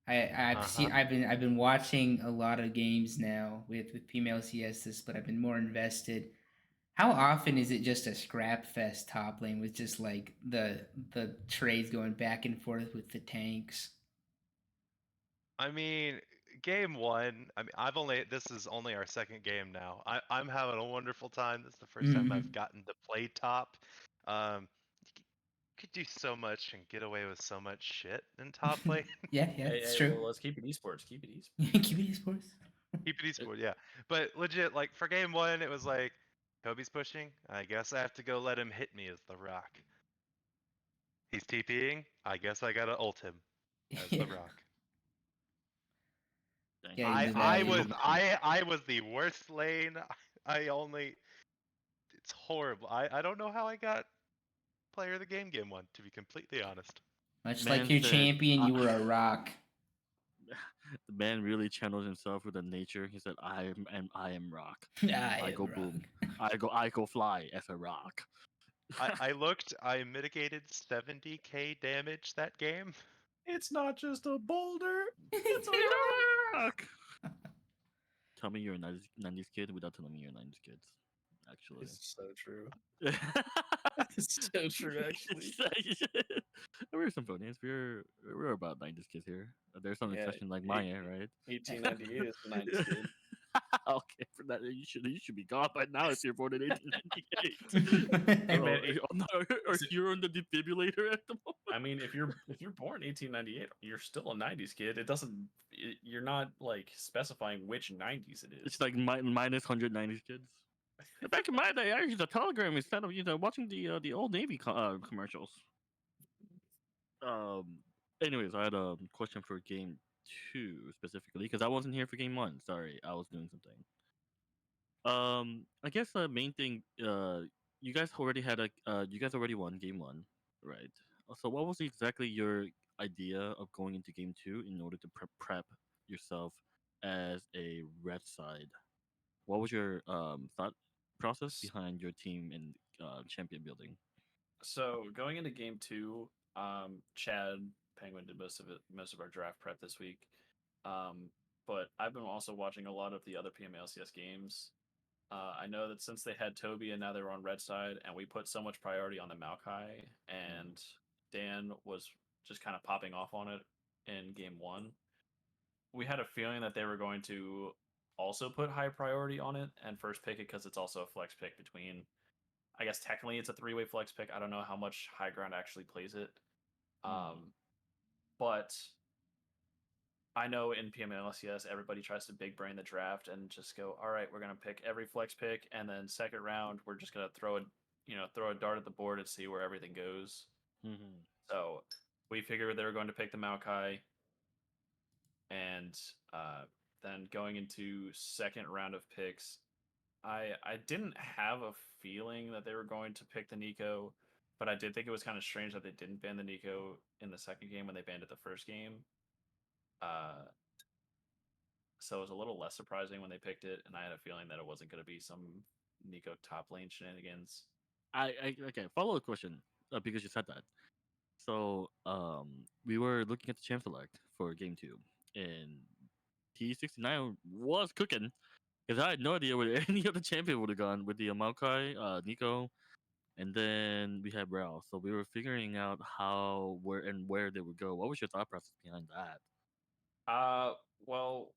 Uh-huh. I've been watching a lot of games now with PMALCS this, but I've been more invested. How often is it just a scrap fest top lane with just like the trades going back and forth with the tanks? I mean, game one. I mean, this is only our second game now. I'm having a wonderful time. This is the first time I've Mm-hmm. gotten to play top. You could do so much and get away with so much shit in top lane. Yeah, yeah, Hey, it's hey, true. well, let's keep it esports. Keep it esports. Keep it esports. Keep it esport, yeah. But legit, like for game one, it was like Kobe's pushing. I guess I have to go let him hit me as the rock. He's TPing. I guess I gotta ult him as Yeah, the rock. Dang. getting the I value. was I was the worst lane. I only it's horrible. I don't know how I got player of the game one, to be completely honest. Much like Man your said, champion, you were a rock. the man really channeled himself with the nature. He said, I am rock. I I am go rock. boom. I go fly as a rock. I looked, I mitigated 70k damage that game. It's not just a boulder. It's a rock. Tell me you're a 90s kid without telling me you're a 90s kid. Actually. It's so true. It's so true, actually. We're symphonians. We're about 90s kids here. There's some Yeah, exception like Maya, right? 1898 is the 90s kid. Okay, for that you should be gone by now if you're born in 1898. Hey man, Or you're on the defibrillator at the moment. I mean, if you're born 1898, you're still a 90s kid. It doesn't. You're not like specifying which 90s it is. It's like minus 190 kids. Back in my day, I used a telegram instead of watching the old Navy commercials. Anyways, I had a question for game 2 specifically because I wasn't here for game 1. Sorry, I was doing something. I guess the main thing, you guys already won game 1, right? So what was exactly your idea of going into game 2 in order to prep yourself as a red side? What was your thought process behind your team and champion building? So going into game 2, Chad Penguin did most of our draft prep this week. But I've been also watching a lot of the other PMALCS games. I know that since they had Toby and now they're on red side, and we put so much priority on the Maokai, and Dan was just kind of popping off on it in game 1. We had a feeling that they were going to also put high priority on it and first pick it because it's also a flex pick between. I guess technically it's a 3-way flex pick. I don't know how much high ground actually plays it. But I know in PMLCS, everybody tries to big brain the draft and just go, all right, we're going to pick every flex pick. And then second round, we're just going to throw a dart at the board and see where everything goes. Mm-hmm. So we figured they were going to pick the Maokai. And then going into second round of picks, I didn't have a feeling that they were going to pick the Nico, but I did think it was kind of strange that they didn't ban the Nico in the second game when they banned it the first game. So it was a little less surprising when they picked it, and I had a feeling that it wasn't going to be some Nico top lane shenanigans. Okay, follow-up question because you said that. So we were looking at the champ select for game 2, and T69 was cooking because I had no idea where any other champion would have gone with the Maokai, Nico, and then we had Rao. So we were figuring out where they would go. What was your thought process behind that? Well,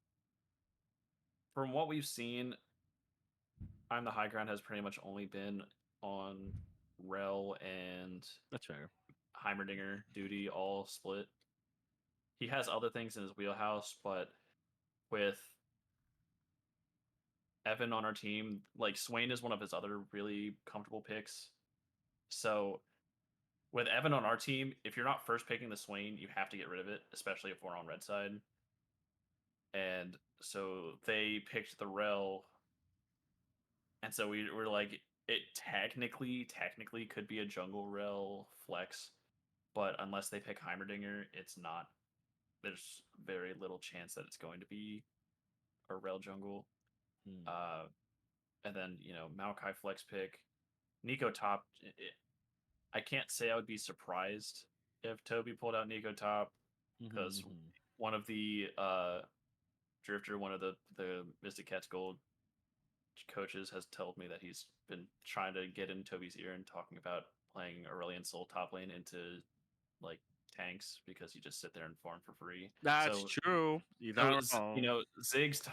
from what we've seen, I'm the High Ground has pretty much only been on Rel and That's fair. Heimerdinger duty all split. He has other things in his wheelhouse, but with Evan on our team, like Swain is one of his other really comfortable picks. So with Evan on our team, if you're not first picking the Swain, you have to get rid of it, especially if we're on red side. And so they picked the Rel. And so we were like, it technically could be a jungle Rel flex, but unless they pick Heimerdinger, it's not. There's very little chance that it's going to be a Rel jungle. And then Maokai flex pick, Nico top. I can't say I would be surprised if Toby pulled out Nico top because one of the Drifter, one of the Mystic Cats Gold coaches, has told me that he's been trying to get in Toby's ear and talking about playing Aurelion Soul top lane into like tanks because you just sit there and farm for free. That's true. Ziggs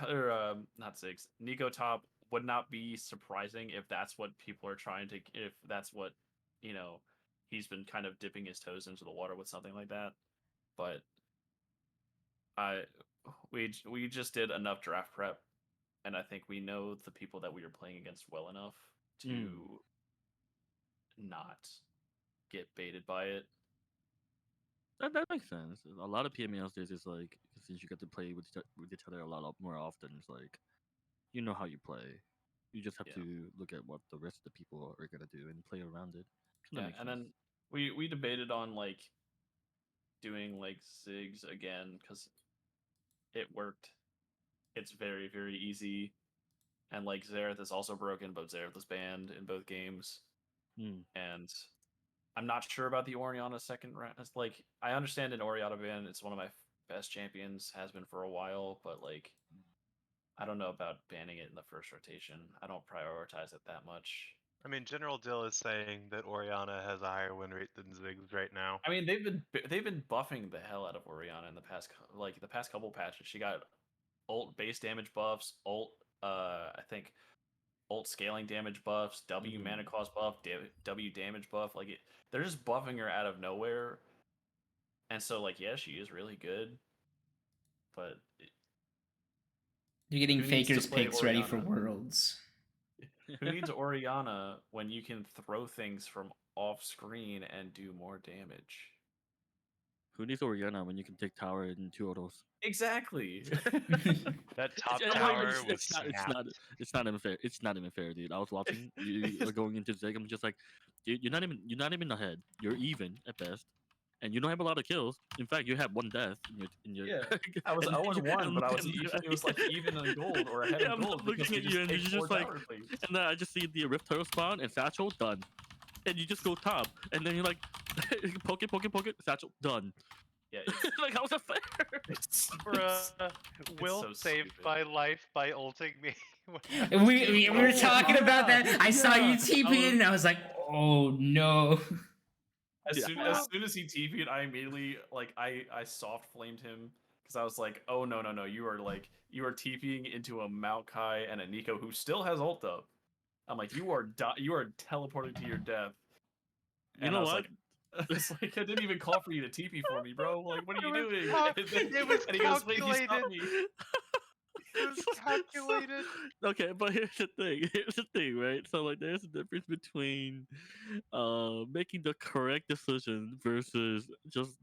or not Ziggs, Nico top would not be surprising if that's what people are trying to. If that's what he's been kind of dipping his toes into the water with something like that. But we just did enough draft prep, and I think we know the people that we are playing against well enough to not get baited by it. That makes sense. A lot of PMAs days is like, since you get to play with each other a lot more often, it's like you know how you play. You just have to look at what the rest of the people are gonna do and play around it. And then we debated on like doing like Ziggs again because it worked. It's very, very easy. And like Xerath is also broken, but Xerath was banned in both games. And I'm not sure about the Orianna second round. It's like I understand an Orianna ban. It's one of my best champions, has been for a while, but like I don't know about banning it in the first rotation. I don't prioritize it that much. I mean, General Dill is saying that Orianna has a higher win rate than Ziggs right now. I mean, they've been buffing the hell out of Orianna in the past couple patches. She got ult base damage buffs, ult I think ult scaling damage buffs, W mana cost buff, W damage buff. Like they're just buffing her out of nowhere. And so like yeah, she is really good, but You're getting who needs to Faker's play picks ready for Orianna? Worlds. Who needs Orianna when you can throw things from off screen and do more damage? Who needs Oriana when you can take tower in 2 autos? Exactly. That top It's- tower it's- was it's not, snapped. it's not even fair. It's not even fair, dude. I was watching you going into Zig. I'm just like, dude, you're not even ahead. You're even at best, and you don't have a lot of kills. In fact, you have 1 death in your. Yeah, I was and 0-1, but I was and- even. It was like even in gold or ahead yeah, in I'm gold because looking we at you, just and take you're 4 just like, tower plates. and then I just see the Rift Turtle spawn and Satchel done, and you just go top, and then you're like, poke it, Satchel done. Yeah, Like how's that fair? Bruh, Will so saved stupid. my life by ulting me. when I was We were TPing. talking about that. I saw you Yeah, TP and I was like, oh no. As Yeah. soon as he TP'd, I immediately like I soft flamed him because I was like, oh no, you are TPing into a Maokai and a Nico who still has ult up. I'm like, you are teleporting to your death. You And know I was what? like, it's like I didn't even call for you to TP for me, bro. Like, what are you doing? It was And he goes, wait, he calculated. stopped me. It was calculated. Okay, but here's the thing. Here's the thing, right? So like there's a difference between making the correct decision versus just,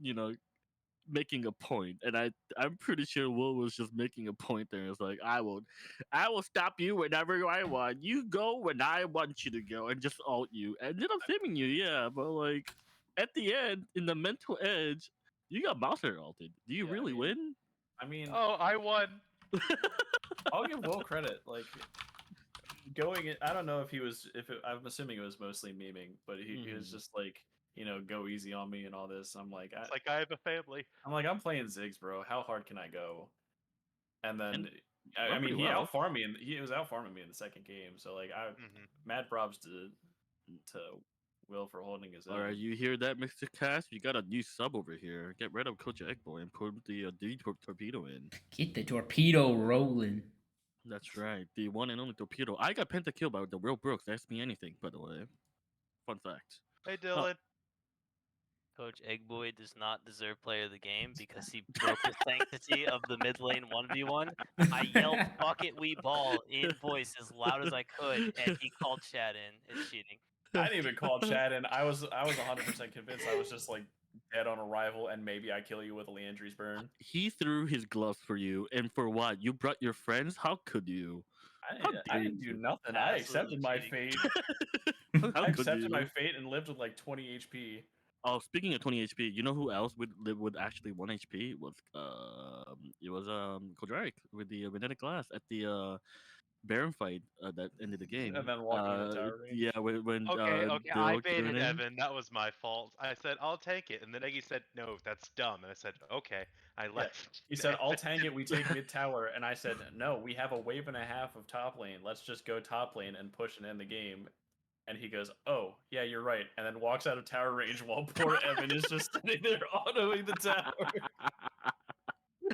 making a point. And I'm pretty sure Will was just making a point there. It's like I will stop you whenever I want. You go when I want you to go and just ult you. And then I'm saving you, yeah, but like at the end, in the mental edge, you got Bowser ulted. Do you Yeah, really win? I mean, Oh, I won. I'll give Will credit. Like, I don't know if he was, I'm assuming it was mostly memeing, but he was just like, go easy on me and all this. I'm like, It's like I have a family. I'm playing Ziggs, bro. How hard can I go? And then, And I mean, pretty he well. out farmed me, he was out farming me in the second game. So like, mad props to Will for holding his own. Alright, you hear that, Mr. Cass? You got a new sub over here. Get rid of Coach Eggboy and put the torpedo in. Get the torpedo rolling. That's right, the one and only torpedo. I got pentakill by the real Brooks. Ask me anything, by the way. Fun fact. Hey, Dylan. Coach Eggboy does not deserve player of the game because he broke the sanctity of the mid lane 1v1. I yelled, "Fuck it, we ball" in voice as loud as I could, and he called chat in. It's cheating. I didn't even call Chad, and I was 100% convinced. I was just like dead on arrival, and maybe I kill you with a Leandry's burn. He threw his gloves for you, and for what? You brought your friends? How could you? I didn't do nothing. I accepted my fate. How I could accepted my you? fate and lived with like 20 HP. Oh, speaking of 20 HP, you know who else would live with actually 1 HP? It was Kodrak with the magnetic glass at the Baron fight that ended the game. And then walking into tower range. Yeah, when Okay, I Dill threw baited it in. Evan. That was my fault. I said I'll tank it, and then Eggy said no, that's dumb. And I said okay. I left. He said, "I'll tank it. We take mid tower." And I said, "No, we have a wave and a half of top lane. Let's just go top lane and push and end the game." And he goes, "Oh, yeah, you're right." And then walks out of tower range while poor Evan is just sitting there autoing the tower.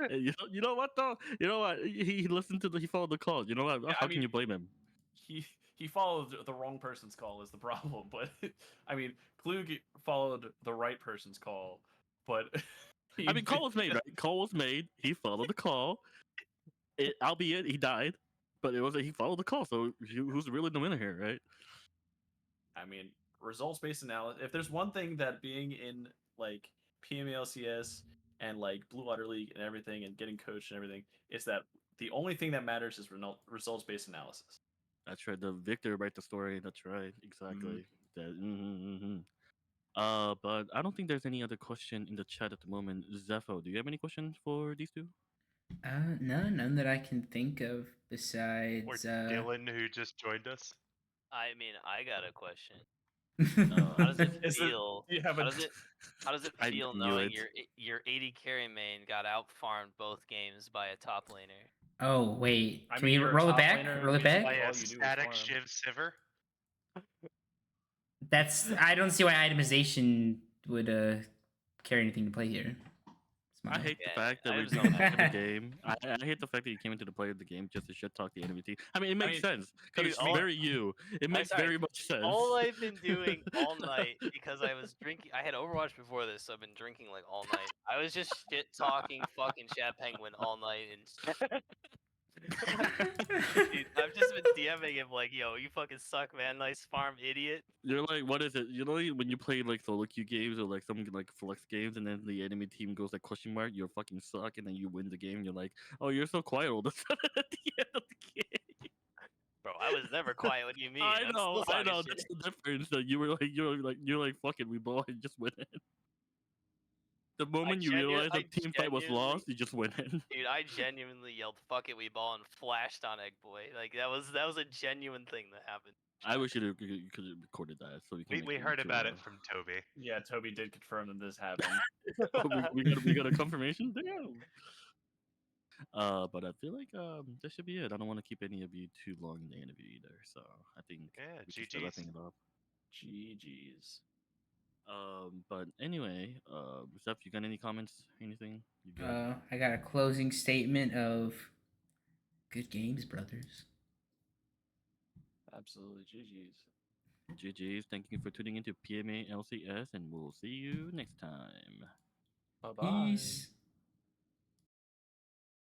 Hey, you know what though? You know what? He listened to he followed the call. You know what? Yeah, How can you blame him? He followed the wrong person's call is the problem. But I mean, Klug followed the right person's call. But I mean, call was made, right? Call was made. He followed the call. Albeit he died, but it was he followed the call. So who's really the winner here, right? I mean, results-based analysis. If there's one thing that being in like PMALCS and like Blue Water League and everything and getting coached and everything, is that the only thing that matters is results-based analysis. That's right. The victor write the story. That's right. Exactly. But I don't think there's any other question in the chat at the moment. Zepho, do you have any questions for these two? No, none that I can think of Or besides Dylan, who just joined us. I mean, I got a question. Oh, How does it feel? Do you have How a- does it I feel knew knowing it. your 80 carry main got out farmed both games by a top laner? Oh wait, I can mean, we you're a roll it top back? laner, Roll it basically. back? By all a you do is static farm. Shiv Siver. I don't see why itemization would carry anything to play here. I hate the Yeah, fact that I we was so came mad. into the game. I hate the fact that you came into the play of the game just to shit talk the enemy team. I mean, it makes mean, sense because dude, it's all- very you. It makes sorry. very much sense. All I've been doing all night because I was drinking. I had Overwatch before this, so I've been drinking like all night. I was just shit talking fucking Chat Penguin all night, and dude, I've just been DMing him like, "Yo, you fucking suck, man. Nice farm, idiot." You're like, what is it? You know, when you play like solo queue games or like some like flex games, and then the enemy team goes like question mark, you're fucking suck, and then you win the game. You're like, oh, you're so quiet all the time at the end of the game. Bro, I was never quiet. What do you mean? I I'm know, still I talking know. shit. That's the difference. That you're like, fuck it, we blow and just win it. The moment you realize I that team fight was genuinely- lost, you just win it. Dude, I genuinely yelled "fuck it, we ball" and flashed on Egg Boy. Like that was a genuine thing that happened. I wish you could have recorded that so we can. We, make we it heard into, about it from Toby. Yeah, Toby did confirm that this happened. we got a confirmation. Damn. But I feel like this should be it. I don't want to keep any of you too long in the interview either. So I think Yeah, we should start GG's. wrapping it up. GG's. But anyway, Zeph, you got any comments? Anything? You got? I got a closing statement of good games, brothers. Absolutely GG's. GG's. Thank you for tuning into PMA LCS, and we'll see you next time. Bye bye. Peace.